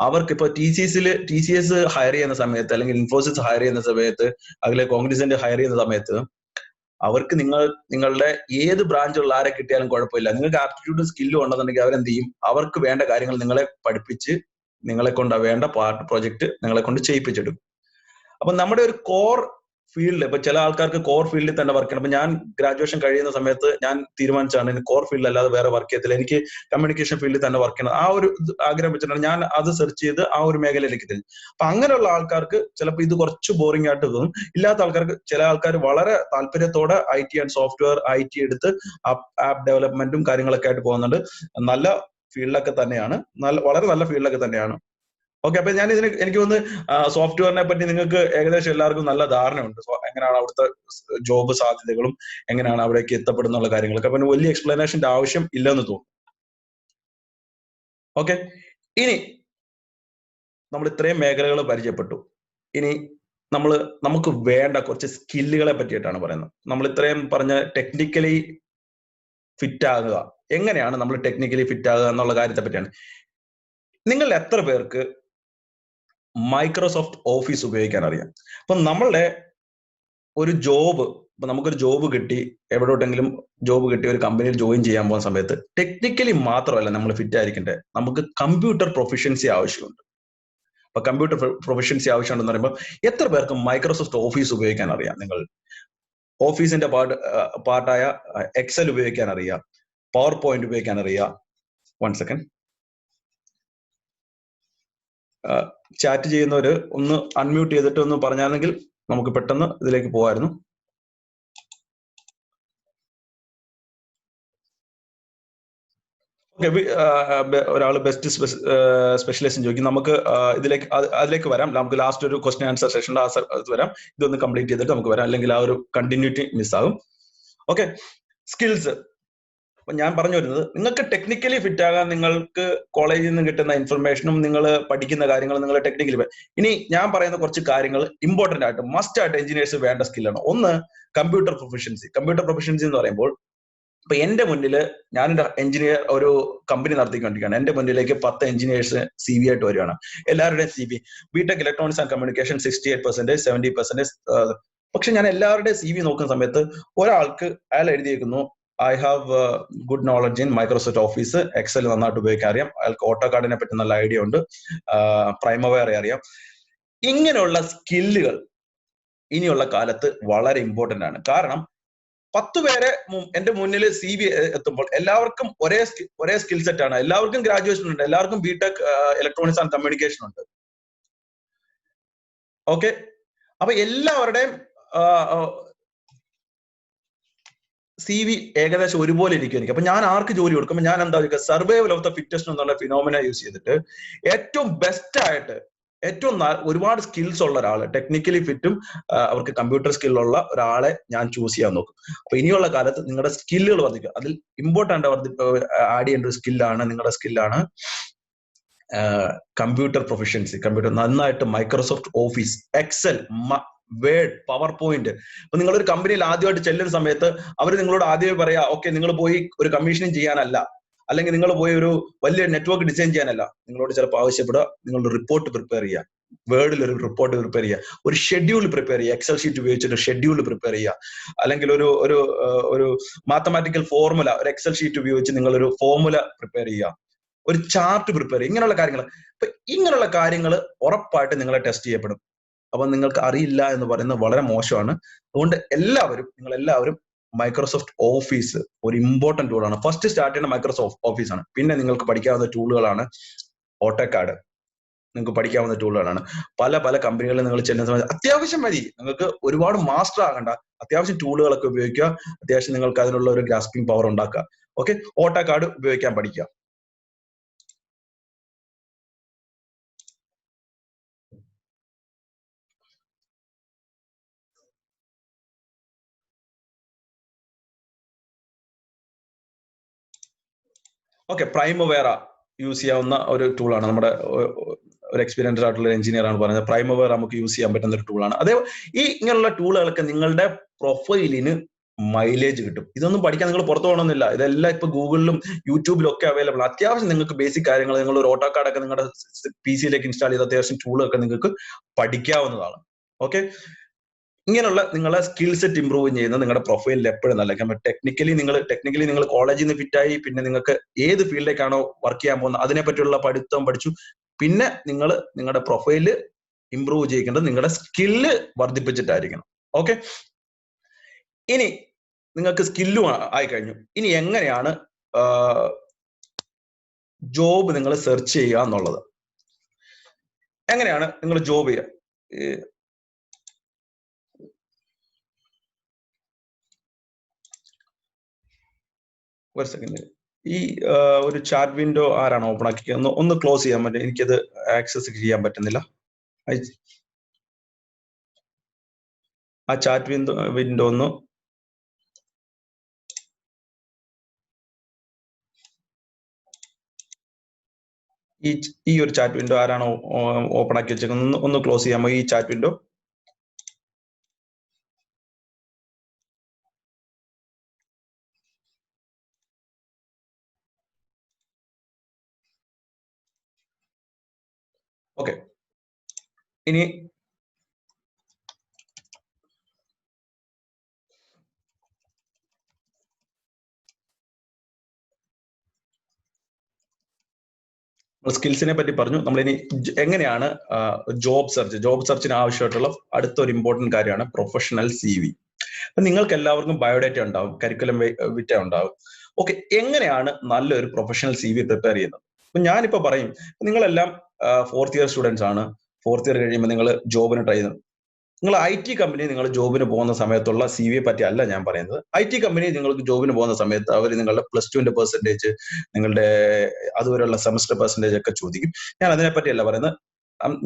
അവർക്ക് ഇപ്പൊ TCS ഹയർ ചെയ്യുന്ന സമയത്ത് അല്ലെങ്കിൽ ഇൻഫോസിസ് ഹയർ ചെയ്യുന്ന സമയത്ത് അല്ലെങ്കിൽ കോഗ്നിസന്റ് ഹയർ ചെയ്യുന്ന സമയത്ത് അവർക്ക് നിങ്ങളുടെ ഏത് ബ്രാഞ്ചുള്ള ആരെ കിട്ടിയാലും കുഴപ്പമില്ല. നിങ്ങൾക്ക് ആപ്റ്റിറ്റ്യൂഡും സ്കില്ലും ഉണ്ടെന്നുണ്ടെങ്കിൽ അവരെന്ത് ചെയ്യും? അവർക്ക് വേണ്ട കാര്യങ്ങൾ നിങ്ങളെ പഠിപ്പിച്ച് നിങ്ങളെ കൊണ്ട് വേണ്ട പാർട്ട് പ്രോജക്റ്റ് നിങ്ങളെ കൊണ്ട് ചെയ്യിപ്പിച്ചെടുക്കും. അപ്പൊ നമ്മുടെ ഒരു കോർ ഫീൽഡ്, ഇപ്പൊ ചില ആൾക്കാർക്ക് കോർ ഫീൽഡിൽ തന്നെ വർക്ക് ചെയ്യണം. അപ്പൊ ഞാൻ ഗ്രാജുവേഷൻ കഴിയുന്ന സമയത്ത് ഞാൻ തീരുമാനിച്ചാണ് കോർ ഫീൽഡിൽ അല്ലാതെ വേറെ വർക്ക് ചെയ്യത്തില്ല, എനിക്ക് കമ്മ്യൂണിക്കേഷൻ ഫീൽഡിൽ തന്നെ വർക്ക് ചെയ്യണം. ആ ഒരു ആഗ്രഹം വെച്ചിട്ടാണ് ഞാൻ അത് സെർച്ച് ചെയ്ത് ആ ഒരു മേഖലയിലേക്ക് തിരിഞ്ഞു. അപ്പൊ അങ്ങനെയുള്ള ആൾക്കാർക്ക് ചിലപ്പോൾ ഇത് കുറച്ച് ബോറിംഗ് ആയിട്ട് തോന്നും. ഇല്ലാത്ത ആൾക്കാർക്ക്, ചില ആൾക്കാർ വളരെ താല്പര്യത്തോടെ IT ആൻഡ് സോഫ്റ്റ്വെയർ IT എടുത്ത് ആപ്പ് ഡെവലപ്മെന്റും കാര്യങ്ങളൊക്കെ ആയിട്ട് പോകുന്നുണ്ട്. നല്ല ഫീൽഡൊക്കെ തന്നെയാണ്, വളരെ നല്ല ഫീൽഡൊക്കെ തന്നെയാണ്. ഓക്കെ, അപ്പൊ ഞാൻ എനിക്ക് തോന്നുന്നു സോഫ്റ്റ്വെയറിനെ പറ്റി നിങ്ങൾക്ക് ഏകദേശം എല്ലാവർക്കും നല്ല ധാരണയുണ്ട്. എങ്ങനെയാണ് അവിടുത്തെ ജോബ് സാധ്യതകളും എങ്ങനെയാണ് അവിടേക്ക് എത്തപ്പെടുന്നുള്ള കാര്യങ്ങളൊക്കെ. അപ്പൊ വലിയ എക്സ്പ്ലനേഷന്റെ ആവശ്യം ഇല്ലെന്ന് തോന്നുന്നു. ഓക്കെ, ഇനി നമ്മൾ ഇത്രയും മേഖലകൾ പരിചയപ്പെട്ടു. ഇനി നമുക്ക് വേണ്ട കുറച്ച് സ്കില്ലുകളെ പറ്റിയിട്ടാണ് പറയുന്നത്. നമ്മൾ ഇത്രയും പറഞ്ഞ ടെക്നിക്കലി ഫിറ്റ് ആകുക, എങ്ങനെയാണ് നമ്മൾ ടെക്നിക്കലി ഫിറ്റ് ആകുക എന്നുള്ള കാര്യത്തെ പറ്റിയാണ്. നിങ്ങൾ എത്ര പേർക്ക് മൈക്രോസോഫ്റ്റ് ഓഫീസ് ഉപയോഗിക്കാൻ അറിയാം? അപ്പൊ നമ്മളുടെ ഒരു ജോബ്, ഇപ്പൊ നമുക്കൊരു ജോബ് കിട്ടി, എവിടോട്ടെങ്കിലും ജോബ് കിട്ടി ഒരു കമ്പനിയിൽ ജോയിൻ ചെയ്യാൻ പോകുന്ന സമയത്ത് ടെക്നിക്കലി മാത്രമല്ല നമ്മൾ ഫിറ്റ് ആയിരിക്കേണ്ടത്, നമുക്ക് കമ്പ്യൂട്ടർ പ്രൊഫഷ്യൻസി ആവശ്യമുണ്ട്. അപ്പൊ കമ്പ്യൂട്ടർ പ്രൊഫഷ്യൻസി ആവശ്യമുണ്ടെന്ന് പറയുമ്പോൾ എത്ര പേർക്ക് മൈക്രോസോഫ്റ്റ് ഓഫീസ് ഉപയോഗിക്കാൻ അറിയാം? നിങ്ങൾ ഓഫീസിന്റെ പാർട്ടായ എക്സൽ ഉപയോഗിക്കാൻ അറിയാം, പവർ പോയിന്റ് ഉപയോഗിക്കാൻ അറിയാം. 1 സെക്കൻഡ്, ചാറ്റ് ചെയ്യുന്നവര് ഒന്ന് അൺമ്യൂട്ട് ചെയ്തിട്ട് ഒന്ന് പറഞ്ഞാണെങ്കിൽ നമുക്ക് പെട്ടെന്ന് ഇതിലേക്ക് പോകായിരുന്നു. ഓക്കെ, ഒരാൾ ബെസ്റ്റ് സ്പെഷ്യലിസ്റ്റ് ചോദിക്കും. നമുക്ക് അതിലേക്ക് വരാം. നമുക്ക് ലാസ്റ്റ് ഒരു ക്വസ്റ്റ്യൻ ആൻസർ സെഷൻ്റെ വരാം. ഇതൊന്ന് കംപ്ലീറ്റ് ചെയ്തിട്ട് നമുക്ക് വരാം, അല്ലെങ്കിൽ ആ ഒരു കണ്ടിന്യൂറ്റി മിസ്സാകും. Okay, skills. അപ്പൊ ഞാൻ പറഞ്ഞു വരുന്നത്, നിങ്ങൾക്ക് ടെക്നിക്കലി ഫിറ്റ് ആകാൻ നിങ്ങൾക്ക് കോളേജിൽ നിന്ന് കിട്ടുന്ന ഇൻഫർമേഷനും നിങ്ങൾ പഠിക്കുന്ന കാര്യങ്ങളും നിങ്ങൾ ടെക്നിക്കലി. ഇനി ഞാൻ പറയുന്ന കുറച്ച് കാര്യങ്ങൾ ഇമ്പോർട്ടന്റ് ആയിട്ട് മസ്റ്റ് ആയിട്ട് എഞ്ചിനീയേഴ്സ് വേണ്ട സ്കില്ലാണ്. ഒന്ന്, കമ്പ്യൂട്ടർ പ്രൊഫഷ്യൻസി. കമ്പ്യൂട്ടർ പ്രൊഫഷ്യൻസി എന്ന് പറയുമ്പോൾ, ഇപ്പൊ എന്റെ മുന്നിൽ, ഞാനൊരു എഞ്ചിനീയർ ഒരു കമ്പനി നടത്തിക്കൊണ്ടിരിക്കുകയാണ്. എന്റെ മുന്നിലേക്ക് 10 എഞ്ചിനീയേഴ്സ് CV ആയിട്ട് വരികയാണ്. എല്ലാവരുടെയും CV BTech electronics and communication 68%, 70%. പക്ഷെ ഞാൻ എല്ലാവരുടെയും CV നോക്കുന്ന സമയത്ത് ഒരാൾക്ക് അയാൾ എഴുതിയേക്കുന്നു, I have good knowledge in Microsoft office, excel നന്നായിട്ട് ഉപയോഗിക്കാൻ അറിയാം, അയാൾക്ക് ഓട്ടോകാഡിനെ പറ്റി നല്ല ഐഡിയ ഉണ്ട്, പ്രൈമവേറെ അറിയാം. ഇങ്ങനെയുള്ള സ്കില്ലുകൾ ഇനിയുള്ള കാലത്ത് വളരെ ഇമ്പോർട്ടന്റ് ആണ്. കാരണം 10 പേരെ എന്റെ മുന്നിൽ CV എത്തുമ്പോൾ എല്ലാവർക്കും ഒരേ സ്കിൽ സെറ്റ് ആണ്. എല്ലാവർക്കും ഗ്രാജുവേഷൻ ഉണ്ട്, എല്ലാവർക്കും ബിടെക് ഇലക്ട്രോണിക്സ് ആൻഡ് കമ്മ്യൂണിക്കേഷൻ ഉണ്ട്. ഓക്കെ, അപ്പൊ എല്ലാവരുടെയും CV ഏകദേശം ഒരുപോലെ ഇരിക്കും. അപ്പൊ ഞാൻ ആർക്ക് ജോലി കൊടുക്കുമ്പോൾ ഞാൻ എന്താ ചോദിക്കുക, സർവൈവൽ ഓഫ് ദ ഫിറ്റസ്റ്റ് എന്നുള്ള ഫിനോമിന യൂസ് ചെയ്തിട്ട് ഏറ്റവും ബെസ്റ്റ് ആയിട്ട്, ഏറ്റവും ഒരുപാട് സ്കിൽസ് ഉള്ള ഒരാള്, ടെക്നിക്കലി ഫിറ്റും അവർക്ക് കമ്പ്യൂട്ടർ സ്കില്ലുള്ള ഒരാളെ ഞാൻ ചൂസ് ചെയ്യാൻ നോക്കും. അപ്പൊ ഇനിയുള്ള കാലത്ത് നിങ്ങളുടെ സ്കില്ലുകൾ വർദ്ധിക്കുക. അതിൽ ഇമ്പോർട്ടന്റ് ആഡ് ചെയ്യേണ്ട ഒരു സ്കില്ലാണ്, നിങ്ങളുടെ സ്കില്ലാണ് കമ്പ്യൂട്ടർ പ്രൊഫഷ്യൻസി. കമ്പ്യൂട്ടർ നന്നായിട്ട് Microsoft office, excel, word, PowerPoint. അപ്പൊ നിങ്ങളൊരു കമ്പനിയിൽ ആദ്യമായിട്ട് ചെല്ലുന്ന സമയത്ത് അവർ നിങ്ങളോട് ആദ്യമേ പറയാ, ഓക്കെ നിങ്ങൾ പോയി ഒരു കമ്മീഷനിങ് ചെയ്യാനല്ല, അല്ലെങ്കിൽ നിങ്ങൾ പോയി ഒരു വലിയ നെറ്റ്വർക്ക് ഡിസൈൻ ചെയ്യാനല്ല, നിങ്ങളോട് ചിലപ്പോൾ ആവശ്യപ്പെടുക നിങ്ങളുടെ റിപ്പോർട്ട് പ്രിപ്പയർ ചെയ്യുക, വേർഡിൽ ഒരു റിപ്പോർട്ട് പ്രിപ്പയർ ചെയ്യുക, ഒരു ഷെഡ്യൂൾ പ്രിപ്പയർ ചെയ്യുക, എക്സൽ ഷീറ്റ് ഉപയോഗിച്ചിട്ട് ഷെഡ്യൂൾ പ്രിപ്പയർ ചെയ്യുക, അല്ലെങ്കിൽ ഒരു മാത്തമാറ്റിക്കൽ ഫോർമുല, ഒരു എക്സൽ ഷീറ്റ് ഉപയോഗിച്ച് നിങ്ങളൊരു ഫോർമുല പ്രിപ്പയർ ചെയ്യുക, ഒരു ചാർട്ട് പ്രിപ്പയർ ചെയ്യുക. ഇങ്ങനെയുള്ള കാര്യങ്ങൾ. അപ്പൊ ഇങ്ങനെയുള്ള കാര്യങ്ങൾ ഉറപ്പായിട്ട് നിങ്ങളെ ടെസ്റ്റ് ചെയ്യപ്പെടും. അപ്പൊ നിങ്ങൾക്ക് അറിയില്ല എന്ന് പറയുന്നത് വളരെ മോശമാണ്. അതുകൊണ്ട് നിങ്ങൾ എല്ലാവരും മൈക്രോസോഫ്റ്റ് ഓഫീസ് ഒരു ഇമ്പോർട്ടന്റ് ടൂളാണ്. ഫസ്റ്റ് സ്റ്റാർട്ട് ചെയ്യുന്ന മൈക്രോസോഫ്റ്റ് ഓഫീസ് ആണ്. പിന്നെ നിങ്ങൾക്ക് പഠിക്കാവുന്ന ടൂളുകളാണ് ഓട്ടോകാഡ്, നിങ്ങൾക്ക് പഠിക്കാവുന്ന ടൂളുകളാണ്. പല കമ്പനികളിൽ നിങ്ങൾ ചെല്ലുന്ന സമയത്ത് അത്യാവശ്യം മതി, നിങ്ങൾക്ക് ഒരുപാട് മാസ്റ്റർ ആകണ്ട, അത്യാവശ്യം ടൂളുകളൊക്കെ ഉപയോഗിക്കുക, അത്യാവശ്യം നിങ്ങൾക്ക് അതിനുള്ള ഒരു ഗ്രാസ്പിംഗ് പവർ ഉണ്ടാക്കുക. ഓക്കെ, ഓട്ടോകാഡ് ഉപയോഗിക്കാൻ പഠിക്കുക. ഓക്കെ, പ്രൈമവേറ യൂസ് ചെയ്യാവുന്ന ഒരു ടൂളാണ്. നമ്മുടെ ഒരു എക്സ്പീരിയൻസ്ഡ് ആയിട്ടുള്ള എഞ്ചിനീയർ ആണ് പറഞ്ഞത്. പ്രൈമവേറ നമുക്ക് യൂസ് ചെയ്യാൻ പറ്റുന്ന ഒരു ടൂളാണ്. അതേ ഇങ്ങനെയുള്ള ടൂളുകളൊക്കെ നിങ്ങളുടെ പ്രൊഫൈലിന് മൈലേജ് കിട്ടും. ഇതൊന്നും പഠിക്കാൻ നിങ്ങൾ പുറത്തു പോകണമെന്നില്ല. ഇതെല്ലാം ഇപ്പൊ ഗൂഗിളിലും യൂട്യൂബിലും ഒക്കെ അവൈലബിൾ. അത്യാവശ്യം നിങ്ങൾക്ക് ബേസിക് കാര്യങ്ങൾ, നിങ്ങൾ ഒരു ഓട്ടോകാഡ് ഒക്കെ നിങ്ങളുടെ PC-യിലേക്ക് ഇൻസ്റ്റാൾ ചെയ്ത് അത്യാവശ്യം ടൂളൊക്കെ നിങ്ങൾക്ക് പഠിക്കാവുന്നതാണ്. ഓക്കെ, ഇങ്ങനെയുള്ള നിങ്ങളെ സ്കിൽ സെറ്റ് ഇംപ്രൂവ് ചെയ്യുന്നത് നിങ്ങളുടെ പ്രൊഫൈലിൽ എപ്പോഴും നല്ല. ടെക്നിക്കലി നിങ്ങൾ കോളേജിൽ നിന്ന് ഫിറ്റായി, പിന്നെ നിങ്ങൾക്ക് ഏത് ഫീൽഡിലേക്കാണോ വർക്ക് ചെയ്യാൻ പോകുന്നത് അതിനെപ്പറ്റിയുള്ള പഠിത്തം പഠിച്ചു, പിന്നെ നിങ്ങൾ നിങ്ങളുടെ പ്രൊഫൈല് ഇംപ്രൂവ് ചെയ്യേണ്ടത് നിങ്ങളുടെ സ്കില്ല് വർദ്ധിപ്പിച്ചിട്ടായിരിക്കണം. ഓക്കെ, ഇനി നിങ്ങൾക്ക് സ്കില്ലും ആയി കഴിഞ്ഞു. ഇനി എങ്ങനെയാണ് ജോബ് നിങ്ങൾ സെർച്ച് ചെയ്യുക എന്നുള്ളത്? എങ്ങനെയാണ് നിങ്ങൾ ജോബ് ചെയ്യുക? ഒരു സെക്കൻഡ്, ഈ ഒരു ചാറ്റ് വിൻഡോ ആരാണ് ഓപ്പൺ ആക്കി? ഒന്ന് ക്ലോസ് ചെയ്യാൻ പറ്റും? എനിക്കത് ആക്സസ് ചെയ്യാൻ പറ്റുന്നില്ല. ആ ചാറ്റ് വിൻഡോ ഒന്ന് ഈ ഒരു ചാറ്റ് വിൻഡോ ആരാണോ ഓപ്പൺ ആക്കി വെച്ചേക്കുന്നത് ഒന്ന് ക്ലോസ് ചെയ്യാമോ ഈ ചാറ്റ് വിൻഡോ? ഓക്കെ, ഇനി സ്കിൽസിനെ പറ്റി പറഞ്ഞു. നമ്മളിനി എങ്ങനെയാണ് ജോബ് സെർച്ചിന് ആവശ്യമായിട്ടുള്ള അടുത്തൊരു ഇമ്പോർട്ടന്റ് കാര്യമാണ് പ്രൊഫഷണൽ CV. അപ്പൊ നിങ്ങൾക്ക് എല്ലാവർക്കും ബയോഡേറ്റ ഉണ്ടാവും, കരിക്കുലം വിറ്റ ഉണ്ടാവും. ഓക്കെ, എങ്ങനെയാണ് നല്ലൊരു പ്രൊഫഷണൽ CV പ്രിപ്പയർ ചെയ്യുന്നത്? അപ്പൊ ഞാനിപ്പോ പറയും, നിങ്ങളെല്ലാം 4th ഇയർ സ്റ്റുഡൻസ് ആണ്. 4th ഇയർ കഴിയുമ്പോൾ നിങ്ങൾ ജോബിന് ട്രൈ ചെയ്യുന്നു. നിങ്ങൾ IT കമ്പനി നിങ്ങൾ ജോബിന് പോകുന്ന സമയത്തുള്ള CV പറ്റി അല്ല ഞാൻ പറയുന്നത്. IT കമ്പനി നിങ്ങൾക്ക് ജോബിന് പോകുന്ന സമയത്ത് അവർ നിങ്ങളുടെ +2ന്റെ പെർസെന്റേജ്, നിങ്ങളുടെ അതുവരെയുള്ള സെമസ്റ്റർ പെർസെന്റേജ് ഒക്കെ ചോദിക്കും. ഞാൻ അതിനെപ്പറ്റി അല്ല പറയുന്നത്.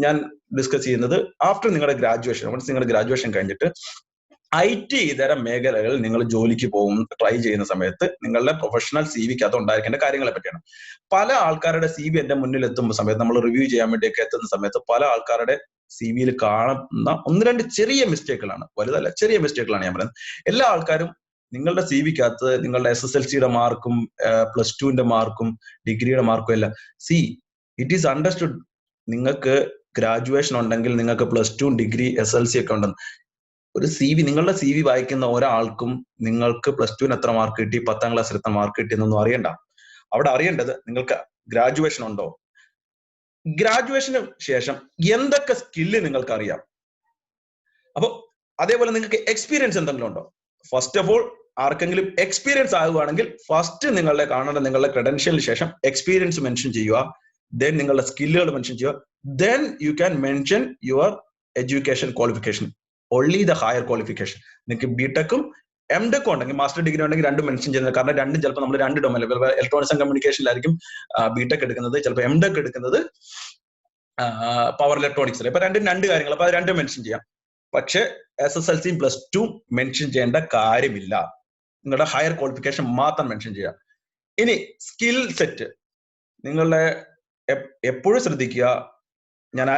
ഞാൻ ഡിസ്കസ് ചെയ്യുന്നത് ആഫ്റ്റർ നിങ്ങളുടെ ഗ്രാജുവേഷൻ. മീൻസ് നിങ്ങളുടെ ഗ്രാജുവേഷൻ കഴിഞ്ഞിട്ട് IT ഇതര മേഖലകളിൽ നിങ്ങൾ ജോലിക്ക് പോകും ട്രൈ ചെയ്യുന്ന സമയത്ത് നിങ്ങളുടെ പ്രൊഫഷണൽ CVക്ക് അത് ഉണ്ടായിരിക്കേണ്ട കാര്യങ്ങളെ പറ്റിയാണ്. പല ആൾക്കാരുടെ CV എന്റെ മുന്നിൽ എത്തുന്ന സമയത്ത്, നമ്മൾ റിവ്യൂ ചെയ്യാൻ വേണ്ടിയൊക്കെ എത്തുന്ന സമയത്ത് പല ആൾക്കാരുടെ CV കാണുന്ന 1-2 ചെറിയ മിസ്റ്റേക്കുകളാണ്, വലുതല്ല, ചെറിയ മിസ്റ്റേക്കുകളാണ് ഞാൻ പറയുന്നത്. എല്ലാ ആൾക്കാരും നിങ്ങളുടെ CVക്കകത്ത് നിങ്ങളുടെ SSLCയുടെ മാർക്കും +2ന്റെ മാർക്കും ഡിഗ്രിയുടെ മാർക്കും എല്ലാം ഇറ്റ് ഈസ് അണ്ടർസ്റ്റുഡ്. നിങ്ങൾക്ക് ഗ്രാജുവേഷൻ ഉണ്ടെങ്കിൽ നിങ്ങൾക്ക് +2 ഡിഗ്രി SLC ഒക്കെ ഉണ്ടെന്ന് ഒരു നിങ്ങളുടെ CV വായിക്കുന്ന ഒരാൾക്കും നിങ്ങൾക്ക് +2ന് എത്ര മാർക്ക് കിട്ടി, 10ാം ക്ലാസ്സിൽ എത്ര മാർക്ക് കിട്ടി എന്നൊന്നും അറിയണ്ട. അവിടെ അറിയേണ്ടത് നിങ്ങൾക്ക് ഗ്രാജുവേഷൻ ഉണ്ടോ, ഗ്രാജുവേഷന് ശേഷം എന്തൊക്കെ സ്കില്ല് നിങ്ങൾക്ക് അറിയാം. അപ്പൊ അതേപോലെ നിങ്ങൾക്ക് എക്സ്പീരിയൻസ് എന്തെങ്കിലും ഉണ്ടോ. ഫസ്റ്റ് ഓഫ് ഓൾ ആർക്കെങ്കിലും എക്സ്പീരിയൻസ് ആകുകയാണെങ്കിൽ ഫസ്റ്റ് നിങ്ങളുടെ കാണേണ്ട നിങ്ങളുടെ ക്രെഡൻഷ്യലിന് ശേഷം എക്സ്പീരിയൻസ് മെൻഷൻ ചെയ്യുക, ദെൻ നിങ്ങളുടെ സ്കില്ലുകൾ മെൻഷൻ ചെയ്യുക, then you can mention your education qualification, only the higher qualification. നിങ്ങൾക്ക് BTechഉം MTechഉം ഉണ്ടെങ്കിൽ, മാസ്റ്റർ ഡിഗ്രി ഉണ്ടെങ്കിൽ രണ്ടും മെൻഷൻ ചെയ്യുന്നത്. കാരണം രണ്ടും ചിലപ്പോൾ നമ്മൾ 2 ഡൊമൈൻ, ഇലക്ട്രോണിക്സ് ആൻഡ് കമ്മ്യൂണിക്കേഷനിലായിരിക്കും BTech എടുക്കുന്നത്, ചിലപ്പോൾ MTech എടുക്കുന്നത് പവർ ഇലക്ട്രോണിക്സിൽ. ഇപ്പൊ രണ്ടും 2 കാര്യങ്ങൾ, അപ്പൊ അത് രണ്ടും മെൻഷൻ ചെയ്യാം. പക്ഷെ SSLCയും +2 മെൻഷൻ ചെയ്യേണ്ട കാര്യമില്ല. നിങ്ങളുടെ ഹയർ ക്വാളിഫിക്കേഷൻ മാത്രം മെൻഷൻ ചെയ്യാം. ഇനി സ്കിൽ സെറ്റ് നിങ്ങളുടെ എപ്പോഴും ശ്രദ്ധിക്കുക. ഞാൻ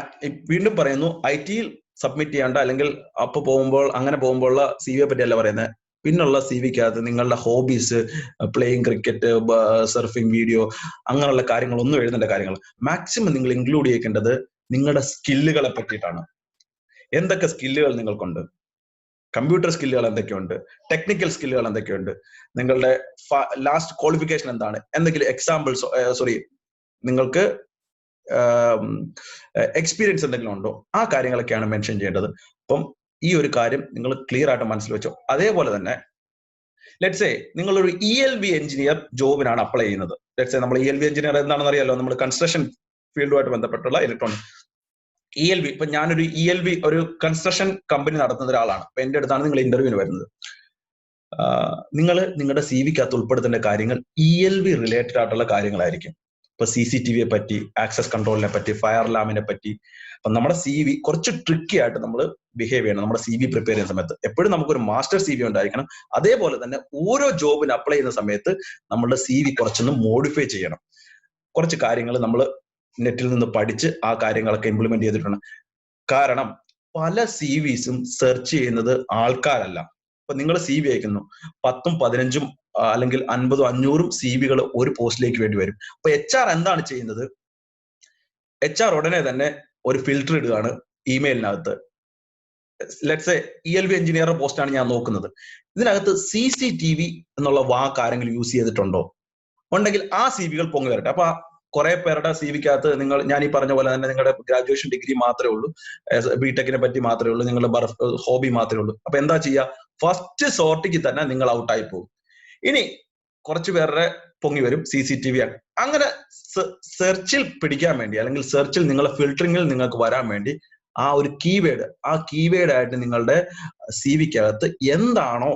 വീണ്ടും പറയുന്നു, IT-യിൽ സബ്മിറ്റ് ചെയ്യേണ്ട അല്ലെങ്കിൽ അങ്ങനെ പോകുമ്പോഴുള്ള CV പറ്റി അല്ല പറയുന്നത്. പിന്നുള്ള CVക്കകത്ത് നിങ്ങളുടെ hobbies, playing cricket, surfing video, അങ്ങനെയുള്ള കാര്യങ്ങളൊന്നും എഴുതേണ്ട കാര്യങ്ങൾ. മാക്സിമം നിങ്ങൾ ഇൻക്ലൂഡ് ചെയ്യേണ്ടത് നിങ്ങളുടെ സ്കില്ലുകളെ പറ്റിയിട്ടാണ്. എന്തൊക്കെ സ്കില്ലുകൾ നിങ്ങൾക്കുണ്ട്, കമ്പ്യൂട്ടർ സ്കില്ലുകൾ എന്തൊക്കെയുണ്ട്, ടെക്നിക്കൽ സ്കില്ലുകൾ എന്തൊക്കെയുണ്ട്, നിങ്ങളുടെ ലാസ്റ്റ് ക്വാളിഫിക്കേഷൻ എന്താണ്, എന്തെങ്കിലും എക്സാമ്പിൾസ് നിങ്ങൾക്ക് എക്സ്പീരിയൻസ് എന്തെങ്കിലും ഉണ്ടോ, ആ കാര്യങ്ങളൊക്കെയാണ് മെൻഷൻ ചെയ്യേണ്ടത്. അപ്പം ഈ ഒരു കാര്യം നിങ്ങൾ ക്ലിയർ ആയിട്ട് മനസ്സിൽ വെച്ചോ. അതേപോലെ തന്നെ ലെറ്റ്സ് സേ നിങ്ങളൊരു ELV എഞ്ചിനീയർ ജോബിനാണ് അപ്ലൈ ചെയ്യുന്നത്. ലെറ്റ്സ് സേ നമ്മൾ ELV എഞ്ചിനീയർ എന്താണെന്ന് അറിയാലോ, നമ്മൾ കൺസ്ട്രക്ഷൻ ഫീൽഡുമായിട്ട് ബന്ധപ്പെട്ടുള്ള ഇലക്ട്രോണിക് ELV. ഇപ്പൊ ഞാനൊരു ELV ഒരു കൺസ്ട്രക്ഷൻ കമ്പനി നടത്തുന്ന ഒരാളാണ്. അപ്പൊ എന്റെ അടുത്താണ് നിങ്ങൾ ഇന്റർവ്യൂവിന് വരുന്നത്. നിങ്ങൾ നിങ്ങളുടെ CVക്കകത്ത് ഉൾപ്പെടുത്തേണ്ട കാര്യങ്ങൾ ELV റിലേറ്റഡ് ആയിട്ടുള്ള കാര്യങ്ങളായിരിക്കും. ഇപ്പൊ CCTVയെ പറ്റി, ആക്സസ് കൺട്രോളിനെ പറ്റി, ഫയർ അലാമിനെ പറ്റി. അപ്പൊ നമ്മുടെ CV കുറച്ച് ട്രിക്കി ആയിട്ട് നമ്മൾ ബിഹേവ് ചെയ്യണം. നമ്മുടെ CV പ്രിപ്പയർ ചെയ്യുന്ന സമയത്ത് എപ്പോഴും നമുക്കൊരു മാസ്റ്റർ CV ഉണ്ടായിരിക്കണം. അതേപോലെ തന്നെ ഓരോ ജോബിന് അപ്ലൈ ചെയ്യുന്ന സമയത്ത് നമ്മുടെ CV കുറച്ചൊന്ന് മോഡിഫൈ ചെയ്യണം. കുറച്ച് കാര്യങ്ങൾ നമ്മൾ നെറ്റിൽ നിന്ന് പഠിച്ച് ആ കാര്യങ്ങളൊക്കെ ഇംപ്ലിമെന്റ് ചെയ്തിട്ടുണ്ട്. കാരണം പല CVസും സെർച്ച് ചെയ്യുന്നത് ആൾക്കാരല്ല. ഇപ്പൊ നിങ്ങൾ CV അയക്കുന്നു, 10ഉം 15ഉം അല്ലെങ്കിൽ 50ഉം 500ഉം CVകൾ ഒരു പോസ്റ്റിലേക്ക് വേണ്ടി വരും. അപ്പൊ HR എന്താണ് ചെയ്യുന്നത്, HR ഉടനെ തന്നെ ഒരു ഫിൽറ്റർ ഇടുകയാണ് ഇമെയിലിനകത്ത്. ലെറ്റ്സ് സേ ELV എഞ്ചിനീയറുടെ പോസ്റ്റാണ് ഞാൻ നോക്കുന്നത്. ഇതിനകത്ത് CCTV എന്നുള്ള വാക്ക് ആരെങ്കിലും യൂസ് ചെയ്തിട്ടുണ്ടോ, ഉണ്ടെങ്കിൽ ആ CVകൾ പൊങ്ങി വരട്ടെ. അപ്പൊ കുറെ പേരുടെ സിവിക്കകത്ത് ഞാൻ ഈ പറഞ്ഞ പോലെ തന്നെ നിങ്ങളുടെ ഗ്രാജുവേഷൻ ഡിഗ്രി മാത്രമേ ഉള്ളൂ, ബിടെക്കിനെ പറ്റി മാത്രമേ ഉള്ളൂ, നിങ്ങളുടെ ഹോബി മാത്രമേ ഉള്ളൂ. അപ്പൊ എന്താ ചെയ്യുക, ഫസ്റ്റ് സോർട്ടിക്ക് തന്നെ നിങ്ങൾ ഔട്ടായി പോകും. ഇനി കുറച്ചു പേരുടെ പൊങ്ങി വരും, CCTV ആണ്. അങ്ങനെ സെർച്ചിൽ പിടിക്കാൻ വേണ്ടി അല്ലെങ്കിൽ സെർച്ചിൽ നിങ്ങളുടെ ഫിൽറ്ററിങ്ങിൽ നിങ്ങൾക്ക് വരാൻ വേണ്ടി ആ ഒരു കീവേഡ് ആയിട്ട് നിങ്ങളുടെ സിവിക്കകത്ത് എന്താണോ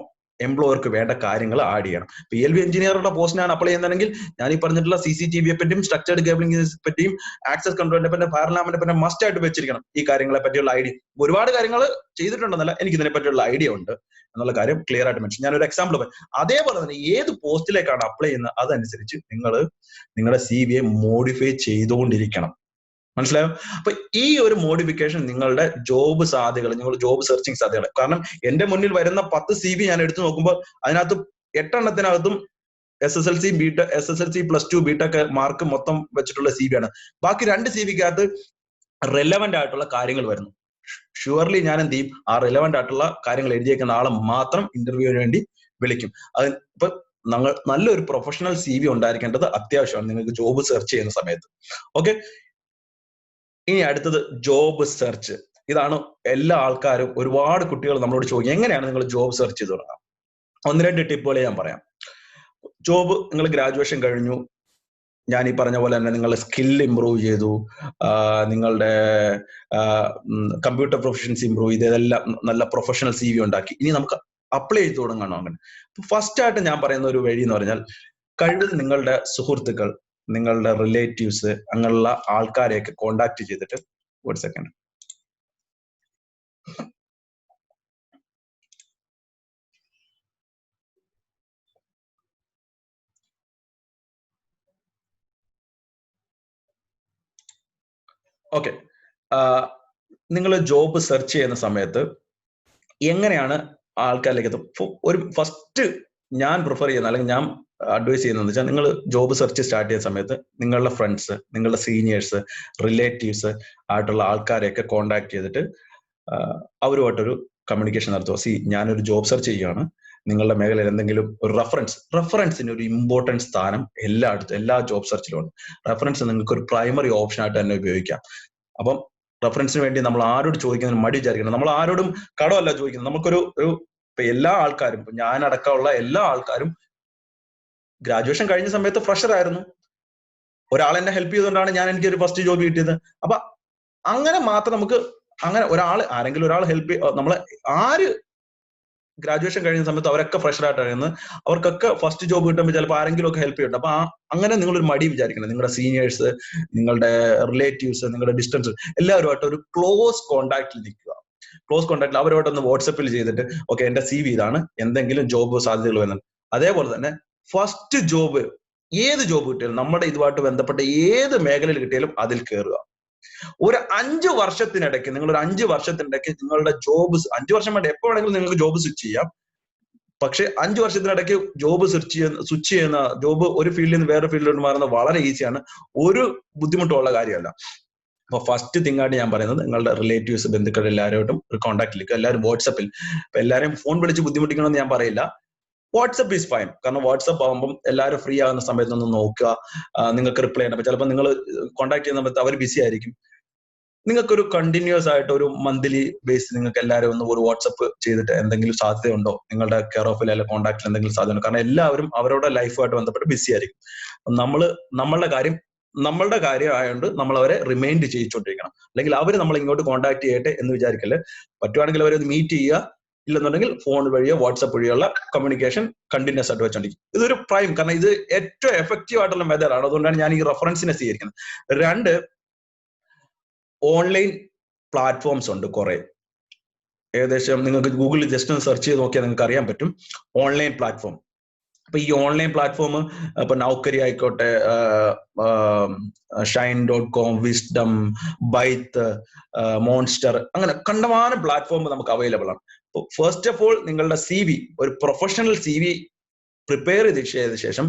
എംപ്ലോയർക്ക് വേണ്ട കാര്യങ്ങൾ ആഡ് ചെയ്യണം. PLB എഞ്ചിനീയറുടെ പോസ്റ്റിനാണ് അപ്ലൈ ചെയ്യുന്നതെങ്കിൽ ഞാൻ ഈ പറഞ്ഞിട്ടുള്ള CCTV പറ്റിയും സ്ട്രക്ചർഡ് കേബിളിംഗിനെ പറ്റിയും ആക്സസ് കൺട്രോളിനെ പറ്റി ഫയർ അലാമിനെ പറ്റി മസ്റ്റ് ആയിട്ട് വെച്ചിരിക്കണം. ഈ കാര്യങ്ങളെ പറ്റിയുള്ള ഐഡിയ ഒരുപാട് കാര്യങ്ങൾ ചെയ്തിട്ടുണ്ടെന്നല്ല, എനിക്ക് ഇതിനെ പറ്റിയുള്ള ഐഡിയ ഉണ്ട് എന്നുള്ള കാര്യം ക്ലിയർ ആയിട്ട് മെൻഷൻ. ഞാനൊരു എക്സാമ്പിൾ പറയാം. അതേപോലെ തന്നെ ഏത് പോസ്റ്റിലേക്കാണ് അപ്ലൈ ചെയ്യുന്നത് അതനുസരിച്ച് നിങ്ങൾ നിങ്ങളുടെ CV മോഡിഫൈ ചെയ്തുകൊണ്ടിരിക്കണം. മനസ്സിലായോ? അപ്പൊ ഈ ഒരു മോഡിഫിക്കേഷൻ നിങ്ങളുടെ ജോബ് സാധ്യതകൾ, നിങ്ങളുടെ ജോബ് സെർച്ചിങ് സാധ്യതകൾ. കാരണം എന്റെ മുന്നിൽ വരുന്ന 10 CV ഞാൻ എടുത്തു നോക്കുമ്പോൾ അതിനകത്ത് 8 എണ്ണത്തിനകത്തും SSLC +2 ബിടെക് മാർക്ക് മൊത്തം വെച്ചിട്ടുള്ള CV ആണ്. ബാക്കി 2 CVക്കകത്ത് റെലവന്റ് ആയിട്ടുള്ള കാര്യങ്ങൾ വരുന്നു. ഷുവർലി ഞാൻ എന്ത് ചെയ്യും, ആ റെലവന്റ് ആയിട്ടുള്ള കാര്യങ്ങൾ എഴുതിയേക്കുന്ന ആളെ മാത്രം ഇന്റർവ്യൂവിന് വേണ്ടി വിളിക്കും. അത് ഇപ്പൊ നല്ലൊരു പ്രൊഫഷണൽ CV ഉണ്ടായിരിക്കേണ്ടത് അത്യാവശ്യമാണ് നിങ്ങൾക്ക് ജോബ് സെർച്ച് ചെയ്യുന്ന സമയത്ത്. ഓക്കെ, ഇനി അടുത്തത് ജോബ് സെർച്ച്. ഇതാണ് എല്ലാ ആൾക്കാരും, ഒരുപാട് കുട്ടികൾ നമ്മളോട് ചോദിക്കും എങ്ങനെയാണ് നിങ്ങൾ ജോബ് സെർച്ച് ചെയ്ത് തുടങ്ങാം. 1-2 ടിപ്പുകൾ ഞാൻ പറയാം. ജോബ്, നിങ്ങൾ ഗ്രാജുവേഷൻ കഴിഞ്ഞു, ഞാൻ ഈ പറഞ്ഞ പോലെ തന്നെ നിങ്ങളുടെ സ്കിൽ ഇമ്പ്രൂവ് ചെയ്തു, നിങ്ങളുടെ കമ്പ്യൂട്ടർ പ്രൊഫഷൻസി ഇമ്പ്രൂവ് ചെയ്ത്, ഇതെല്ലാം നല്ല പ്രൊഫഷണൽ CV ഉണ്ടാക്കി. ഇനി നമുക്ക് അപ്ലൈ ചെയ്ത് തുടങ്ങണം. അങ്ങനെ ഫസ്റ്റ് ആയിട്ട് ഞാൻ പറയുന്ന ഒരു വഴി എന്ന് പറഞ്ഞാൽ കഴിവത് നിങ്ങളുടെ സുഹൃത്തുക്കൾ, നിങ്ങളുടെ റിലേറ്റീവ്സ്, അങ്ങനെയുള്ള ആൾക്കാരെയൊക്കെ കോണ്ടാക്ട് ചെയ്തിട്ട്, ഒരു സെക്കൻഡ്, ഓക്കെ, നിങ്ങൾ ജോബ് സെർച്ച് ചെയ്യുന്ന സമയത്ത് എങ്ങനെയാണ് ആൾക്കാരിലേക്ക് എത്തും? ഒരു ഫസ്റ്റ് ഞാൻ പ്രിഫർ ചെയ്യുന്ന അല്ലെങ്കിൽ ഞാൻ അഡ്വൈസ് ചെയ്യുന്നത് വെച്ചാൽ, നിങ്ങൾ ജോബ് സെർച്ച് സ്റ്റാർട്ട് ചെയ്യുന്ന സമയത്ത് നിങ്ങളുടെ ഫ്രണ്ട്സ്, നിങ്ങളുടെ സീനിയേഴ്സ്, റിലേറ്റീവ്സ് ആയിട്ടുള്ള ആൾക്കാരെയൊക്കെ കോണ്ടാക്ട് ചെയ്തിട്ട് അവരുമായിട്ടൊരു കമ്മ്യൂണിക്കേഷൻ നടത്തുക. ഞാനൊരു ജോബ് സെർച്ച് ചെയ്യുകയാണ്, നിങ്ങളുടെ മേഖലയിൽ എന്തെങ്കിലും ഒരു റെഫറൻസിന് ഒരു ഇമ്പോർട്ടൻറ്റ് സ്ഥാനം എല്ലാ ജോബ് സെർച്ചിലും ഉണ്ട്. റെഫറൻസ് നിങ്ങൾക്ക് ഒരു പ്രൈമറി ഓപ്ഷൻ ആയിട്ട് തന്നെ ഉപയോഗിക്കാം. അപ്പം റെഫറൻസിന് വേണ്ടി നമ്മൾ ആരോട് ചോദിക്കുന്നതിന് മടി വിചാരിക്കണം. നമ്മൾ ആരോടും കടമല്ല ചോദിക്കുന്നത്. നമുക്കൊരു ഇപ്പൊ എല്ലാ ആൾക്കാരും, ഞാൻ അടക്കമുള്ള എല്ലാ ആൾക്കാരും ഗ്രാജുവേഷൻ കഴിഞ്ഞ സമയത്ത് ഫ്രഷർ ആയിരുന്നു. ഒരാൾ എന്നെ ഹെൽപ്പ് ചെയ്തുകൊണ്ടാണ് എനിക്കൊരു ഫസ്റ്റ് ജോബ് കിട്ടിയത്. അപ്പൊ അങ്ങനെ മാത്രം നമുക്ക് അങ്ങനെ ആരെങ്കിലും ഒരാൾ നമ്മളെ ആര് ഗ്രാജുവേഷൻ കഴിഞ്ഞ സമയത്ത് അവരൊക്കെ ഫ്രഷർ ആയിട്ടായിരുന്നു, അവർക്കൊക്കെ ഫസ്റ്റ് ജോബ് കിട്ടുമ്പോൾ ചിലപ്പോൾ ആരെങ്കിലും ഒക്കെ ഹെൽപ്പ് ചെയ്യട്ടെ. അപ്പൊ അങ്ങനെ നിങ്ങളൊരു മടി വിചാരിക്കണം. നിങ്ങളുടെ സീനിയേഴ്സ്, നിങ്ങളുടെ റിലേറ്റീവ്സ്, നിങ്ങളുടെ ഡിസ്റ്റൻസ് എല്ലാവരുമായിട്ട് ഒരു ക്ലോസ് കോണ്ടാക്റ്റിൽ നിൽക്കുക. ക്ലോസ് കോണ്ടാക്റ്റിൽ അവരോടൊന്ന് വാട്സപ്പിൽ ചെയ്തിട്ട്, ഓക്കെ എന്റെ CV ഇതാണ്, എന്തെങ്കിലും ജോബ് സാധ്യതകൾ വരുന്നത്. അതേപോലെ തന്നെ ഫസ്റ്റ് ജോബ്, ഏത് ജോബ് കിട്ടിയാലും, നമ്മുടെ ഇതുമായിട്ട് ബന്ധപ്പെട്ട ഏത് മേഖലയിൽ കിട്ടിയാലും അതിൽ കയറുക. ഒരു 5 വർഷത്തിനിടയ്ക്ക്, നിങ്ങളൊരു 5 വർഷത്തിനിടയ്ക്ക് നിങ്ങളുടെ ജോബ്, 5 വർഷം വേണ്ട, എപ്പോ വേണമെങ്കിലും നിങ്ങൾക്ക് ജോബ് സ്വിച്ച് ചെയ്യാം. പക്ഷെ 5 വർഷത്തിനിടയ്ക്ക് ജോബ് സ്വിച്ച് ചെയ്യുന്ന, ജോബ് ഒരു ഫീൽഡിൽ നിന്ന് വേറെ ഫീൽഡിലോട്ട് മാറുന്നത് വളരെ ഈസിയാണ്, ഒരു ബുദ്ധിമുട്ടുള്ള കാര്യമല്ല. അപ്പൊ ഫസ്റ്റ് തിങ് ആയിട്ട് ഞാൻ പറയുന്നത്, നിങ്ങളുടെ റിലേറ്റീവ്സ്, ബന്ധുക്കൾ എല്ലാവരോട്ടും ഒരു കോൺടാക്റ്റിലേക്ക്, എല്ലാവരും വാട്സപ്പിൽ. ഇപ്പൊ എല്ലാവരെയും ഫോൺ വിളിച്ച് ബുദ്ധിമുട്ടിക്കണമെന്ന് ഞാൻ പറയില്ല. WhatsApp is fine. കാരണം വാട്സപ്പ് ആകുമ്പോൾ എല്ലാവരും ഫ്രീ ആകുന്ന സമയത്തൊന്ന് നോക്കുക, നിങ്ങൾക്ക് റിപ്ലൈ ചെയ്യണം. ചിലപ്പോൾ നിങ്ങൾ കോൺടാക്ട് ചെയ്യുന്ന സമയത്ത് അവർ ബിസി ആയിരിക്കും. നിങ്ങൾക്കൊരു കണ്ടിന്യൂസ് ആയിട്ട് ഒരു മന്ത്ലി ബേസിൽ നിങ്ങൾക്ക് എല്ലാവരും ഒന്ന് ഒരു വാട്സപ്പ് ചെയ്തിട്ട് എന്തെങ്കിലും സാധ്യതയുണ്ടോ, നിങ്ങളുടെ കെയർ ഓഫിൽ അല്ലെങ്കിൽ കോൺടാക്റ്റിൽ എന്തെങ്കിലും സാധ്യതയുണ്ടോ? കാരണം എല്ലാവരും അവരുടെ ലൈഫുമായിട്ട് ബന്ധപ്പെട്ട് ബിസി ആയിരിക്കും. നമ്മളുടെ കാര്യം ആയതുകൊണ്ട് നമ്മൾ അവരെ റിമൈൻഡ് ചെയ്യിച്ചുകൊണ്ടിരിക്കണം. അല്ലെങ്കിൽ അവർ നമ്മൾ ഇങ്ങോട്ട് കോൺടാക്ട് ചെയ്യട്ടെ എന്ന് വിചാരിക്കല്. പറ്റുവാണെങ്കിൽ അവരെ ഒന്ന് മീറ്റ് ചെയ്യുക, ഇല്ലെന്നുണ്ടെങ്കിൽ ഫോൺ വഴിയോ വാട്സപ്പ് വഴിയുള്ള കമ്മ്യൂണിക്കേഷൻ കണ്ടിന്യൂസ് ആയിട്ട് വെച്ചോണ്ടിരിക്കും. ഇതൊരു പ്രൈം, കാരണം ഇത് ഏറ്റവും എഫക്റ്റീവ് ആയിട്ടുള്ള മെത്തേഡാണ്. അതുകൊണ്ടാണ് ഞാൻ ഈ റെഫറൻസിനെ സ്വീകരിക്കുന്നത്. 2, ഓൺലൈൻ പ്ലാറ്റ്ഫോംസ് ഉണ്ട് കുറെ. ഏകദേശം നിങ്ങൾക്ക് ഗൂഗിളിൽ ജസ്റ്റ് ഒന്ന് സെർച്ച് ചെയ്ത് നോക്കിയാൽ നിങ്ങൾക്ക് അറിയാൻ പറ്റും ഓൺലൈൻ പ്ലാറ്റ്ഫോം. അപ്പൊ ഈ ഓൺലൈൻ പ്ലാറ്റ്ഫോം, ഇപ്പൊ നൗക്കരി ആയിക്കോട്ടെ, shine.com, വിസ്ഡം, ബൈത്ത്, മോൺസ്റ്റർ, അങ്ങനെ കണ്ടമാനം പ്ലാറ്റ്ഫോം നമുക്ക് അവൈലബിൾ ആണ്. ഫസ്റ്റ് ഓഫ് ഓൾ നിങ്ങളുടെ CV, ഒരു പ്രൊഫഷണൽ CV പ്രിപ്പയർ ചെയ്ത ശേഷം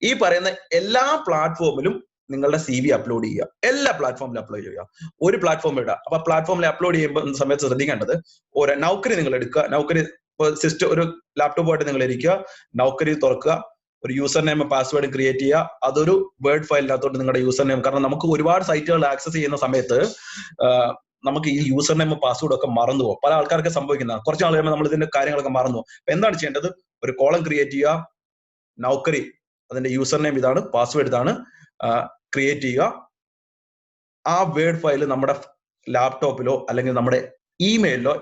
ഈ പറയുന്ന എല്ലാ പ്ലാറ്റ്ഫോമിലും നിങ്ങളുടെ CV അപ്ലോഡ് ചെയ്യുക. എല്ലാ പ്ലാറ്റ്ഫോമിലും അപ്ലോഡ് ചെയ്യുക. ഒരു പ്ലാറ്റ്ഫോം ഇടുക. അപ്പൊ പ്ലാറ്റ്ഫോമിൽ അപ്ലോഡ് ചെയ്യുമ്പോൾ സമയത്ത് ശ്രദ്ധിക്കേണ്ടത്, നൗക്കരി നിങ്ങൾ എടുക്കുക. നൗക്കരി സിസ്റ്റം, ഒരു ലാപ്ടോപ്പുമായിട്ട് നിങ്ങൾ ഇരിക്കുക, നൗക്കരി തുറക്കുക, ഒരു യൂസർ നെയിം പാസ്വേഡ് ക്രിയേറ്റ് ചെയ്യുക. അതൊരു വേർഡ് ഫയലിനകത്തോട്ട് നിങ്ങളുടെ യൂസർ നെയിം, കാരണം നമുക്ക് ഒരുപാട് സൈറ്റുകൾ ആക്സസ് ചെയ്യുന്ന സമയത്ത് നമുക്ക് ഈ യൂസർ നെയിം പാസ്വേഡ് ഒക്കെ മറന്നു പോകും. പല ആൾക്കാർക്ക് സംഭവിക്കുന്ന കുറച്ച് നാൾ കഴിയുമ്പോൾ നമ്മൾ ഇതിന്റെ കാര്യങ്ങളൊക്കെ മറന്നു പോകും. അപ്പൊ എന്താണ് ചെയ്യേണ്ടത്? ഒരു കോളം ക്രിയേറ്റ് ചെയ്യുക, നൗക്കറി അതിന്റെ യൂസർ നെയിം ഇതാണ്, പാസ്വേഡ് ഇതാണ്, ക്രിയേറ്റ് ചെയ്യുക. ആ വേർഡ് ഫയൽ നമ്മുടെ ലാപ്ടോപ്പിലോ അല്ലെങ്കിൽ നമ്മുടെ ഇമെയിലിലോ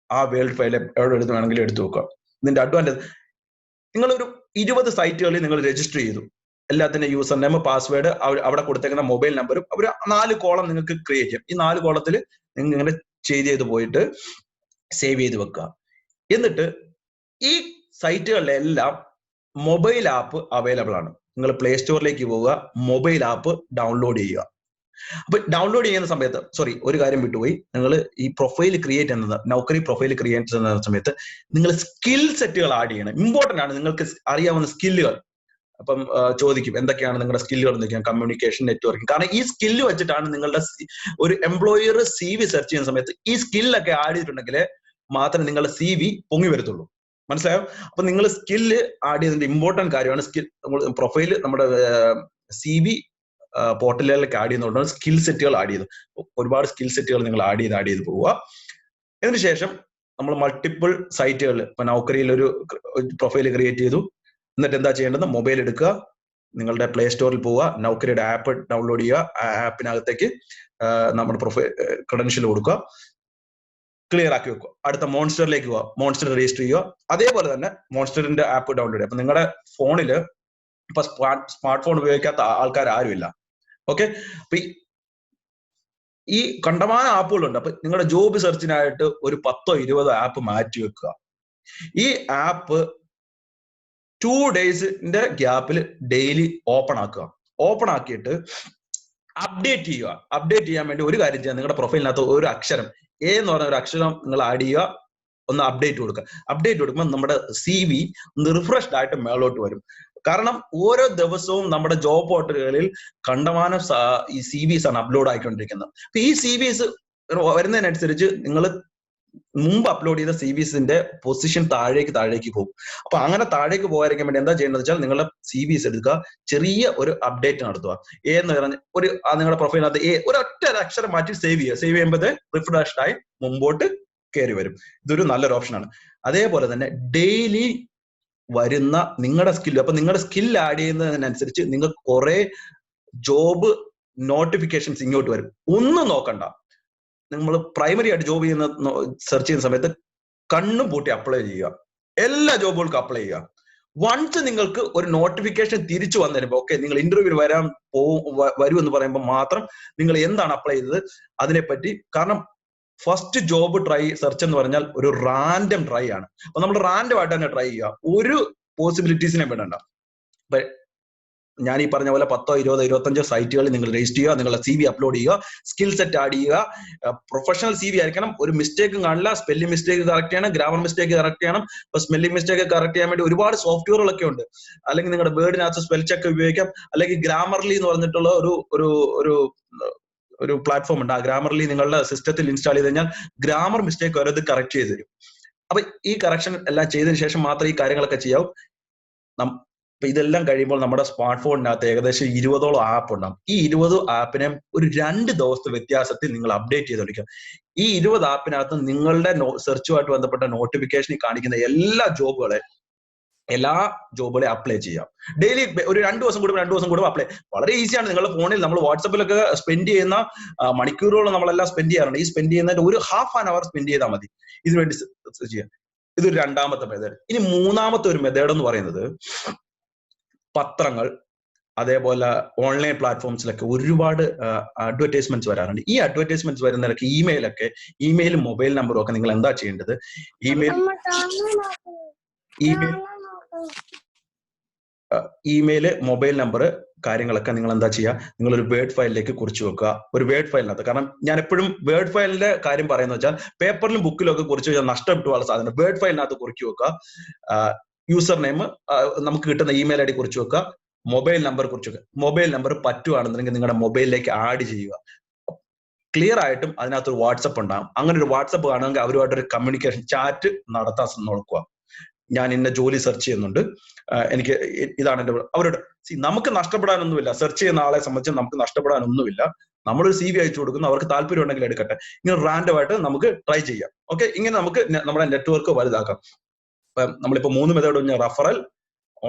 ആ വേർഡ് ഫയൽ എവിടെ എടുത്ത് വേണമെങ്കിലും എടുത്തു വെക്കുക. ഇതിന്റെ അഡ്വാൻറ്റേജ്, നിങ്ങളൊരു 20 സൈറ്റുകളിൽ നിങ്ങൾ രജിസ്റ്റർ ചെയ്തു, എല്ലാത്തിന്റെ യൂസർ നെയിം പാസ്വേഡ് അവിടെ കൊടുത്തേക്കുന്ന മൊബൈൽ നമ്പറും ഒരു 4 കോളം നിങ്ങൾക്ക് ക്രിയേറ്റ് ചെയ്യാം. ഈ 4 കോളത്തിൽ നിങ്ങൾ ഇങ്ങനെ ചെയ്ത് പോയിട്ട് സേവ് ചെയ്ത് വെക്കുക. എന്നിട്ട് ഈ സൈറ്റുകളിലെല്ലാം മൊബൈൽ ആപ്പ് അവൈലബിൾ ആണ്. നിങ്ങൾ പ്ലേ സ്റ്റോറിലേക്ക് പോവുക, മൊബൈൽ ആപ്പ് ഡൗൺലോഡ് ചെയ്യുക. അപ്പൊ ഡൗൺലോഡ് ചെയ്യുന്ന സമയത്ത്, ഒരു കാര്യം വിട്ടുപോയി, നിങ്ങൾ ഈ പ്രൊഫൈൽ ക്രിയേറ്റ് ചെയ്യുന്നത്, നൗക്കറി പ്രൊഫൈൽ ക്രിയേറ്റ് ചെയ്യുന്ന സമയത്ത് നിങ്ങൾ സ്കിൽ സെറ്റുകൾ ആഡ് ചെയ്യണം. ഇമ്പോർട്ടന്റ് ആണ് നിങ്ങൾക്ക് അറിയാവുന്ന സ്കില്ലുകൾ. അപ്പം ചോദിക്കും എന്തൊക്കെയാണ് നിങ്ങളുടെ സ്കില്ലുകൾ എന്തൊക്കെയാണ്? Communication, networking. കാരണം ഈ സ്കില്ല് വെച്ചിട്ടാണ് നിങ്ങളുടെ ഒരു എംപ്ലോയർ CV സെർച്ച് ചെയ്യുന്ന സമയത്ത് ഈ സ്കില്ലൊക്കെ ആഡ് ചെയ്തിട്ടുണ്ടെങ്കിൽ മാത്രമേ നിങ്ങളുടെ CV പൊങ്ങി വരത്തുള്ളൂ. മനസ്സിലായോ? അപ്പൊ നിങ്ങൾ സ്കില്ല് ആഡ് ചെയ്തതിന്റെ ഇമ്പോർട്ടന്റ് കാര്യമാണ് സ്കിൽ. പ്രൊഫൈല് നമ്മുടെ CV പോർട്ടലിലേക്ക് ആഡ് ചെയ്യുന്നതുകൊണ്ടാണ് സ്കിൽ സെറ്റുകൾ ആഡ് ചെയ്ത്. ഒരുപാട് സ്കിൽ സെറ്റുകൾ നിങ്ങൾ ആഡ് ചെയ്ത് പോവുക. അതിനുശേഷം നമ്മൾ മൾട്ടിപ്പിൾ സൈറ്റുകൾ, ഇപ്പൊ നൗക്കറിയിൽ ഒരു പ്രൊഫൈൽ ക്രിയേറ്റ് ചെയ്തു. എന്നിട്ട് എന്താ ചെയ്യേണ്ടത്? മൊബൈൽ എടുക്കുക, നിങ്ങളുടെ പ്ലേ സ്റ്റോറിൽ പോവുക, നൗക്കറിയുടെ ആപ്പ് ഡൗൺലോഡ് ചെയ്യുക. ആ ആപ്പിനകത്തേക്ക് നമ്മുടെ പ്രൊഫൈൽ ക്രെഡൻഷ്യൽ കൊടുക്കുക, ക്ലിയർ ആക്കി വെക്കുക. അടുത്ത മോൺസ്റ്ററിലേക്ക് പോവുക, മോൺസ്റ്റർ രജിസ്റ്റർ ചെയ്യുക. അതേപോലെ തന്നെ മോൺസ്റ്ററിന്റെ ആപ്പ് ഡൗൺലോഡ് ചെയ്യുക. അപ്പൊ നിങ്ങളുടെ ഫോണില് ഇപ്പൊ സ്മാർട്ട് ഫോൺ ഉപയോഗിക്കാത്ത ആൾക്കാർ ആരുമില്ല. ഓക്കെ, അപ്പൊ ഈ കണ്ടമാന ആപ്പുകളുണ്ട്. അപ്പൊ നിങ്ങളുടെ ജോബ് സെർച്ചിനായിട്ട് ഒരു 10-20 ആപ്പ് മാറ്റി വെക്കുക. ഈ ആപ്പ് 2 ഡേയ്സിന്റെ ഗ്യാപ്പിൽ ഡെയിലി ഓപ്പൺ ആക്കുക. ഓപ്പൺ ആക്കിയിട്ട് അപ്ഡേറ്റ് ചെയ്യുക. അപ്ഡേറ്റ് ചെയ്യാൻ വേണ്ടി ഒരു കാര്യം ചെയ്യാം, നിങ്ങളുടെ പ്രൊഫൈലിനകത്ത് ഒരു അക്ഷരം A എന്ന് പറഞ്ഞ ഒരു അക്ഷരം നിങ്ങൾ ആഡ് ചെയ്യുക, ഒന്ന് അപ്ഡേറ്റ് കൊടുക്കുക. അപ്ഡേറ്റ് കൊടുക്കുമ്പോൾ നമ്മുടെ CV ഒന്ന് റിഫ്രഷ്ഡ് ആയിട്ട് മേളോട്ട് വരും. കാരണം ഓരോ ദിവസവും നമ്മുടെ ജോബ് പോർട്ടലുകളിൽ കണ്ടമാനം ഈ CVs ആണ് അപ്ലോഡ് ആയിക്കൊണ്ടിരിക്കുന്നത്. അപ്പൊ ഈ CVs വരുന്നതിനനുസരിച്ച് നിങ്ങൾ മുമ്പ് അപ്ലോഡ് ചെയ്ത CVസിന്റെ പൊസിഷൻ താഴേക്ക് പോകും. അപ്പൊ അങ്ങനെ താഴേക്ക് പോകാതിരിക്കാൻ വേണ്ടി എന്താ ചെയ്യേണ്ടത് വെച്ചാൽ, നിങ്ങളുടെ CVs എടുക്കുക, ചെറിയ ഒരു അപ്ഡേറ്റ് നടത്തുക. എന്ന് പറഞ്ഞ നിങ്ങളുടെ പ്രൊഫൈലിനകത്ത് ഒരൊറ്റ അക്ഷരം മാറ്റി സേവ് ചെയ്യുക. സേവ് ചെയ്യുമ്പോൾ റിഫ്രഷ്ഡ് ആയി മുമ്പോട്ട് കയറി വരും. ഇതൊരു നല്ലൊരു ഓപ്ഷനാണ്. അതേപോലെ തന്നെ ഡെയിലി വരുന്ന നിങ്ങളുടെ സ്കിൽ, അപ്പൊ നിങ്ങളുടെ സ്കിൽ ആഡ് ചെയ്യുന്നതിനനുസരിച്ച് നിങ്ങൾക്ക് കുറെ ജോബ് നോട്ടിഫിക്കേഷൻസ് ഇങ്ങോട്ട് വരും. ഒന്നും നോക്കണ്ട, നമ്മൾ പ്രൈമറി ആയിട്ട് ജോബ് ചെയ്യുന്ന സെർച്ച് ചെയ്യുന്ന സമയത്ത് കണ്ണും പൂട്ടി അപ്ലൈ ചെയ്യുക. എല്ലാ ജോബുകൾക്കും അപ്ലൈ ചെയ്യുക. വൺസ് നിങ്ങൾക്ക് ഒരു നോട്ടിഫിക്കേഷൻ തിരിച്ചു വന്നിരുമ്പോൾ, ഓക്കെ നിങ്ങൾ ഇന്റർവ്യൂവിന് വരൂ എന്ന് പറയുമ്പോൾ മാത്രം നിങ്ങൾ എന്താണ് അപ്ലൈ ചെയ്തത് അതിനെപ്പറ്റി. കാരണം ഫസ്റ്റ് ജോബ് സെർച്ച് എന്ന് പറഞ്ഞാൽ ഒരു റാൻഡം ട്രൈ ആണ്. അപ്പൊ നമ്മൾ റാൻഡം ആയിട്ട് തന്നെ ട്രൈ ചെയ്യുക, ഒരു പോസിബിലിറ്റീസിനെ വിടണ്ട. അപ്പൊ ഞാൻ ഈ പറഞ്ഞ പോലെ 10, 20, 25 സൈറ്റുകളിൽ നിങ്ങൾ രജിസ്റ്റർ ചെയ്യുക, നിങ്ങളുടെ CV അപ്ലോഡ് ചെയ്യുക, സ്കിൽ സെറ്റ് ആഡ് ചെയ്യുക. പ്രൊഫഷണൽ CV ആയിരിക്കണം, ഒരു മിസ്റ്റേക്കും കാണില്ല. സ്പെല്ലിംഗ് മിസ്റ്റേക്ക് കറക്റ്റ് ചെയ്യണം, ഗ്രാമർ മിസ്റ്റേക്ക് കറക്റ്റ് ചെയ്യണം. ഇപ്പൊ സ്പെല്ലിംഗ് മിസ്റ്റേക്ക് കറക്റ്റ് ചെയ്യാൻ വേണ്ടി ഒരുപാട് സോഫ്റ്റ്വെയറുകളൊക്കെ ഉണ്ട്. അല്ലെങ്കിൽ നിങ്ങളുടെ വേർഡിനകത്ത് സ്പെൽ ചെക്ക് ഉപയോഗിക്കാം. അല്ലെങ്കിൽ ഗ്രാമർലി എന്ന് പറഞ്ഞിട്ടുള്ള ഒരു പ്ലാറ്റ്ഫോം ഉണ്ട്. ആ ഗ്രാമർലി നിങ്ങളുടെ സിസ്റ്റത്തിൽ ഇൻസ്റ്റാൾ ചെയ്ത് കഴിഞ്ഞാൽ ഗ്രാമർ മിസ്റ്റേക്ക് വരെ ഇത് കറക്റ്റ് ചെയ്ത് തരും. അപ്പൊ ഈ കറക്ഷൻ എല്ലാം ചെയ്തതിനു ശേഷം മാത്രമേ ഈ കാര്യങ്ങളൊക്കെ ചെയ്യാവൂ. അപ്പൊ ഇതെല്ലാം കഴിയുമ്പോൾ നമ്മുടെ സ്മാർട്ട് ഫോണിനകത്ത് ഏകദേശം 20ഓളം ആപ്പ് ഉണ്ടാകും. ഈ 20 ആപ്പിനെ ഒരു 2 ദിവസത്തെ വ്യത്യാസത്തിൽ നിങ്ങൾ അപ്ഡേറ്റ് ചെയ്തുകൊണ്ടിരിക്കുക. ഈ 20 ആപ്പിനകത്ത് നിങ്ങളുടെ സെർച്ചുമായിട്ട് ബന്ധപ്പെട്ട നോട്ടിഫിക്കേഷനിൽ കാണിക്കുന്ന എല്ലാ ജോബുകളെ അപ്ലൈ ചെയ്യാം. ഡെയിലി ഒരു 2 ദിവസം കൂടുമ്പോൾ അപ്ലൈ. വളരെ ഈസിയാണ്. നിങ്ങളുടെ ഫോണിൽ നമ്മൾ വാട്സപ്പിലൊക്കെ സ്പെൻഡ് ചെയ്യുന്ന മണിക്കൂറുകൾ നമ്മളെല്ലാം സ്പെൻഡ് ചെയ്യാറുണ്ട്. ഈ സ്പെൻഡ് ചെയ്യുന്നതിന്റെ ഒരു ½ ആൻ അവർ സ്പെൻഡ് ചെയ്താൽ മതി ഇതിനുവേണ്ടി ചെയ്യാം. ഇതൊരു രണ്ടാമത്തെ മെത്തേഡ്. ഇനി മൂന്നാമത്തെ ഒരു മെത്തേഡ് എന്ന് പറയുന്നത് പത്രങ്ങൾ, അതേപോലെ ഓൺലൈൻ പ്ലാറ്റ്ഫോംസിലൊക്കെ ഒരുപാട് അഡ്വർടൈസ്മെന്റ്സ് വരാറുണ്ട്. ഈ അഡ്വർടൈസ്മെന്റ്സ് വരുന്നവരൊക്കെ ഇമെയിലും മൊബൈൽ നമ്പറും ഒക്കെ നിങ്ങൾ എന്താ ചെയ്യേണ്ടത്? ഇമെയില്, മൊബൈൽ നമ്പർ കാര്യങ്ങളൊക്കെ നിങ്ങൾ എന്താ ചെയ്യുക? നിങ്ങളൊരു വേർഡ് ഫയലിലേക്ക് കുറിച്ച് വെക്കുക. ഒരു വേർഡ് ഫയലിനകത്ത്, കാരണം ഞാൻ എപ്പോഴും വേർഡ് ഫയലിന്റെ കാര്യം പറയുന്നത് വെച്ചാൽ പേപ്പറിലും ബുക്കിലും ഒക്കെ കുറിച്ച് വെച്ചാൽ നഷ്ടപ്പെട്ടു പോകാനുള്ള സാധനം. വേർഡ് ഫയലിനകത്ത് കുറിച്ച് വെക്കുക. യൂസർ നെയിം, നമുക്ക് കിട്ടുന്ന ഇമെയിൽ ID കുറിച്ച് വെക്കുക. മൊബൈൽ നമ്പർ കുറിച്ച് വെക്കുക. മൊബൈൽ നമ്പർ പറ്റുവാണെന്നുണ്ടെങ്കിൽ നിങ്ങളുടെ മൊബൈലിലേക്ക് ആഡ് ചെയ്യുക. ക്ലിയർ ആയിട്ടും അതിനകത്തൊരു വാട്സപ്പ് ഉണ്ടാകും. അങ്ങനെ ഒരു വാട്സപ്പ് കാണുമെങ്കിൽ അവരുമായിട്ടൊരു കമ്മ്യൂണിക്കേഷൻ ചാറ്റ് നടത്താൻ നോക്കുക. ഞാൻ ഇന്ന ജോലി സെർച്ച് ചെയ്യുന്നുണ്ട്, എനിക്ക് ഇതാണ് എൻ്റെ അവരോട് നമുക്ക് നഷ്ടപ്പെടാനൊന്നുമില്ല. സെർച്ച് ചെയ്യുന്ന ആളെ സംബന്ധിച്ച് നമുക്ക് നഷ്ടപ്പെടാനൊന്നുമില്ല. നമ്മളൊരു CV അയച്ചു കൊടുക്കുന്നു, അവർക്ക് താല്പര്യം ഉണ്ടെങ്കിൽ എടുക്കട്ടെ. ഇങ്ങനെ റാൻഡമായിട്ട് നമുക്ക് ട്രൈ ചെയ്യാം. ഓക്കെ, ഇങ്ങനെ നമുക്ക് നമ്മുടെ നെറ്റ്വർക്ക് വലുതാക്കാം. നമ്മളിപ്പോ 3 മെത്തേഡ്, റഫറൽ,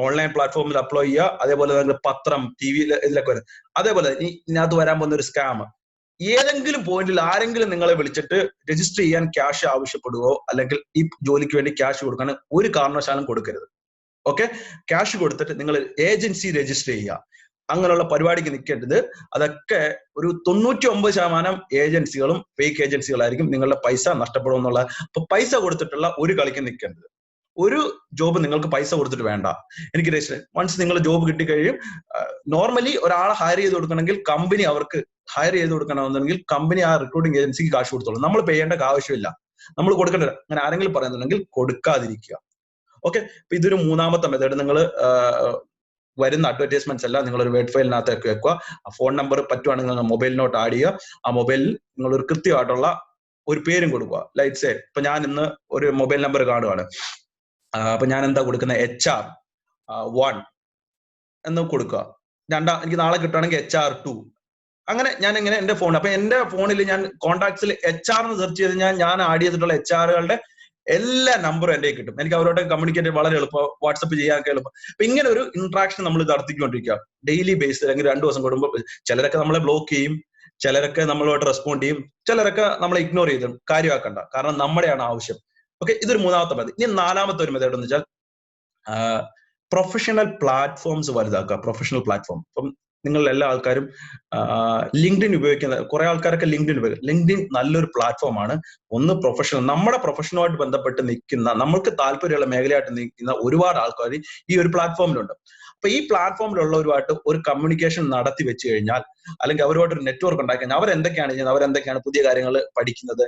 ഓൺലൈൻ പ്ലാറ്റ്ഫോമിൽ അപ്ലോയ് ചെയ്യുക, അതേപോലെ തന്നെ പത്രം, TV ഇതിലൊക്കെ വരും. അതേപോലെ ഇതിനകത്ത് വരാൻ പോകുന്ന ഒരു സ്കാം, ഏതെങ്കിലും പോയിന്റിൽ ആരെങ്കിലും നിങ്ങളെ വിളിച്ചിട്ട് രജിസ്റ്റർ ചെയ്യാൻ ക്യാഷ് ആവശ്യപ്പെടുകയോ അല്ലെങ്കിൽ ഈ ജോലിക്ക് വേണ്ടി ക്യാഷ് കൊടുക്കാൻ ഒരു കാരണവശാലും കൊടുക്കരുത്. ഓക്കെ, ക്യാഷ് കൊടുത്തിട്ട് നിങ്ങൾ ഏജൻസി രജിസ്റ്റർ ചെയ്യുക. അങ്ങനെയുള്ള പരിപാടിക്ക് നിൽക്കേണ്ടത്. അതൊക്കെ ഒരു 99% ഏജൻസികളും ഫേക്ക് ഏജൻസികളായിരിക്കും. നിങ്ങളുടെ പൈസ നഷ്ടപ്പെടും എന്നുള്ള. അപ്പൊ പൈസ കൊടുത്തിട്ടുള്ള ഒരു കളിക്ക് നിൽക്കേണ്ടത്. ഒരു ജോബ് നിങ്ങൾക്ക് പൈസ കൊടുത്തിട്ട് വേണ്ട. എനിക്ക് രജിസ്റ്റർ വൺസ് നിങ്ങൾ ജോബ് കിട്ടിക്കഴിയും. നോർമലി ഒരാളെ ഹയർ ചെയ്ത് കൊടുക്കണമെങ്കിൽ കമ്പനി അവർക്ക് ഹയർ ചെയ്ത് കൊടുക്കണമെന്നുണ്ടെങ്കിൽ കമ്പനി ആ റിക്രൂട്ടിംഗ് ഏജൻസിക്ക് കാശ് കൊടുത്തോളൂ. നമ്മൾ പേ ചെയ്യേണ്ട ആവശ്യമില്ല, നമ്മൾ കൊടുക്കേണ്ട. അങ്ങനെ ആരെങ്കിലും പറയുന്നുണ്ടെങ്കിൽ കൊടുക്കാതിരിക്കുക. ഓക്കെ, അപ്പൊ ഇതൊരു 3ാമത്തെ മെത്തേഡ്. നിങ്ങൾ വരുന്ന അഡ്വർടൈസ്മെന്റ്സ് എല്ലാം നിങ്ങളൊരു വേർഡ് ഫയലിനകത്തേക്ക് വെക്കുക. ആ ഫോൺ നമ്പർ പറ്റുവാണെങ്കിൽ നിങ്ങൾ മൊബൈലിനോട്ട് ആഡ് ചെയ്യുക. ആ മൊബൈലിൽ നിങ്ങൾ ഒരു കൃത്യമായിട്ടുള്ള ഒരു പേരും കൊടുക്കുക. ലൈറ്റ്സ് ഇപ്പൊ ഞാൻ ഇന്ന് ഒരു മൊബൈൽ നമ്പർ കാണുകയാണ്. അപ്പൊ ഞാൻ എന്താ കൊടുക്കുന്നത്, HR1 എന്ന് കൊടുക്കുക. എനിക്ക് നാളെ കിട്ടുകയാണെങ്കിൽ HR2. അങ്ങനെ ഞാൻ ഇങ്ങനെ എന്റെ ഫോൺ, അപ്പൊ എന്റെ ഫോണിൽ ഞാൻ കോൺടാക്ട്സിൽ HR എന്ന് സെർച്ച് ചെയ്ത് ഞാൻ ആഡ് ചെയ്തിട്ടുള്ള HR-കളുടെ എല്ലാ നമ്പറും എന്റെ കിട്ടും. എനിക്ക് അവരോട് കമ്മ്യൂണിക്കേറ്റ് വളരെ എളുപ്പം, വാട്സപ്പ് ചെയ്യാനൊക്കെ എളുപ്പം. അപ്പൊ ഇങ്ങനെ ഒരു ഇന്ററാക്ഷൻ നമ്മൾ നടത്തിക്കൊണ്ടിരിക്കുക ഡെയിലി ബേസിൽ, അല്ലെങ്കിൽ 2 ദിവസം കൂടുമ്പോൾ. ചിലരൊക്കെ നമ്മളെ ബ്ലോക്ക് ചെയ്യും, ചിലരൊക്കെ നമ്മളോട്ട് റെസ്പോണ്ട് ചെയ്യും, ചിലരൊക്കെ നമ്മളെ ഇഗ്നോർ ചെയ്തും. കാര്യമാക്കണ്ട, കാരണം നമ്മുടെയാണ് ആവശ്യം. ഓക്കെ, ഇതൊരു 3ാമത്തെ മെത്തേഡ്. ഇനി 4ാമത്തെ ഒരു മെത്തേഡ് എന്ന് വെച്ചാൽ പ്രൊഫഷണൽ പ്ലാറ്റ്ഫോംസ് വലുതാക്കുക. Professional platform. ഇപ്പം നിങ്ങൾ എല്ലാ ആൾക്കാരും ലിങ്ക്ഡിൻ ഉപയോഗിക്കുന്ന കുറെ ആൾക്കാരൊക്കെ ലിങ്ക്ഡിൻ ഉപയോഗിക്കും. ലിങ്ക്ഡിൻ നല്ലൊരു പ്ലാറ്റ്ഫോമാണ്. ഒന്ന് പ്രൊഫഷണൽ, നമ്മുടെ പ്രൊഫഷനുമായിട്ട് ബന്ധപ്പെട്ട് നിൽക്കുന്ന, നമ്മൾക്ക് താല്പര്യമുള്ള മേഖലയായിട്ട് നിൽക്കുന്ന ഒരുപാട് ആൾക്കാർ ഈ ഒരു പ്ലാറ്റ്ഫോമിലുണ്ട്. അപ്പൊ ഈ പ്ലാറ്റ്ഫോമിലുള്ളവരുമായിട്ട് ഒരു കമ്മ്യൂണിക്കേഷൻ നടത്തി വെച്ച് കഴിഞ്ഞാൽ, അല്ലെങ്കിൽ അവരുമായിട്ട് ഒരു നെറ്റ്വർക്ക് ഉണ്ടാക്കി കഴിഞ്ഞാൽ, അവരെന്തൊക്കെയാണ് ചെയ്യുന്നത്, അവരെന്തൊക്കെയാണ് പുതിയ കാര്യങ്ങൾ പഠിക്കുന്നത്,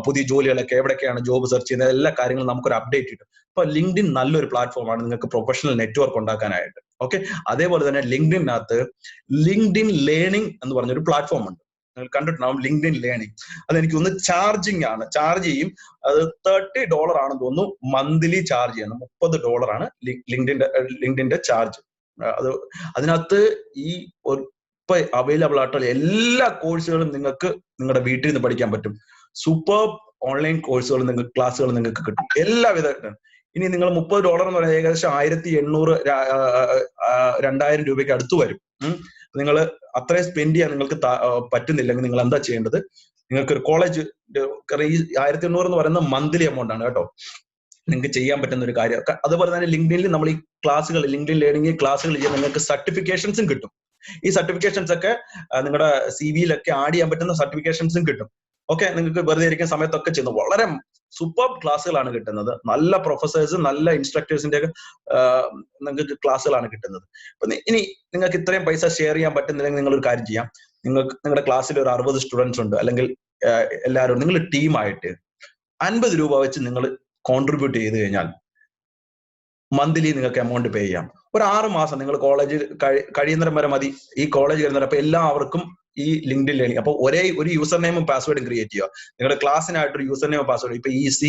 പുതിയ ജോലികളൊക്കെ എവിടെയൊക്കെയാണ് ജോബ് സെർച്ച് ചെയ്യുന്നത്, എല്ലാ കാര്യങ്ങളും നമുക്കൊരു അപ്ഡേറ്റ് കിട്ടും. അപ്പൊ ലിങ്ക്ഡിൻ നല്ലൊരു പ്ലാറ്റ്ഫോമാണ് നിങ്ങൾക്ക് പ്രൊഫഷണൽ നെറ്റ്വർക്ക് ഉണ്ടാക്കാനായിട്ട്. ഓക്കെ, അതേപോലെ തന്നെ ലിങ്ക്ഡിനകത്ത് ലിങ്ക്ഡിൻ ലേണിംഗ് എന്ന് പറഞ്ഞൊരു പ്ലാറ്റ്ഫോം ഉണ്ട്. നിങ്ങൾ കണ്ടിട്ടുണ്ടാവും ലിങ്ക്ഡിൻ ലേണിംഗ്. അതെനിക്കൊന്ന് ചാർജിങ് ആണ്, ചാർജ് ചെയ്യും. അത് $30 ആണെന്ന് തോന്നുന്നു മന്ത്ലി ചാർജ് ചെയ്യണം. $30 ആണ് ലിങ്ക്ഡിന്റെ ചാർജ്. അതിനകത്ത് ഈ ഇപ്പൊ അവൈലബിൾ ആയിട്ടുള്ള എല്ലാ കോഴ്സുകളും നിങ്ങൾക്ക് നിങ്ങളുടെ വീട്ടിൽ നിന്ന് പഠിക്കാൻ പറ്റും. സൂപ്പർ ഓൺലൈൻ കോഴ്സുകൾ, നിങ്ങൾക്ക് ക്ലാസ്സുകൾ നിങ്ങൾക്ക് കിട്ടും, എല്ലാവിധ. ഇനി നിങ്ങൾ $30 എന്ന് പറയുന്നത് ഏകദേശം 1800 2000 രൂപയ്ക്ക് അടുത്ത് വരും. നിങ്ങൾ അത്രയും സ്പെൻഡ് ചെയ്യാൻ നിങ്ങൾക്ക് പറ്റുന്നില്ലെങ്കിൽ നിങ്ങൾ എന്താ ചെയ്യേണ്ടത്, നിങ്ങൾക്ക് ഒരു കോളേജ്, ഈ 1800 എന്ന് പറയുന്നത് മന്ത്ലി എമൗണ്ട് ആണ് കേട്ടോ. നിങ്ങൾക്ക് ചെയ്യാൻ പറ്റുന്ന ഒരു കാര്യം. അതുപോലെ തന്നെ ലിങ്ക്ഡിനിൽ നമ്മൾ ഈ ക്ലാസ്സുകൾ, ലിങ്ക്ഡിൻ ലേണിംഗ് ക്ലാസ്സുകൾ ചെയ്യാൻ നിങ്ങൾക്ക് സർട്ടിഫിക്കേഷൻസും കിട്ടും. ഈ സർട്ടിഫിക്കേഷൻസ് ഒക്കെ നിങ്ങളുടെ CV-യിലൊക്കെ ആഡ് ചെയ്യാൻ പറ്റുന്ന സർട്ടിഫിക്കേഷൻസും കിട്ടും. ഓക്കെ, നിങ്ങൾക്ക് വെറുതെ ഇരിക്കുന്ന സമയത്തൊക്കെ ചെയ്യുന്നു. വളരെ സൂപ്പർ ക്ലാസ്സുകളാണ് കിട്ടുന്നത്. നല്ല പ്രൊഫസേഴ്സ്, നല്ല ഇൻസ്ട്രക്ടേഴ്സിന്റെ ഒക്കെ നിങ്ങൾക്ക് ക്ലാസ്സുകളാണ് കിട്ടുന്നത്. അപ്പൊ ഇനി നിങ്ങൾക്ക് ഇത്രയും പൈസ ഷെയർ ചെയ്യാൻ പറ്റുന്നില്ലെങ്കിൽ നിങ്ങളൊരു കാര്യം ചെയ്യാം. നിങ്ങളുടെ ക്ലാസ്സിൽ ഒരു 60 സ്റ്റുഡൻസ് ഉണ്ട്, അല്ലെങ്കിൽ എല്ലാവരും നിങ്ങൾ ടീമായിട്ട് $50 വെച്ച് നിങ്ങൾ കോൺട്രിബ്യൂട്ട് ചെയ്ത് കഴിഞ്ഞാൽ മന്ത്ലി നിങ്ങൾക്ക് എമൗണ്ട് പേ ചെയ്യാം. ഒരു 6 മാസം നിങ്ങൾ കോളേജ് കഴിയുന്നവരെ വരെ മതി. ഈ കോളേജ് കഴിയുന്നവരെ അപ്പൊ എല്ലാവർക്കും ഈ ലിങ്ക്ഡിൻ ലേണിംഗ്. അപ്പൊ ഒരു യൂസർ നെയിമും പാസ്വേഡും ക്രിയേറ്റ് ചെയ്യുക. നിങ്ങളുടെ ക്ലാസ്സിനായിട്ടൊരു യൂസർ നെയിം പാസ്വേഡ്, ഇപ്പൊ EC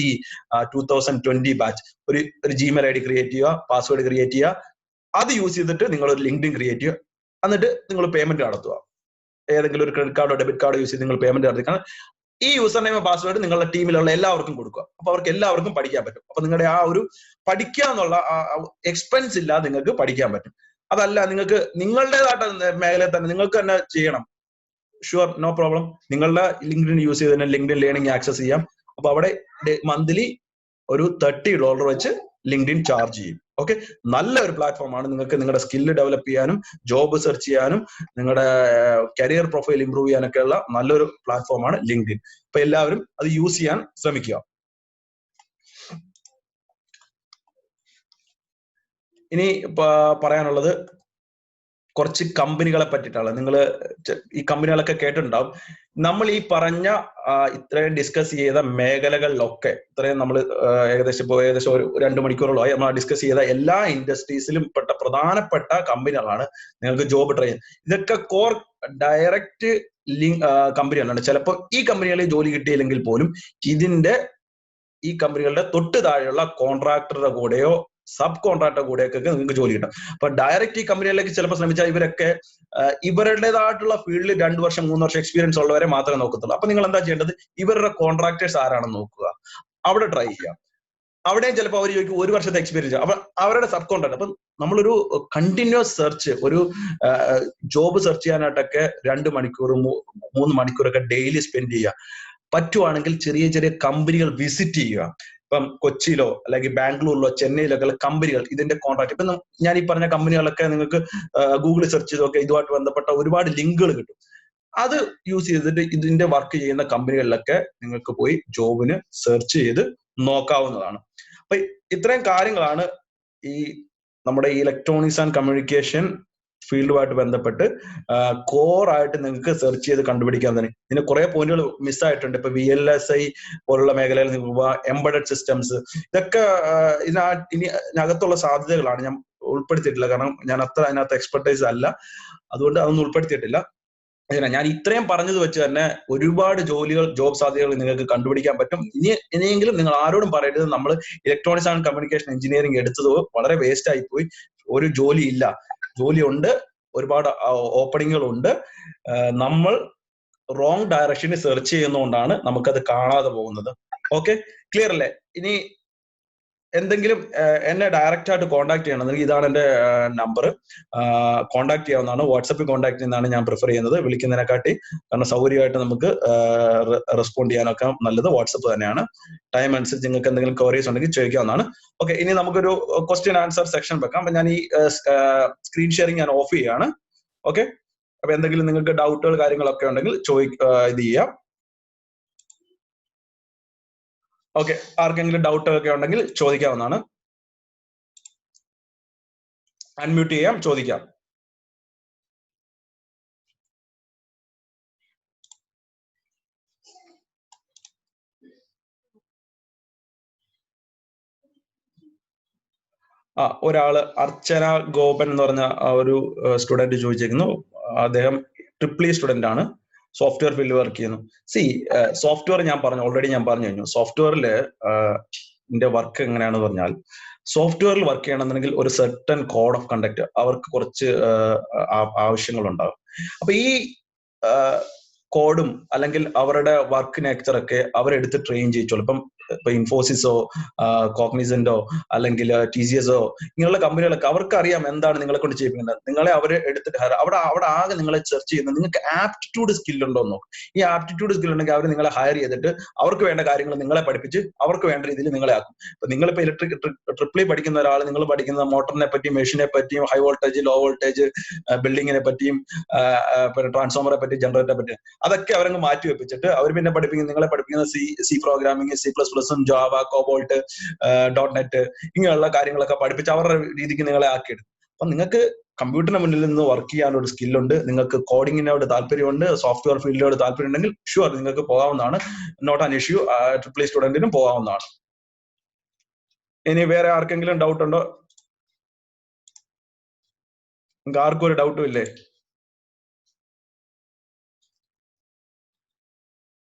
2020 ബാച്ച് ഒരു Gmail ID ക്രിയേറ്റ് ചെയ്യുക, പാസ്വേഡ് ക്രിയേറ്റ് ചെയ്യുക. അത് യൂസ് ചെയ്തിട്ട് നിങ്ങൾ ഒരു ലിങ്ക്ഡിൻ ക്രിയേറ്റ് ചെയ്യുക. എന്നിട്ട് നിങ്ങൾ പേയ്മെന്റ് നടത്തുക. ഏതെങ്കിലും ഒരു ക്രെഡിറ്റ് കാർഡോ ഡെബിറ്റ് കാർഡോ യൂസ് ചെയ്ത് നിങ്ങൾ പേയ്മെന്റ് നടത്തിക്കണം. ഈ യൂസർ നെയിം പാസ്വേഡ് നിങ്ങളുടെ ടീമിലുള്ള എല്ലാവർക്കും കൊടുക്കുക. അപ്പൊ അവർക്ക് എല്ലാവർക്കും പഠിക്കാൻ പറ്റും. അപ്പൊ നിങ്ങളുടെ ആ ഒരു പഠിക്കുക എന്നുള്ള എക്സ്പെൻസ് ഇല്ലാതെ നിങ്ങൾക്ക് പഠിക്കാൻ പറ്റും. അതല്ല നിങ്ങൾക്ക് നിങ്ങളുടേതായിട്ട് മേഖലയിൽ തന്നെ നിങ്ങൾക്ക് തന്നെ ചെയ്യണം, ഷുവർ, നോ പ്രോബ്ലം. നിങ്ങളുടെ ലിങ്ക്ഡിൻ യൂസ് ചെയ്ത് തന്നെ ലിങ്ക്ഡിൻ ലേണിംഗ് ആക്സസ് ചെയ്യാം. അപ്പൊ അവിടെ മന്ത്ലി ഒരു $30 വെച്ച് ലിങ്ക്ഡിൻ ചാർജ് ചെയ്യും. ഓക്കെ, നല്ല ഒരു പ്ലാറ്റ്ഫോമാണ്. നിങ്ങൾക്ക് നിങ്ങളുടെ സ്കില്ല് ഡെവലപ്പ് ചെയ്യാനും ജോബ് സെർച്ച് ചെയ്യാനും നിങ്ങളുടെ കരിയർ പ്രൊഫൈൽ ഇംപ്രൂവ് ചെയ്യാനൊക്കെ ഉള്ള നല്ലൊരു പ്ലാറ്റ്ഫോമാണ് ലിങ്ക്ഡിൻ. അപ്പൊ എല്ലാവരും അത് യൂസ് ചെയ്യാൻ ശ്രമിക്കുക. ഇനി പറയാനുള്ളത് കുറച്ച് കമ്പനികളെ പറ്റിയിട്ടാണ്. നിങ്ങൾ ഈ കമ്പനികളൊക്കെ കേട്ടിട്ടുണ്ടാവും. നമ്മൾ ഈ പറഞ്ഞ ഇത്രയും ഡിസ്കസ് ചെയ്ത മേഖലകളിലൊക്കെ ഇത്രയും നമ്മൾ ഏകദേശം ഒരു 2 മണിക്കൂറോളമായി നമ്മൾ ഡിസ്കസ് ചെയ്ത എല്ലാ ഇൻഡസ്ട്രീസിലും പെട്ട പ്രധാനപ്പെട്ട കമ്പനികളാണ് നിങ്ങൾക്ക് ജോബ് ട്രൈ ചെയ്യുന്നത്. ഇതൊക്കെ കോർ ഡയറക്റ്റ് ലിങ്ക് കമ്പനികളാണ്. ചിലപ്പോൾ ഈ കമ്പനികളിൽ ജോലി കിട്ടിയില്ലെങ്കിൽ പോലും ഈ കമ്പനികളുടെ തൊട്ട് താഴെയുള്ള കോൺട്രാക്ടറുടെ കൂടെയോ സബ് കോൺട്രാക്ടർ കൂടെയൊക്കെ നിങ്ങൾക്ക് ജോലി കിട്ടും. അപ്പൊ ഡയറക്റ്റ് ഈ കമ്പനികളിലേക്ക് ചിലപ്പോൾ ശ്രമിച്ചാൽ ഇവരൊക്കെ ഇവരുടേതായിട്ടുള്ള ഫീൽഡിൽ 2 വർഷം 3 വർഷം എക്സ്പീരിയൻസ് ഉള്ളവരെ മാത്രമേ നോക്കത്തുള്ളൂ. അപ്പൊ നിങ്ങൾ എന്താ ചെയ്യേണ്ടത്? ഇവരുടെ കോൺട്രാക്ടേഴ്സ് ആരാണെന്ന് നോക്കുക, അവിടെ ട്രൈ ചെയ്യാം. അവിടെയും ചിലപ്പോൾ അവർ ചോദിക്കും 1 വർഷത്തെ എക്സ്പീരിയൻസ്. അപ്പൊ അവരുടെ സബ് കോൺട്രാക്ട്. അപ്പൊ നമ്മളൊരു കണ്ടിന്യൂസ് സെർച്ച്, ഒരു ജോബ് സെർച്ച് ചെയ്യാനായിട്ടൊക്കെ 2 മണിക്കൂർ 3 മണിക്കൂറൊക്കെ ഡെയിലി സ്പെൻഡ് ചെയ്യുക. പറ്റുവാണെങ്കിൽ ചെറിയ ചെറിയ കമ്പനികൾ വിസിറ്റ് ചെയ്യുക. ഇപ്പം കൊച്ചിയിലോ അല്ലെങ്കിൽ ബാംഗ്ലൂരിലോ ചെന്നൈയിലൊക്കെ കമ്പനികൾ ഇതിന്റെ കോൺട്രാക്ട്, ഇപ്പം ഞാൻ ഈ പറഞ്ഞ കമ്പനികളൊക്കെ നിങ്ങൾക്ക് ഗൂഗിളിൽ സെർച്ച് ചെയ്തൊക്കെ ഇതുമായിട്ട് ബന്ധപ്പെട്ട ഒരുപാട് ലിങ്കുകൾ കിട്ടും. അത് യൂസ് ചെയ്തിട്ട് ഇതിന്റെ വർക്ക് ചെയ്യുന്ന കമ്പനികളിലൊക്കെ നിങ്ങൾക്ക് പോയി ജോബിന് സെർച്ച് ചെയ്ത് നോക്കാവുന്നതാണ്. അപ്പൊ ഇത്രയും കാര്യങ്ങളാണ് ഈ നമ്മുടെ ഇലക്ട്രോണിക്സ് ആൻഡ് കമ്മ്യൂണിക്കേഷൻ ഫീൽഡുമായിട്ട് ബന്ധപ്പെട്ട് കോറായിട്ട് നിങ്ങൾക്ക് സെർച്ച് ചെയ്ത് കണ്ടുപിടിക്കാൻ തന്നെ. ഇതിന് കുറെ പോയിന്റുകൾ മിസ്സായിട്ടുണ്ട്. ഇപ്പൊ VLSI പോലുള്ള മേഖലയിൽ നിങ്ങൾ എംബഡഡ് സിസ്റ്റംസ്, ഇതൊക്കെ ഇതിനകത്തുള്ള സാധ്യതകളാണ്. ഞാൻ ഉൾപ്പെടുത്തിയിട്ടില്ല, കാരണം ഞാൻ അത്ര അതിനകത്ത് എക്സ്പെർട്ടൈസ് അല്ല, അതുകൊണ്ട് അതൊന്നും ഉൾപ്പെടുത്തിയിട്ടില്ല. ഞാൻ ഇത്രയും പറഞ്ഞത് വെച്ച് തന്നെ ഒരുപാട് ജോബ് സാധ്യതകൾ നിങ്ങൾക്ക് കണ്ടുപിടിക്കാൻ പറ്റും. ഇനിയെങ്കിലും നിങ്ങൾ ആരോടും പറയരുത് നമ്മൾ ഇലക്ട്രോണിക്സ് ആൻഡ് കമ്മ്യൂണിക്കേഷൻ എഞ്ചിനീയറിംഗ് എടുത്തത് വളരെ വേസ്റ്റ് ആയി പോയി, ഒരു ജോലി ഇല്ല. ജോലിയുണ്ട്, ഒരുപാട് ഓപ്പണിങ്ങുകളുണ്ട്. നമ്മൾ റോങ് ഡയറക്ഷനിൽ സെർച്ച് ചെയ്യുന്നതുകൊണ്ടാണ് നമുക്കത് കാണാതെ പോകുന്നത്. ഓക്കെ, ക്ലിയർ അല്ലേ? ഇനി എന്തെങ്കിലും എന്നെ ഡയറക്റ്റ് ആയിട്ട് കോൺടാക്ട് ചെയ്യണമെങ്കിൽ ഇതാണ് എന്റെ നമ്പർ, കോൺടാക്ട് ചെയ്യാവുന്നതാണ്. വാട്സപ്പിൽ കോൺടാക്ട് ചെയ്യുന്നതാണ് ഞാൻ പ്രിഫർ ചെയ്യുന്നത് വിളിക്കുന്നതിനെക്കാട്ടി, കാരണം സൗകര്യമായിട്ട് നമുക്ക് റെസ്പോണ്ട് ചെയ്യാനൊക്കെ നല്ലത് വാട്സപ്പ് തന്നെയാണ്. ടൈം അനുസരിച്ച് നിങ്ങൾക്ക് എന്തെങ്കിലും ക്വയറീസ് ഉണ്ടെങ്കിൽ ചോദിക്കാവുന്നതാണ്. ഓക്കെ, ഇനി നമുക്കൊരു ക്വസ്റ്റ്യൻ ആൻസർ സെക്ഷൻ വെക്കാം. അപ്പൊ ഞാൻ ഈ സ്ക്രീൻ ഷെയറിംഗ് ഞാൻ ഓഫ് ചെയ്യാണ്. ഓക്കെ, അപ്പൊ എന്തെങ്കിലും നിങ്ങൾക്ക് ഡൗട്ടുകൾ കാര്യങ്ങളൊക്കെ ഉണ്ടെങ്കിൽ ഇത് ചെയ്യാം. ഓക്കെ, ആർക്കെങ്കിലും ഡൗട്ടൊക്കെ ഉണ്ടെങ്കിൽ ചോദിക്കാവുന്നതാണ്. അൺമ്യൂട്ട് ചെയ്യാം, ചോദിക്കാം. ഒരാള് അർച്ചന ഗോപൻ എന്ന് പറഞ്ഞ ഒരു സ്റ്റുഡന്റ് ചോദിച്ചിരിക്കുന്നു. അദ്ദേഹം ട്രിപ്പിൾ സ്റ്റുഡന്റ് ആണ്, സോഫ്റ്റ്വെയർ ഫീൽഡിൽ വർക്ക് ചെയ്യുന്നു. സോഫ്റ്റ്വെയർ ഞാൻ ഓൾറെഡി ഞാൻ പറഞ്ഞു കഴിഞ്ഞു. സോഫ്റ്റ്വെയറിൽ വർക്ക് എങ്ങനെയാണെന്ന് പറഞ്ഞാൽ, സോഫ്റ്റ്വെയറിൽ വർക്ക് ചെയ്യണമെന്നുണ്ടെങ്കിൽ ഒരു സെർട്ടൺ കോഡ് ഓഫ് കണ്ടക്ട് അവർക്ക് കുറച്ച് ആവശ്യങ്ങളുണ്ടാകും. അപ്പൊ ഈ കോഡും അല്ലെങ്കിൽ അവരുടെ വർക്ക് നേച്ചറൊക്കെ അവരെടുത്ത് ട്രെയിൻ ചെയ്യിച്ചോളൂ. ഇപ്പൊ ഇൻഫോസിസോ കോഗ്നിസന്റോ അല്ലെങ്കിൽ TCSോ ഇങ്ങനെയുള്ള കമ്പനികളൊക്കെ അവർക്ക് അറിയാം എന്താണ് നിങ്ങളെ കൊണ്ട് ചെയ്യിപ്പിക്കുന്നത്. നിങ്ങളെ അവരെ എടുത്തിട്ട് അവിടെ ആകെ നിങ്ങളെ സെർച്ച് ചെയ്യുന്നത് നിങ്ങൾക്ക് ആപ്റ്റിറ്റ്യൂഡ് സ്കിൽ ഉണ്ടോ എന്ന് നോക്കും. ഈ ആപ്റ്റിറ്റ്യൂഡ് സ്കിൽ ഉണ്ടെങ്കിൽ അവർ നിങ്ങളെ ഹയർ ചെയ്തിട്ട് അവർക്ക് വേണ്ട കാര്യങ്ങൾ നിങ്ങളെ പഠിപ്പിച്ച് അവർക്ക് വേണ്ട രീതിയിൽ നിങ്ങളെ ആക്കും. ഇപ്പൊ നിങ്ങളിപ്പോ ട്രിപ്പിൾ പഠിക്കുന്ന ഒരാൾ, നിങ്ങൾ പഠിക്കുന്ന മോട്ടറിനെ പറ്റിയും മെഷീനെ പറ്റിയും ഹൈ വോൾട്ടേജ് ലോ വോൾട്ടേജ് ബിൽഡിങ്ങിനെ പറ്റിയും പിന്നെ ട്രാൻസ്ഫോമറെ പറ്റി ജനറേറ്ററെ പറ്റി അതൊക്കെ അവരങ്ങ് മാറ്റി വെപ്പിച്ചിട്ട് അവർ പിന്നെ നിങ്ങളെ പഠിപ്പിക്കുന്ന C programming, C++, Java, COBOL, .NET ഇങ്ങനെയുള്ള കാര്യങ്ങളൊക്കെ പഠിപ്പിച്ച് അവരുടെ രീതിക്ക് നിങ്ങളെ ആക്കിയെടുക്കും. അപ്പൊ നിങ്ങൾക്ക് കമ്പ്യൂട്ടറിന് മുന്നിൽ നിന്ന് വർക്ക് ചെയ്യാനുള്ള ഒരു സ്കില്ലുണ്ട്, നിങ്ങൾക്ക് കോഡിങ്ങിനോട് താല്പര്യമുണ്ട്, സോഫ്റ്റ്വെയർ ഫീൽഡിനോട് താല്പര്യം ഉണ്ടെങ്കിൽ ഷുവർ നിങ്ങൾക്ക് പോകാവുന്നതാണ്. നോട്ട് ആൻ ഇഷ്യൂ, ട്രിപ്പിൾ സ്റ്റുഡന്റിനും പോകാവുന്നതാണ്. ഇനി വേറെ ആർക്കെങ്കിലും ഡൗട്ട് ഉണ്ടോ? നിങ്ങൾക്ക് ആർക്കും ഒരു ഡൗട്ടും ഇല്ലേ?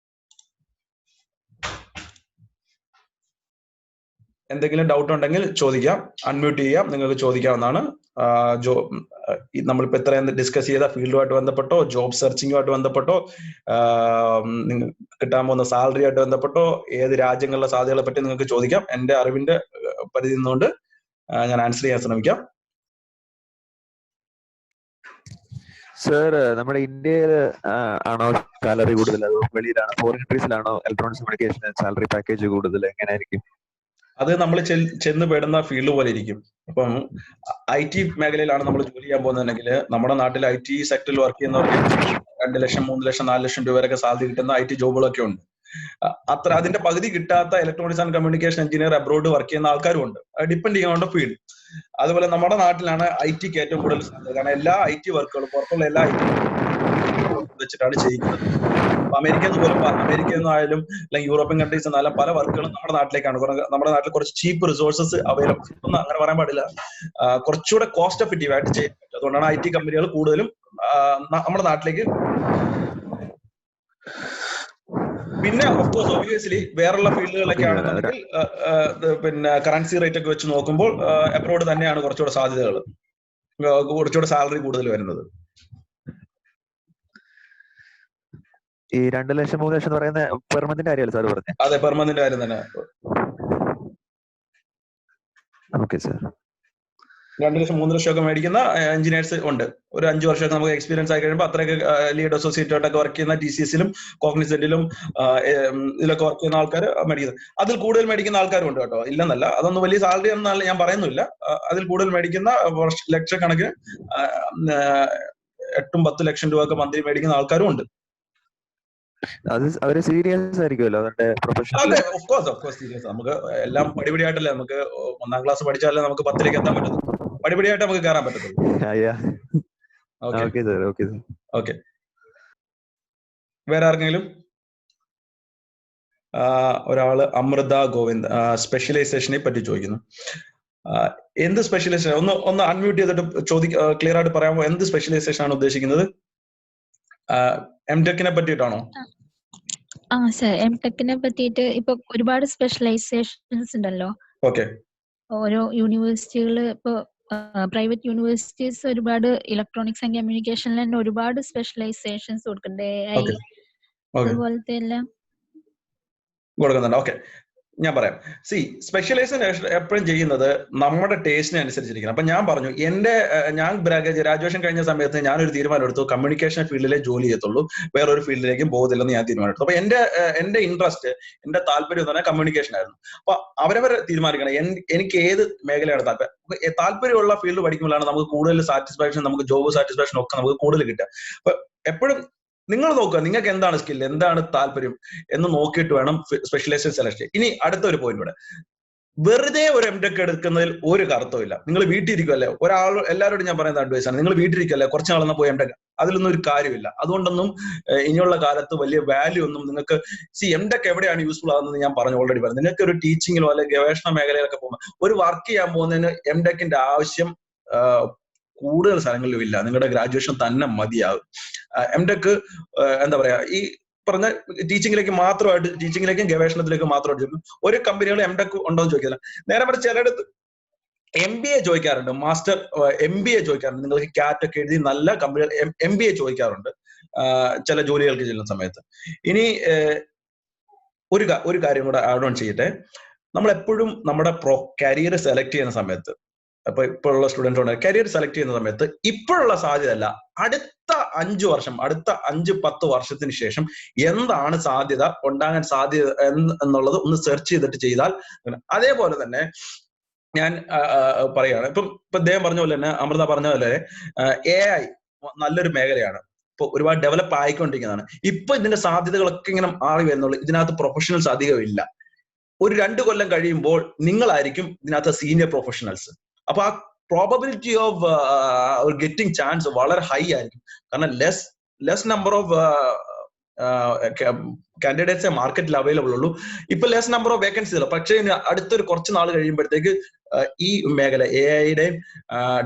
എന്തെങ്കിലും ഡൗട്ട് ഉണ്ടെങ്കിൽ ചോദിക്കാം, അൺമ്യൂട്ട് ചെയ്യാം, നിങ്ങൾക്ക് ചോദിക്കാവുന്നതാണ്. നമ്മളിപ്പോ ഇത്രയും ഡിസ്കസ് ചെയ്ത ഫീൽഡുമായിട്ട് ബന്ധപ്പെട്ടോ, ജോബ് സെർച്ചിങ്ങുമായിട്ട് ബന്ധപ്പെട്ടോ, കിട്ടാൻ പോകുന്ന സാലറിയായിട്ട് ബന്ധപ്പെട്ടോ, ഏത് രാജ്യങ്ങളിലെ സാധ്യതകളെ പറ്റി നിങ്ങൾക്ക് ചോദിക്കാം. എന്റെ അറിവിന്റെ പരിധി നിന്നുകൊണ്ട് ഞാൻ ആൻസർ ചെയ്യാൻ ശ്രമിക്കാം. സർ, നമ്മുടെ ഇന്ത്യയിൽ ആണോ സാലറി കൂടുതൽ, അതോ വെളിയിലാണോ, ഫോറിൻ കൺട്രീസിലാണോ ഇലക്ട്രോണിക്സ് കമ്മ്യൂണിക്കേഷൻ സാലറി പാക്കേജ് കൂടുതൽ, എങ്ങനെയായിരിക്കും? അത് നമ്മൾ ചെന്ന് പെടുന്ന ഫീൽഡ് പോലെ ഇരിക്കും. ഇപ്പം IT മേഖലയിലാണ് നമ്മൾ ജോലി ചെയ്യാൻ പോകുന്നതെങ്കിൽ നമ്മുടെ നാട്ടിൽ IT സെക്ടറിൽ വർക്ക് ചെയ്യുന്നവർക്ക് 2 ലക്ഷം 3 ലക്ഷം 4 ലക്ഷം രൂപ വരെയൊക്കെ സാലറി കിട്ടുന്ന IT ജോബുകളൊക്കെ ഉണ്ട്. അതിന്റെ പകുതി കിട്ടാത്ത electronics and communication engineer abroad work ചെയ്യുന്ന ആൾക്കാരും ഉണ്ട്. ഡിപ്പെൻഡ് ചെയ്യുന്നുണ്ട് ഫീൽഡ്. അതുപോലെ നമ്മുടെ നാട്ടിലാണ് IT ഏറ്റവും കൂടുതൽ സാധ്യത, കാരണം എല്ലാ IT വർക്കുകളും പുറത്തുള്ള എല്ലാ IT വെച്ചിട്ടാണ് ചെയ്യുന്നത്. അമേരിക്ക എന്നായാലും അല്ലെങ്കിൽ യൂറോപ്യൻ കൺട്രീസ് എന്നാലും പല വർക്കുകളും നമ്മുടെ നാട്ടിലേക്കാണ്. നമ്മുടെ നാട്ടിൽ കുറച്ച് ചീപ്പ് റിസോഴ്സസ് അവൈലബിൾ, ഒന്നും അങ്ങനെ പറയാൻ പാടില്ല, കുറച്ചുകൂടെ കോസ്റ്റ് എഫക്റ്റീവ് ആയിട്ട് ചെയ്യാൻ പറ്റും. അതുകൊണ്ടാണ് IT കമ്പനികൾ കൂടുതലും നമ്മുടെ നാട്ടിലേക്ക്. പിന്നെ ഓഫ് കോഴ്സ് ഒബിയസ്ലി വേറുള്ള ഫീൽഡുകളിലൊക്കെ ആണെന്നുണ്ടെങ്കിൽ പിന്നെ കറൻസി റേറ്റ് ഒക്കെ വെച്ച് നോക്കുമ്പോൾ അബ്രോഡ് തന്നെയാണ് കുറച്ചുകൂടെ സാധ്യതകൾ, കുറച്ചുകൂടെ സാലറി കൂടുതൽ വരുന്നത്. ഈ 2 ലക്ഷം 3 ലക്ഷം എന്ന് പറയുന്ന പെർമനന്റ് കാര്യമല്ലേ സാർ പറഞ്ഞത്? അതെ, പെർമനന്റ് കാര്യം തന്നെ. Okay sir. 2 ലക്ഷം 3 ലക്ഷം ഒക്കെ മേടിക്കുന്ന എഞ്ചിനീയേഴ്സ് ഉണ്ട്. ഒരു 5 വർഷമൊക്കെ നമുക്ക് എക്സ്പീരിയൻസ് ആയി കഴിയുമ്പോൾ അത്രയൊക്കെ ലീഡ് അസോസിയേറ്റായിട്ടൊക്കെ വർക്ക് ചെയ്യുന്ന TCSലും കോഗ്നിസന്റിലും ഇതിലൊക്കെ വർക്ക് ചെയ്യുന്ന ആൾക്കാർ മേടിക്കുന്നത്. അതിൽ കൂടുതൽ മേടിക്കുന്ന ആൾക്കാരും ഉണ്ട് കേട്ടോ, ഇല്ലെന്നല്ല. അതൊന്നും വലിയ സാലറി എന്നല്ല ഞാൻ പറയുന്നില്ല. അതിൽ കൂടുതൽ മേടിക്കുന്ന ലക്ഷക്കണക്കിന് 8-10 ലക്ഷം രൂപ ഒക്കെ മന്ത്ലി മേടിക്കുന്ന ആൾക്കാരും ഉണ്ട്. അത് അവര് സീരിയസ് ആയിരിക്കുമല്ലോ അവരുടെ പ്രൊഫഷൻ. അതെ, ഓഫ് കോഴ്സ് സീരിയസ്. നമുക്ക് എല്ലാം പടിപടിയായിട്ടല്ലേ, നമുക്ക് 1ാം ക്ലാസ് പഠിച്ചാലേ നമുക്ക് 10ലേക്ക് എത്താൻ പറ്റത്തുള്ളൂ. പടിപടിയായിട്ട് നമുക്ക് കയറാൻ പറ്റത്തുള്ളൂ. ഓക്കെ, വേറെ ആർക്കെങ്കിലും? ഒരാള് അമൃത ഗോവിന്ദ് സ്പെഷ്യലൈസേഷനെ പറ്റി ചോദിക്കുന്നു. എന്ത് സ്പെഷ്യലൈസേഷൻ? ഒന്ന് അൺമ്യൂട്ട് ചെയ്തിട്ട് ക്ലിയർ ആയിട്ട് പറയാമോ? എന്ത് സ്പെഷ്യലൈസേഷൻ ആണ് ഉദ്ദേശിക്കുന്നത്? എംടെക്കിനെ പറ്റിയിട്ടാണോ? സർ, എംടെക്കിനെ പറ്റിയിട്ട് ഇപ്പൊ ഒരുപാട് സ്പെഷ്യലൈസേഷൻസ് ഉണ്ടല്ലോ. ഓക്കെ. ഓരോ യൂണിവേഴ്സിറ്റികള് ഇപ്പൊ പ്രൈവറ്റ് യൂണിവേഴ്സിറ്റീസ് ഒരുപാട് ഇലക്ട്രോണിക്സ് ആൻഡ് കമ്മ്യൂണിക്കേഷനിൽ തന്നെ ഒരുപാട് സ്പെഷ്യലൈസേഷൻസ് കൊടുക്കുന്നുണ്ട്. AI അതുപോലത്തെ എല്ലാം കൊടുക്കുന്നുണ്ട്. ഓക്കെ, ഞാൻ പറയാം. സ്പെഷ്യലൈസേഷൻ എപ്പോഴും ചെയ്യുന്നത് നമ്മുടെ ടേസ്റ്റിനെ അനുസരിച്ചിരിക്കണം. അപ്പൊ ഞാൻ പറഞ്ഞു, ഞാൻ ഗ്രാജുവേഷൻ കഴിഞ്ഞ സമയത്ത് ഞാനൊരു തീരുമാനം എടുത്തു, കമ്മ്യൂണിക്കേഷൻ ഫീൽഡിലെ ജോലി ചെയ്യത്തുള്ളൂ, വേറൊരു ഫീൽഡിലേക്കും പോകുന്നില്ലെന്ന് ഞാൻ തീരുമാനം എടുത്തു. അപ്പൊ എന്റെ ഇൻട്രസ്റ്റ്, എന്റെ താല്പര്യം എന്ന് പറഞ്ഞാൽ കമ്മ്യൂണിക്കേഷൻ ആയിരുന്നു. അപ്പൊ അവരവർ തീരുമാനിക്കണം എനിക്ക് ഏത് മേഖലയാണ് താല്പര്യം. താല്പര്യമുള്ള ഫീൽഡ് പഠിക്കുമ്പോഴാണ് നമുക്ക് കൂടുതൽ സാറ്റിസ്ഫാക്ഷൻ, നമുക്ക് ജോബ് സാറ്റിസ്ഫാക്ഷൻ ഒക്കെ നമുക്ക് കൂടുതൽ കിട്ടുക. അപ്പൊ എപ്പോഴും നിങ്ങൾ നോക്കുക, നിങ്ങൾക്ക് എന്താണ് സ്കിൽ, എന്താണ് താല്പര്യം എന്ന് നോക്കിയിട്ട് വേണം സ്പെഷ്യലൈസേഷൻ സെലക്ട് ചെയ്യാൻ. ഇനി അടുത്ത ഒരു പോയിന്റ് കൂടെ, വെറുതെ ഒരു എംടെക് എടുക്കുന്നതിൽ ഒരു കറുത്തമില്ല. നിങ്ങൾ വീട്ടിൽ ഇരിക്കുമല്ലേ, എല്ലാവരോടും ഞാൻ പറയുന്ന അഡ്വൈസ് ആണ്, നിങ്ങൾ വീട്ടിലിരിക്കല്ലേ, കുറച്ച് നാളെന്ന് പോയി എംടെക്, അതിലൊന്നും ഒരു കാര്യമില്ല. അതുകൊണ്ടൊന്നും ഇനിയുള്ള കാലത്ത് വലിയ വാല്യൂ ഒന്നും നിങ്ങൾക്ക് എംടെക് എവിടെയാണ് യൂസ്ഫുൾ ആകുന്നത് ഞാൻ ഓൾറെഡി പറഞ്ഞു. നിങ്ങൾക്ക് ഒരു ടീച്ചിങ്ങിലോ അല്ലെങ്കിൽ ഗവേഷണ മേഖലയിലൊക്കെ പോകുമ്പോൾ ഒരു വർക്ക് ചെയ്യാൻ പോകുന്നതിന് എംടെക്കിന്റെ ആവശ്യം കൂടുതൽ സ്ഥലങ്ങളിലും ഇല്ല. നിങ്ങളുടെ ഗ്രാജുവേഷൻ തന്നെ മതിയാകും. എംടെക് എന്താ പറയാ, ഈ പറഞ്ഞ ടീച്ചിങ്ങിലേക്കും ഗവേഷണത്തിലേക്കും മാത്രമായിട്ട് ഒരു കമ്പനികൾ എംടെക് ഉണ്ടോ എന്ന് ചോദിക്കില്ല. നേരെ മറിച്ച് ചിലയിടത്ത് MBA ചോദിക്കാറുണ്ട്, മാസ്റ്റർ MBA ചോദിക്കാറുണ്ട്. നിങ്ങൾക്ക് CAT ഒക്കെ എഴുതി നല്ല കമ്പനികൾ MBA ചോദിക്കാറുണ്ട് ചില ജോലികൾക്ക് ചെല്ലുന്ന സമയത്ത്. ഇനി ഒരു കാര്യം കൂടെ ആഡ് ഓൺ ചെയ്യട്ടെ. നമ്മൾ എപ്പോഴും നമ്മുടെ കരിയർ സെലക്ട് ചെയ്യുന്ന സമയത്ത്, അപ്പൊ ഇപ്പോഴുള്ള സ്റ്റുഡൻസ് ഉണ്ട്, കരിയർ സെലക്ട് ചെയ്യുന്ന സമയത്ത് ഇപ്പോഴുള്ള സാധ്യത അല്ല, അടുത്ത 5 വർഷം, അടുത്ത 5-10 വർഷത്തിന് ശേഷം എന്താണ് സാധ്യത ഉണ്ടാകാൻ സാധ്യത എന്നുള്ളത് ഒന്ന് സെർച്ച് ചെയ്തിട്ട് ചെയ്താൽ. അതേപോലെ തന്നെ ഞാൻ പറയുകയാണ്, ഇപ്പൊ അദ്ദേഹം പറഞ്ഞ പോലെ തന്നെ, അമൃത പറഞ്ഞ പോലെ AI നല്ലൊരു മേഖലയാണ്, ഇപ്പൊ ഒരുപാട് ഡെവലപ്പ് ആയിക്കൊണ്ടിരിക്കുന്നതാണ്. ഇപ്പൊ ഇതിന്റെ സാധ്യതകളൊക്കെ ഇങ്ങനെ മാറി വരുന്നുള്ളൂ. ഇതിനകത്ത് പ്രൊഫഷണൽസ് അധികം ഇല്ല. ഒരു 2 കൊല്ലം കഴിയുമ്പോൾ നിങ്ങളായിരിക്കും ഇതിനകത്ത് സീനിയർ പ്രൊഫഷണൽസ്. അപ്പൊ ആ പ്രോബബിലിറ്റി ഓഫ് ഗെറ്റിംഗ് ചാൻസ് വളരെ ഹൈ ആയിരിക്കും. കാരണം ലെസ് നമ്പർ ഓഫ് കാൻഡിഡേറ്റ്സ് മാർക്കറ്റിൽ അവൈലബിൾ ഉള്ളൂ. ഇപ്പൊ ലെസ് നമ്പർ ഓഫ് വേക്കൻസികൾ. പക്ഷേ അടുത്തൊരു കുറച്ച് നാൾ കഴിയുമ്പോഴത്തേക്ക് ഈ മേഖല AI-യുടെയും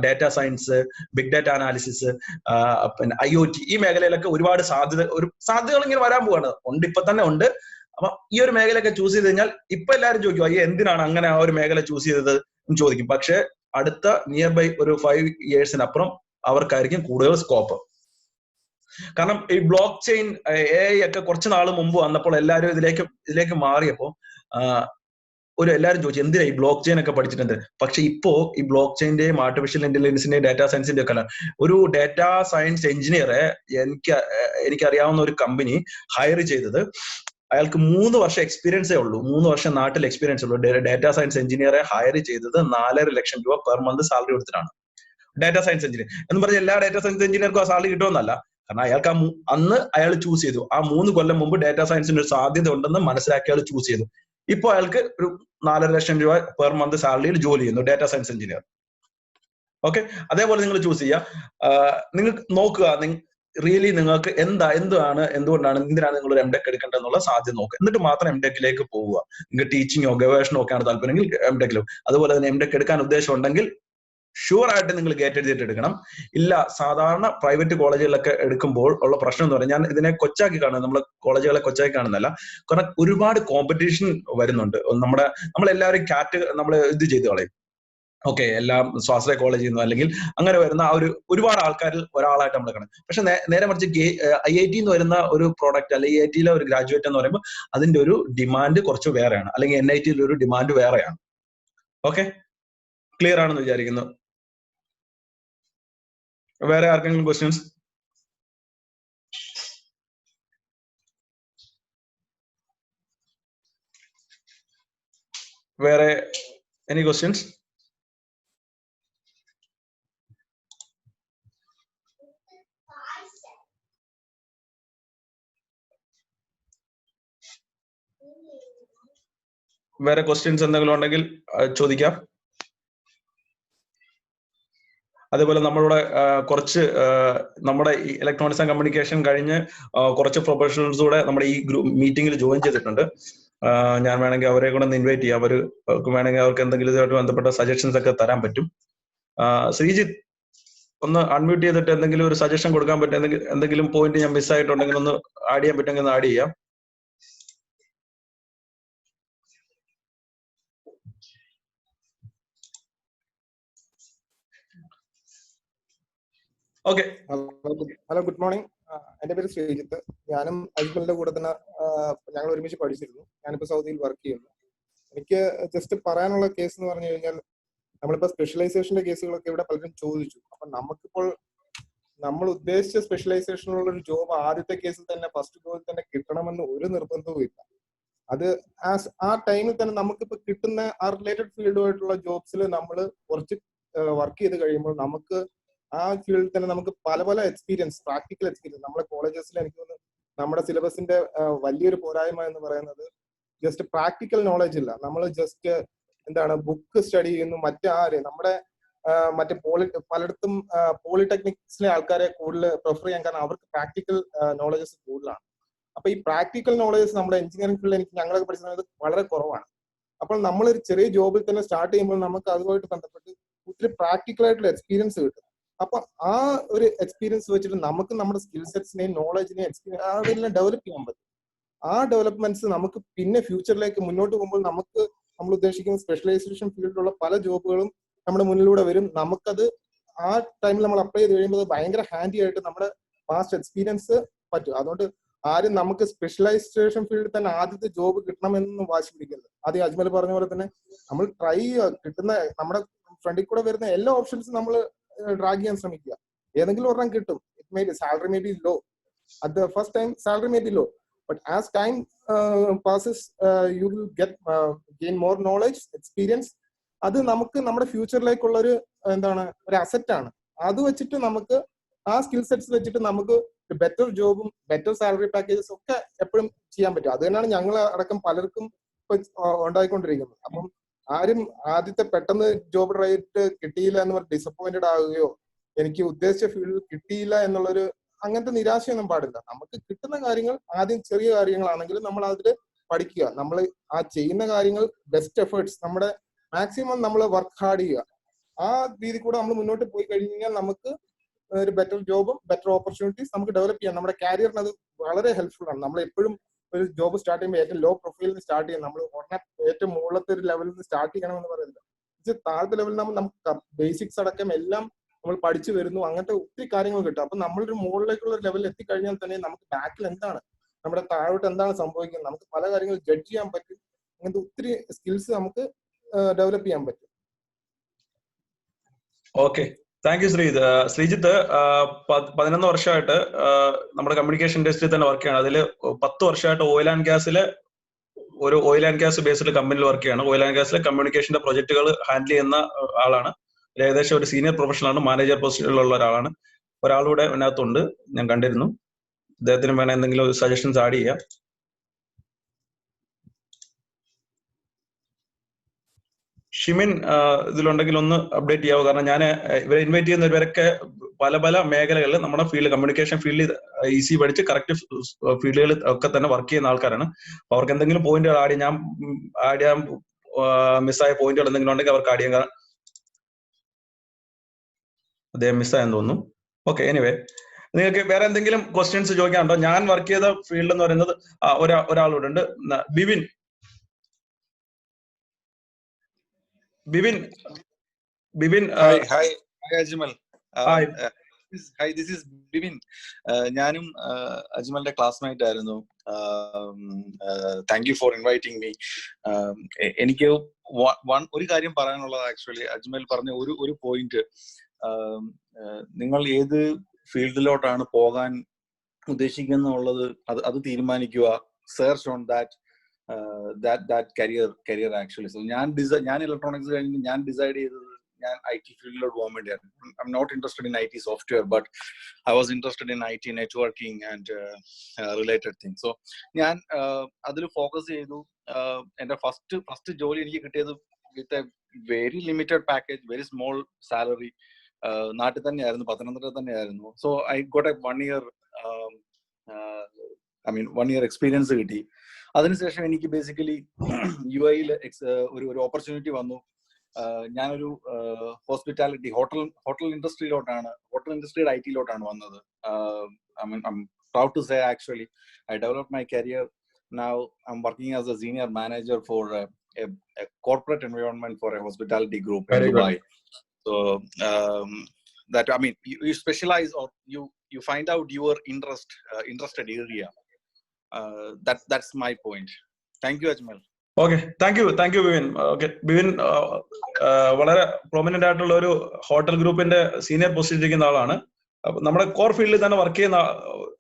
data science, big data analysis, പിന്നെ IoT, ഈ മേഖലയിലൊക്കെ ഒരുപാട് സാധ്യതകൾ ഇങ്ങനെ വരാൻ പോവാണ്. ഇപ്പൊ തന്നെ ഉണ്ട്. അപ്പൊ ഈ ഒരു മേഖലയൊക്കെ ചൂസ് ചെയ്ത് കഴിഞ്ഞാൽ ഇപ്പൊ എല്ലാവരും ചോദിക്കും, അയ്യോ എന്തിനാണ് അങ്ങനെ ആ ഒരു മേഖല ചൂസ് ചെയ്തത് എന്ന് ചോദിക്കും. പക്ഷെ അടുത്ത നിയർ ബൈ ഒരു 5 ഇയേഴ്സിനപ്പുറം അവർക്കായിരിക്കും കൂടുതൽ സ്കോപ്പ്. കാരണം ഈ ബ്ലോക്ക് ചെയിൻ AI ഒക്കെ കുറച്ച് നാൾ മുമ്പ് വന്നപ്പോൾ എല്ലാവരും ഇതിലേക്ക് മാറിയപ്പോൾ എല്ലാവരും ചോദിച്ചു എന്തിനാ ഈ ബ്ലോക്ക് ചെയിൻ ഒക്കെ പഠിച്ചിട്ടുണ്ട്. പക്ഷെ ഇപ്പോ ഈ ബ്ലോക്ക് ചെയിന്റെയും ആർട്ടിഫിഷ്യൽ ഇന്റലിജൻസിന്റെയും ഡാറ്റാ സയൻസിന്റെ ഒക്കെ ഒരു ഡാറ്റാ സയൻസ് എഞ്ചിനീയറെ എനിക്കറിയാവുന്ന ഒരു കമ്പനി ഹയർ ചെയ്തത്, അയാൾക്ക് 3 വർഷം എക്സ്പീരിയൻസേ ഉള്ളൂ, 3 വർഷം നാട്ടിൽ എക്സ്പീരിയൻസ് ഉള്ളൂ. ഡാറ്റാ സയൻസ് എഞ്ചിനീയറെ ഹയർ ചെയ്തത് 4.5 ലക്ഷം രൂപ പെർ മന്ത് സാലറി കൊടുത്തിട്ടാണ്. ഡാറ്റാ സയൻസ് എഞ്ചിനീയർ എന്ന് പറഞ്ഞാൽ എല്ലാ ഡാറ്റാ സയൻസ് എഞ്ചിനീയർക്കും ആ സാലറി കിട്ടുമെന്നല്ല. കാരണം അയാൾക്ക് അന്ന് അയാൾ ചൂസ് ചെയ്തു, ആ 3 കൊല്ലം മുമ്പ് ഡാറ്റാ സയൻസിന് ഒരു സാധ്യത ഉണ്ടെന്ന് മനസ്സിലാക്കി അയാൾ ചൂസ് ചെയ്തു. ഇപ്പൊ അയാൾക്ക് ഒരു 4.5 ലക്ഷം രൂപ പെർ മന്ത് സാലറിയിൽ ജോലി ചെയ്യുന്നു ഡാറ്റാ സയൻസ് എഞ്ചിനീയർ. ഓക്കെ, അതേപോലെ നിങ്ങൾ ചൂസ് ചെയ്യുക. നിങ്ങൾ നോക്കുക, റിയലി നിങ്ങൾക്ക് എന്തുകൊണ്ടാണ് എന്തിനാണ് നിങ്ങൾ ഒരു എംടെക് എടുക്കേണ്ടത് എന്നുള്ള സാധ്യത നോക്കുക. എന്നിട്ട് മാത്രം എംടെക്കിലേക്ക് പോവുക. നിങ്ങൾക്ക് ടീച്ചിങ്ങോ ഗവേഷണോ ഒക്കെയാണ് താല്പര്യമെങ്കിൽ എംടെക്കിലും, അതുപോലെ തന്നെ എംടെക് എടുക്കാൻ ഉദ്ദേശം ഉണ്ടെങ്കിൽ ഷുവർ ആയിട്ട് നിങ്ങൾ ഗേറ്റ് എഴുതിയിട്ട് എടുക്കണം. ഇല്ല, സാധാരണ പ്രൈവറ്റ് കോളേജുകളിലൊക്കെ എടുക്കുമ്പോൾ ഉള്ള പ്രശ്നം എന്ന് പറഞ്ഞാൽ, ഞാൻ ഇതിനെ കൊച്ചാക്കി കാണുന്നത്, നമ്മൾ കോളേജുകളെ കൊച്ചാക്കി കാണുന്നല്ല, കാരണം ഒരുപാട് കോമ്പറ്റീഷൻ വരുന്നുണ്ട്. നമ്മളെല്ലാവരും നമ്മൾ ഇത് ചെയ്ത് കളയും. ഓക്കെ, എല്ലാം സ്വാശ്രയ കോളേജിൽ നിന്നോ അല്ലെങ്കിൽ അങ്ങനെ വരുന്ന ആ ഒരുപാട് ആൾക്കാരിൽ ഒരാളായിട്ട് നമ്മൾ കാണും. പക്ഷെ നേരെ മറിച്ച് IIT എന്ന് വരുന്ന ഒരു പ്രോഡക്റ്റ് അല്ലെങ്കിൽ IIT-യിലെ ഒരു ഗ്രാജുവേറ്റ് എന്ന് പറയുമ്പോൾ അതിന്റെ ഒരു ഡിമാൻഡ് കുറച്ച് വേറെയാണ്, അല്ലെങ്കിൽ NIT-യിൽ ഒരു ഡിമാൻഡ് വേറെയാണ്. ഓക്കെ, ക്ലിയർ ആണെന്ന് വിചാരിക്കുന്നു. വേറെ ആർക്കെങ്കിലും ക്വസ്റ്റ്യൻസ്? വേറെ എനി ക്വസ്റ്റ്യൻസ്? വേറെ ക്വസ്റ്റ്യൻസ് എന്തെങ്കിലും ഉണ്ടെങ്കിൽ ചോദിക്കാം. അതേപോലെ നമ്മളുടെ കുറച്ച് നമ്മുടെ ഈ ഇലക്ട്രോണിക്സ് ആൻഡ് കമ്മ്യൂണിക്കേഷൻ കഴിഞ്ഞ് കുറച്ച് പ്രൊഫഷണൽസ് കൂടെ നമ്മുടെ ഈ മീറ്റിംഗിൽ ജോയിൻ ചെയ്തിട്ടുണ്ട്. ഞാൻ വേണമെങ്കിൽ അവരെ കൂടെ ഒന്ന് ഇൻവൈറ്റ് ചെയ്യാം. അവർക്ക് വേണമെങ്കിൽ അവർക്ക് എന്തെങ്കിലും ഇതുമായിട്ട് ബന്ധപ്പെട്ട സജഷൻസ് ഒക്കെ തരാൻ പറ്റും. ശ്രീജിത്ത് ഒന്ന് അൺമ്യൂട്ട് ചെയ്തിട്ട് എന്തെങ്കിലും ഒരു സജഷൻ കൊടുക്കാൻ പറ്റും. എന്തെങ്കിലും പോയിന്റ് ഞാൻ മിസ്സായിട്ടുണ്ടെങ്കിൽ ഒന്ന് ആഡ് ചെയ്യാൻ പറ്റുമെങ്കിൽ ഒന്ന് ആഡ് ചെയ്യാം. ഓക്കെ. Hello, good morning. എന്റെ പേര് ശ്രീജിത്ത്. ഞാനും അജ്മലിന്റെ കൂടെ തന്നെ ഞങ്ങൾ ഒരുമിച്ച് പഠിച്ചിരുന്നു. ഞാനിപ്പോ സൗദിയിൽ വർക്ക് ചെയ്യുന്നു. എനിക്ക് ജസ്റ്റ് പറയാനുള്ള കേസ് എന്ന് പറഞ്ഞു കഴിഞ്ഞാൽ, നമ്മളിപ്പോ സ്പെഷ്യലൈസേഷന്റെ കേസുകളൊക്കെ ഇവിടെ പലരും ചോദിച്ചു. അപ്പൊ നമുക്കിപ്പോൾ നമ്മൾ ഉദ്ദേശിച്ച സ്പെഷ്യലൈസേഷനുള്ള ഒരു ജോബ് ആദ്യത്തെ കേസിൽ തന്നെ ഫസ്റ്റ് ജോബിൽ തന്നെ കിട്ടണമെന്ന് ഒരു നിർബന്ധവും ഇല്ല. അത് ആ ടൈമിൽ തന്നെ നമുക്കിപ്പോ കിട്ടുന്ന ആ റിലേറ്റഡ് ഫീൽഡുമായിട്ടുള്ള ജോബ്സിൽ നമ്മൾ കുറച്ച് വർക്ക് ചെയ്ത് കഴിയുമ്പോൾ നമുക്ക് ആ ഫീൽഡിൽ തന്നെ നമുക്ക് പല പല എക്സ്പീരിയൻസ്, പ്രാക്ടിക്കൽ എക്സ്പീരിയൻസ്. നമ്മുടെ കോളേജസിൽ എനിക്ക് തോന്നുന്നു നമ്മുടെ സിലബസിന്റെ വലിയൊരു പോരായ്മ എന്ന് പറയുന്നത് ജസ്റ്റ് പ്രാക്ടിക്കൽ നോളജ് ഇല്ല. നമ്മൾ ജസ്റ്റ് ബുക്ക് സ്റ്റഡി ചെയ്യുന്നു. നമ്മുടെ പലയിടത്തും പോളിടെക്നിക്സിലെ ആൾക്കാരെ കൂടുതൽ പ്രിഫർ ചെയ്യാൻ കാരണം അവർക്ക് പ്രാക്ടിക്കൽ നോളജസ് കൂടുതലാണ്. അപ്പൊ ഈ പ്രാക്ടിക്കൽ നോളജസ് നമ്മുടെ എഞ്ചിനീയറിംഗ് ഫീൽഡിൽ ഞങ്ങളൊക്കെ പഠിച്ചത് വളരെ കുറവാണ്. അപ്പോൾ നമ്മളൊരു ചെറിയ ജോബിൽ തന്നെ സ്റ്റാർട്ട് ചെയ്യുമ്പോൾ നമുക്ക് അതുമായിട്ട് ബന്ധപ്പെട്ട് ഒത്തിരി പ്രാക്ടിക്കൽ ആയിട്ടുള്ള എക്സ്പീരിയൻസ് കിട്ടും. അപ്പൊ ആ ഒരു എക്സ്പീരിയൻസ് വെച്ചിട്ട് നമുക്ക് നമ്മുടെ സ്കിൽ സെറ്റ്സിനെയും നോളജിനെയും അതെല്ലാം ഡെവലപ്പ് ചെയ്യാൻ പറ്റും. ആ ഡെവലപ്മെന്റ്സ് നമുക്ക് പിന്നെ ഫ്യൂച്ചറിലേക്ക് മുന്നോട്ട് പോകുമ്പോൾ നമ്മൾ ഉദ്ദേശിക്കുന്ന സ്പെഷ്യലൈസേഷൻ ഫീൽഡിലുള്ള പല ജോബുകളും നമ്മുടെ മുന്നിലൂടെ വരും. നമുക്കത് ആ ടൈമിൽ നമ്മൾ അപ്ലൈ ചെയ്ത് കഴിയുമ്പോൾ ഭയങ്കര ഹാൻഡി ആയിട്ട് നമ്മുടെ പാസ്റ്റ് എക്സ്പീരിയൻസ് പറ്റും. അതുകൊണ്ട് ആരും നമുക്ക് സ്പെഷ്യലൈസേഷൻ ഫീൽഡിൽ തന്നെ ആദ്യത്തെ ജോബ് കിട്ടണമെന്നൊന്നും വാശി പിടിക്കരുത്. ആദ്യം അജ്മൽ പറഞ്ഞ പോലെ തന്നെ നമ്മൾ ട്രൈ ചെയ്യുക. കിട്ടുന്ന നമ്മുടെ ഫ്രണ്ടിൽ കൂടെ വരുന്ന എല്ലാ ഓപ്ഷൻസും നമ്മൾ ഡ്രാഗ് ചെയ്യാൻ ശ്രമിക്കുക. ഏതെങ്കിലും ഒരെണ്ണം കിട്ടും. Salary may be low at the first time, salary may be low, but as time passes you will gain more knowledge, experience. അത് നമുക്ക് നമ്മുടെ ഫ്യൂച്ചറിലേക്കുള്ള ഒരു അസറ്റ് ആണ്. അത് വെച്ചിട്ട് നമുക്ക് ആ സ്കിൽ സെറ്റ്സ് വെച്ചിട്ട് നമുക്ക് ബെറ്റർ ജോബും ബെറ്റർ സാലറി പാക്കേജസ് ഒക്കെ എപ്പോഴും ചെയ്യാൻ പറ്റും. അത് തന്നെയാണ് ഞങ്ങൾ അടക്കം പലർക്കും ഇപ്പൊ ഉണ്ടായിക്കൊണ്ടിരിക്കുന്നത്. അപ്പം ആരും ആദ്യത്തെ പെട്ടെന്ന് ജോബ് റേറ്റ് കിട്ടിയില്ല എന്ന് പറഞ്ഞ് ഡിസപ്പോയിന്റഡ് ആവുകയോ എനിക്ക് ഉദ്ദേശിച്ച ഫീൽഡിൽ കിട്ടിയില്ല എന്നുള്ളൊരു അങ്ങനത്തെ നിരാശയൊന്നും പാടില്ല. നമുക്ക് കിട്ടുന്ന കാര്യങ്ങൾ ആദ്യം ചെറിയ കാര്യങ്ങളാണെങ്കിലും നമ്മൾ അതിൽ പഠിക്കുക. നമ്മൾ ആ ചെയ്യുന്ന കാര്യങ്ങൾ ബെസ്റ്റ് എഫേർട്സ്, നമ്മുടെ മാക്സിമം നമ്മൾ വർക്ക് ഹാർഡ് ചെയ്യുക. ആ രീതി കൂടെ നമ്മൾ മുന്നോട്ട് പോയി കഴിഞ്ഞാൽ നമുക്ക് ഒരു ബെറ്റർ ജോബും ബെറ്റർ ഓപ്പർച്യൂണിറ്റീസ് നമുക്ക് ഡെവലപ്പ് ചെയ്യാം. നമ്മുടെ കരിയറിന് അത് വളരെ ഹെൽപ്ഫുൾ ആണ്. നമ്മൾ എപ്പോഴും ഒരു ജോബ് സ്റ്റാർട്ട് ചെയ്യുമ്പോൾ ഏറ്റവും ലോ പ്രൊഫൈലിൽ നിന്ന് സ്റ്റാർട്ട് ചെയ്യാം. നമ്മൾ ഉടനെ ഏറ്റവും മുകളിലത്തെ ഒരു ലെവലിൽ നിന്ന് സ്റ്റാർട്ട് ചെയ്യണമെന്ന് പറയുന്നില്ല. താഴത്തെ ലെവലിൽ നമുക്ക് ബേസിക്സ് അടക്കം എല്ലാം നമ്മൾ പഠിച്ചു വരുന്നു. അങ്ങനത്തെ ഒത്തിരി കാര്യങ്ങൾ കിട്ടും. അപ്പൊ നമ്മളൊരു മുകളിലേക്കുള്ള ലെവലിൽ എത്തിക്കഴിഞ്ഞാൽ തന്നെ നമുക്ക് ബാക്കിൽ എന്താണ്, നമ്മുടെ താഴോട്ട് എന്താണ് സംഭവിക്കുന്നത്, നമുക്ക് പല കാര്യങ്ങൾ ജഡ്ജ് ചെയ്യാൻ പറ്റും. അങ്ങനത്തെ ഒത്തിരി സ്കിൽസ് നമുക്ക് ഡെവലപ്പ് ചെയ്യാൻ പറ്റും. Okay, thank you Sreejith. 11 വർഷമായിട്ട് നമ്മുടെ കമ്മ്യൂണിക്കേഷൻ ഇൻഡസ്ട്രിയിൽ തന്നെ വർക്ക് ചെയ്യാണ്. അതിൽ 10 വർഷമായിട്ട് ഓയിൽ ആൻഡ് ഗ്യാസിലെ ഒരു ഓയിൽ ആൻഡ് ഗ്യാസ് ബേസ്ഡ് കമ്പനിയിൽ വർക്ക് ചെയ്യാണ്. ഓയിൽ ആൻഡ് ഗ്യാസിലെ കമ്മ്യൂണിക്കേഷന്റെ പ്രൊജക്ടുകൾ ഹാൻഡിൽ ചെയ്യുന്ന ആളാണ്. ഏകദേശം ഒരു സീനിയർ പ്രൊഫഷണലാണ്, മാനേജർ പൊസിഷനിലുള്ള ഒരാളാണ്. ഒരാളൂടെ അതിനകത്തുണ്ട്, ഞാൻ കണ്ടിരുന്നു. അദ്ദേഹത്തിന് വേണം എന്തെങ്കിലും ഒരു സജഷൻസ് ആഡ് ചെയ്യാം. ഷിമിൻ ഇതിലുണ്ടെങ്കിൽ ഒന്ന് അപ്ഡേറ്റ് ചെയ്യാവോ? കാരണം ഞാൻ ഇവരെ ഇൻവൈറ്റ് ചെയ്യുന്നവരൊക്കെ പല പല മേഖലകളിൽ നമ്മുടെ ഫീൽഡ്, കമ്മ്യൂണിക്കേഷൻ ഫീൽഡിൽ ഈസി പഠിച്ച് കറക്റ്റ് ഫീൽഡുകളിൽ ഒക്കെ തന്നെ വർക്ക് ചെയ്യുന്ന ആൾക്കാരാണ്. അപ്പൊ അവർക്ക് എന്തെങ്കിലും പോയിന്റുകൾ ആഡ് ചെയ്യാൻ മിസ്സായ പോയിന്റുകൾ എന്തെങ്കിലും ഉണ്ടെങ്കിൽ അവർക്ക് ആഡ് ചെയ്യാൻ. അദ്ദേഹം മിസ്സായെന്ന് തോന്നുന്നു. ഓക്കെ, എനിവേ നിങ്ങൾക്ക് വേറെ എന്തെങ്കിലും ക്വസ്റ്റ്യൻസ് ചോദിക്കാനുണ്ടോ? ഞാൻ വർക്ക് ചെയ്ത ഫീൽഡ് എന്ന് പറയുന്നത് ഒരാളോട് ഉണ്ട്, Bibin. Bibin Hi, Ajmal. Hi. Hi, this is Bibin. ഞാനും അജ്മലിന്റെ ക്ലാസ്മേറ്റ് ആയിരുന്നു. Thank you for inviting me. എനിക്ക് ഒരു കാര്യം പറയാനുള്ളത്, ആക്ച്വലി അജ്മൽ പറഞ്ഞ ഒരു പോയിന്റ്, നിങ്ങൾ ഏത് ഫീൽഡിലോട്ടാണ് പോകാൻ ഉദ്ദേശിക്കുന്നുള്ളത് അത് തീരുമാനിക്കുക. Search on that career actually. So ഞാൻ ഇലക്ട്രോണിക്സ് കഴിഞ്ഞ് ഞാൻ ഡിസൈഡ് ചെയ്തത് ഞാൻ IT ഫീൽഡിലോട്ട് പോകാൻ വേണ്ടിയാണ്. I'm not interested in IT software, but I was interested in IT networking and related things. So ഞാൻ അതിൽ ഫോക്കസ് ചെയ്തു. എന്റെ ഫസ്റ്റ് ജോലി എനിക്ക് കിട്ടിയത് with a very limited package, very small salary. നാട്ടിൽ തന്നെയായിരുന്നു, പത്തനംതിട്ട തന്നെയായിരുന്നു. So I got A 1 year experience കിട്ടി. അതിനുശേഷം എനിക്ക് ബേസിക്കലി UAE ഒരു ഓപ്പർച്യൂണിറ്റി വന്നു. ഞാനൊരു ഹോസ്പിറ്റാലിറ്റി ഹോട്ടൽ ഇൻഡസ്ട്രിയുടെ IT-ലോട്ടാണ് വന്നത്. I'm proud to say actually I developed my career. Now I'm working as a senior manager for a corporate environment for a hospitality group in Dubai. So that you specialize, or you find out your interested area. That's my point. Thank you, Ajmal. Okay, thank you Bibin. Okay, Bibin വളരെ prominent ആയിട്ടുള്ള ഒരു hotel ഗ്രൂപ്പിന്റെ senior position ഇരിക്കുന്ന ആളാണ്. നമ്മുടെ core ഫീൽഡിൽ തന്നെ work ചെയ്യുന്ന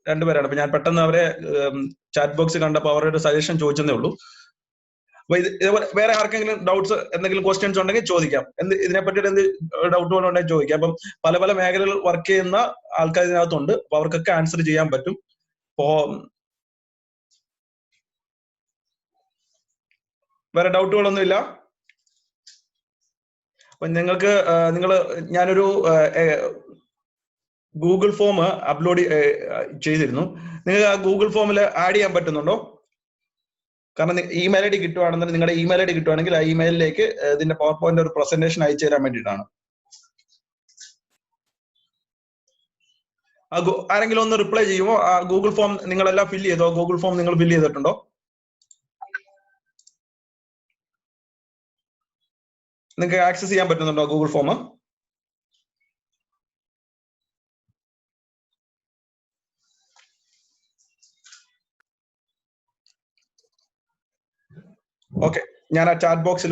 രണ്ടുപേരാണ്. അപ്പൊ ഞാൻ പെട്ടെന്ന് അവരെ ചാറ്റ് ബോക്സ് കണ്ടപ്പോൾ അവരുടെ ഒരു സജഷൻ ചോദിച്ചതേ ഉള്ളൂ. അപ്പൊ ഇതേപോലെ വേറെ ആർക്കെങ്കിലും ഡൗട്ട്സ്, എന്തെങ്കിലും ക്വസ്റ്റ്യൻസ് ഉണ്ടെങ്കിൽ ചോദിക്കാം. ഇതിനെ പറ്റിയിട്ട് എന്ത് ഡൗട്ടുകൾ ഉണ്ടെങ്കിൽ ചോദിക്കാം. അപ്പം പല മേഖലകൾ വർക്ക് ചെയ്യുന്ന ആൾക്കാർ ഇതിനകത്തുണ്ട്, അപ്പൊ അവർക്കൊക്കെ ആൻസർ ചെയ്യാൻ പറ്റും. ഇപ്പോ വേറെ ഡൗട്ടുകളൊന്നും ഇല്ല. അപ്പൊ ഞാനൊരു ഗൂഗിൾ ഫോം അപ്ലോഡ് ചെയ്തിരുന്നു. നിങ്ങൾക്ക് ആ ഗൂഗിൾ ഫോമിൽ ആഡ് ചെയ്യാൻ പറ്റുന്നുണ്ടോ? കാരണം ഇമെയിൽ ID കിട്ടുവാണെന്നുണ്ടെങ്കിൽ, നിങ്ങളുടെ ഇമെയിൽ ID കിട്ടുവാണെങ്കിൽ ആ ഇമെയിലിലേക്ക് ഇതിന്റെ പവർ പോയിന്റ് ഒരു പ്രസന്റേഷൻ അയച്ചു തരാൻ വേണ്ടിയിട്ടാണ്. ആരെങ്കിലും ഒന്ന് റിപ്ലൈ ചെയ്യുമോ? ആ ഗൂഗിൾ ഫോം നിങ്ങളെല്ലാം ഫില്ല് ചെയ്തോ? ഗൂഗിൾ ഫോം നിങ്ങൾ ഫില്ല് ചെയ്തിട്ടുണ്ടോ? നിങ്ങൾക്ക് ആക്സസ് ചെയ്യാൻ പറ്റുന്നുണ്ടോ ഗൂഗിൾ ഫോം? ഓക്കെ, ഞാൻ ആ ചാറ്റ് ബോക്സിൽ